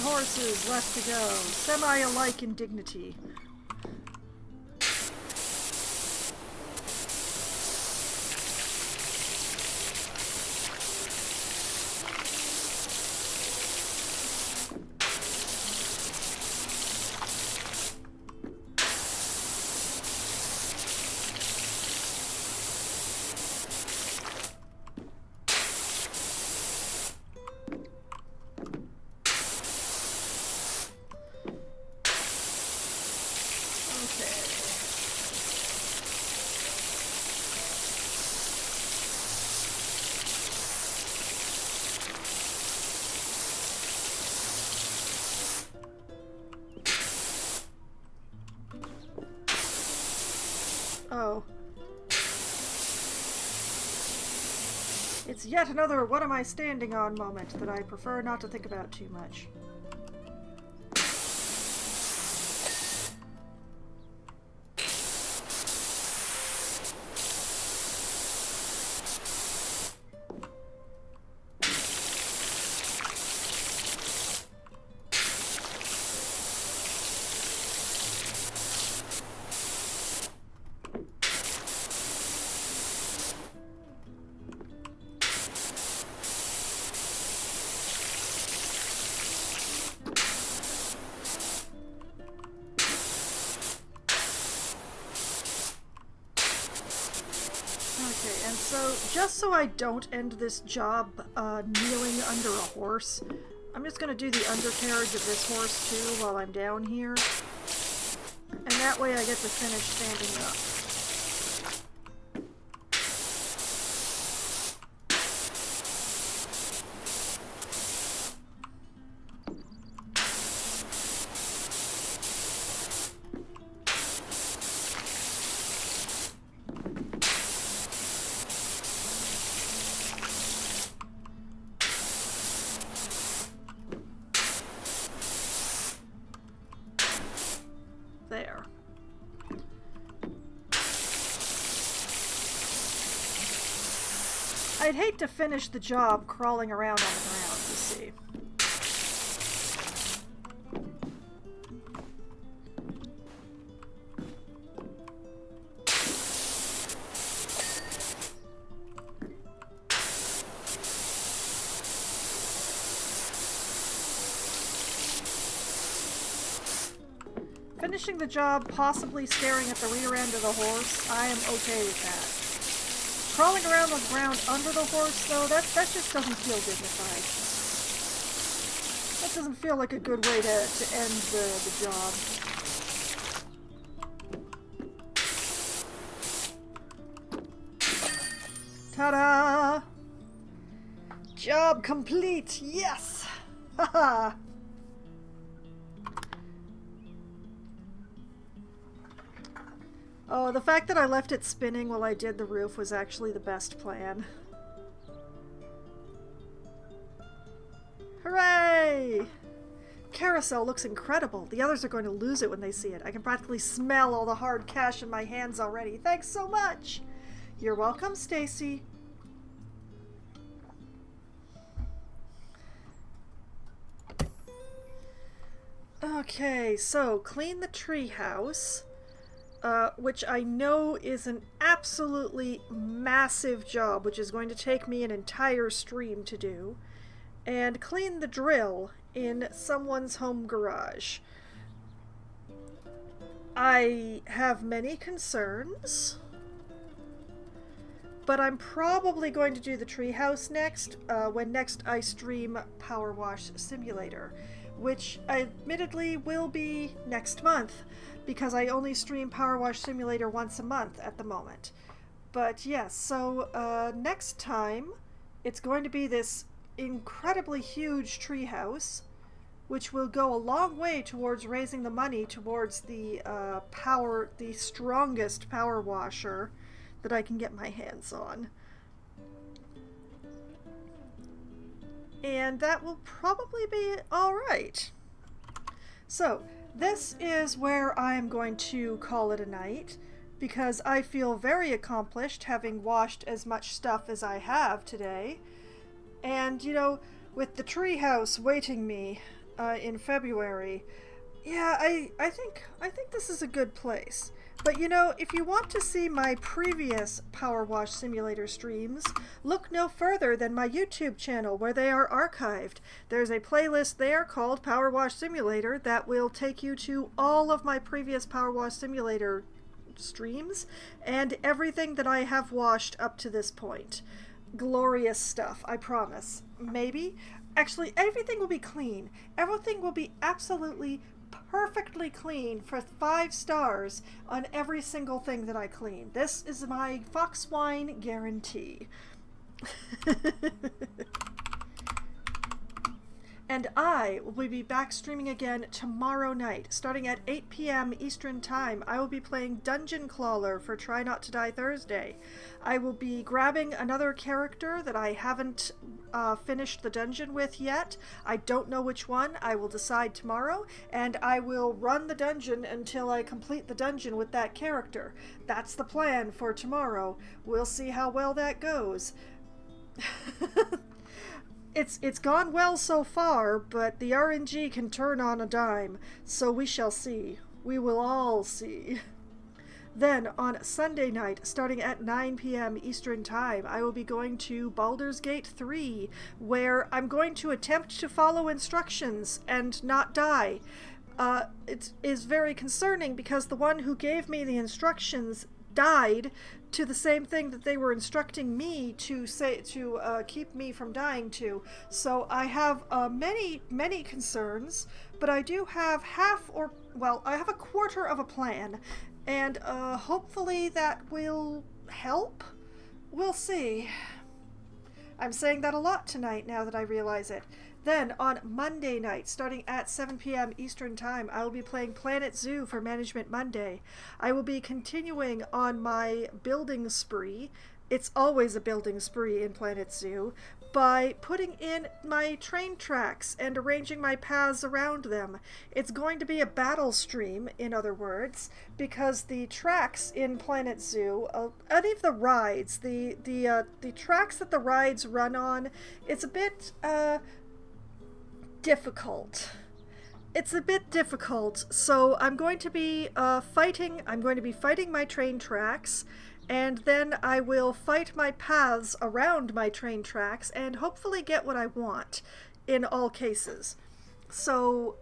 Horses left to go, semi-alike in dignity. Oh. It's yet another what am I standing on moment that I prefer not to think about too much. Okay, and so, just so I don't end this job kneeling under a horse, I'm just going to do the undercarriage of this horse too while I'm down here. And that way I get to finish standing up. There. I'd hate to finish the job crawling around on the ground, you see. Finishing the job, possibly staring at the rear end of the horse, I am okay with that. Crawling around on the ground under the horse, though, that just doesn't feel dignified. That doesn't feel like a good way to end the job. Ta-da! Job complete! Yes! Haha! Oh, the fact that I left it spinning while I did the roof was actually the best plan. Hooray! Carousel looks incredible. The others are going to lose it when they see it. I can practically smell all the hard cash in my hands already. Thanks so much! You're welcome, Stacy. Okay, so clean the treehouse. Which I know is an absolutely massive job, which is going to take me an entire stream to do. And clean the drill in someone's home garage. I have many concerns, but I'm probably going to do the treehouse next, when next I stream PowerWash Simulator, which admittedly will be next month, because I only stream PowerWash Simulator once a month at the moment. But yes, so next time it's going to be this incredibly huge treehouse, which will go a long way towards raising the money towards the the strongest power washer that I can get my hands on. And that will probably be alright. So, this is where I am going to call it a night, because I feel very accomplished having washed as much stuff as I have today. And, you know, with the treehouse waiting me in February, yeah, I think this is a good place. But you know, if you want to see my previous PowerWash Simulator streams, look no further than my YouTube channel where they are archived. There's a playlist there called PowerWash Simulator that will take you to all of my previous PowerWash Simulator streams and everything that I have washed up to this point. Glorious stuff, I promise. Maybe? Actually, everything will be clean. Everything will be absolutely perfectly clean for 5 stars on every single thing that I clean. This is my Foxwine guarantee. And I will be back streaming again tomorrow night, starting at 8 p.m. Eastern Time. I will be playing Dungeon Crawler for Try Not to Die Thursday. I will be grabbing another character that I haven't finished the dungeon with yet. I don't know which one. I will decide tomorrow, and I will run the dungeon until I complete the dungeon with that character. That's the plan for tomorrow. We'll see how well that goes. It's gone well so far, but the RNG can turn on a dime, so we shall see. We will all see. Then, on Sunday night, starting at 9 p.m. Eastern Time, I will be going to Baldur's Gate 3, where I'm going to attempt to follow instructions and not die. It is very concerning because the one who gave me the instructions died to the same thing that they were instructing me to keep me from dying to. So I have many concerns, but I do have I have a quarter of a plan, and hopefully that will help. We'll see. I'm saying that a lot tonight now that I realize it. Then, on Monday night, starting at 7 p.m. Eastern Time, I will be playing Planet Zoo for Management Monday. I will be continuing on my building spree. It's always a building spree in Planet Zoo, by putting in my train tracks and arranging my paths around them. It's going to be a battle stream, in other words, because the tracks in Planet Zoo, any of the rides, the tracks that the rides run on, it's a bit, difficult. It's a bit difficult, so I'm going to be fighting my train tracks, and then I will fight my paths around my train tracks and hopefully get what I want in all cases. So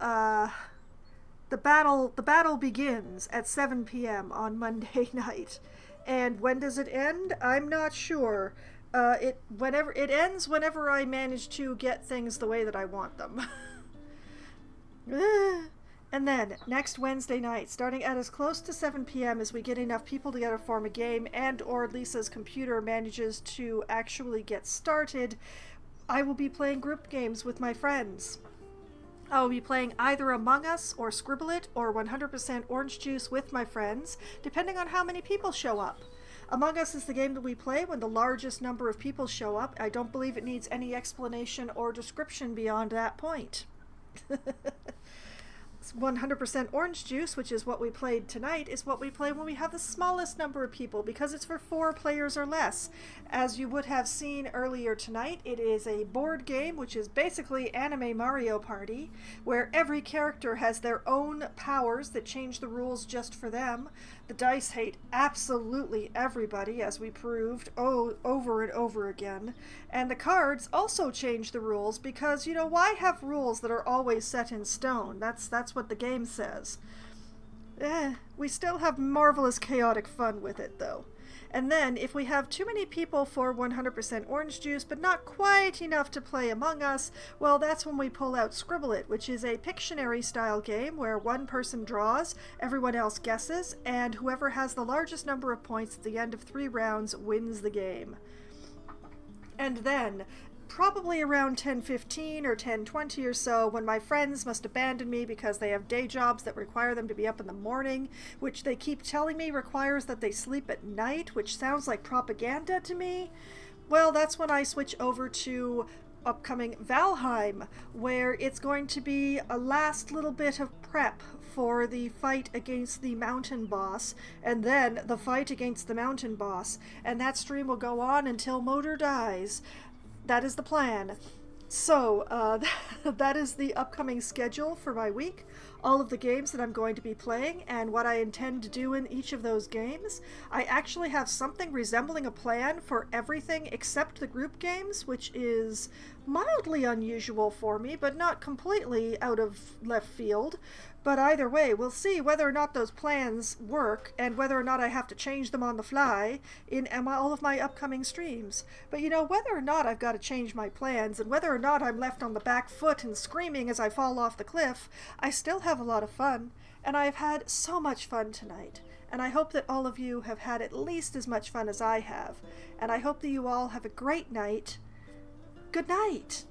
the battle begins at 7 p.m. on Monday night. And when does it end? I'm not sure. It ends whenever I manage to get things the way that I want them. And then, next Wednesday night, starting at as close to 7 p.m. as we get enough people together to form a game and or Lisa's computer manages to actually get started, I will be playing group games with my friends. I will be playing either Among Us or Scribble It or 100% Orange Juice with my friends, depending on how many people show up. Among Us is the game that we play when the largest number of people show up. I don't believe it needs any explanation or description beyond that point. 100% Orange Juice, which is what we played tonight, is what we play when we have the smallest number of people, because it's for 4 players or less. As you would have seen earlier tonight, it is a board game, which is basically Anime Mario Party, where every character has their own powers that change the rules just for them. The dice hate absolutely everybody, as we proved over and over again. And the cards also change the rules because, why have rules that are always set in stone? That's what the game says. We still have marvelous chaotic fun with it, though. And then, if we have too many people for 100% Orange Juice, but not quite enough to play Among Us, well, that's when we pull out Scribble It, which is a Pictionary-style game where one person draws, everyone else guesses, and whoever has the largest number of points at the end of 3 rounds wins the game. And then, probably around 10:15 or 10:20 or so, when my friends must abandon me because they have day jobs that require them to be up in the morning, which they keep telling me requires that they sleep at night, which sounds like propaganda to me, well, that's when I switch over to upcoming Valheim, where it's going to be a last little bit of prep for the fight against the mountain boss, and then the fight against the mountain boss, and that stream will go on until Motor dies. That is the plan. So, that is the upcoming schedule for my week, all of the games that I'm going to be playing, and what I intend to do in each of those games. I actually have something resembling a plan for everything except the group games, which is mildly unusual for me, but not completely out of left field. But either way, we'll see whether or not those plans work and whether or not I have to change them on the fly in all of my upcoming streams. But whether or not I've got to change my plans and whether or not I'm left on the back foot and screaming as I fall off the cliff, I still have a lot of fun, and I've had so much fun tonight. And I hope that all of you have had at least as much fun as I have. And I hope that you all have a great night. Good night!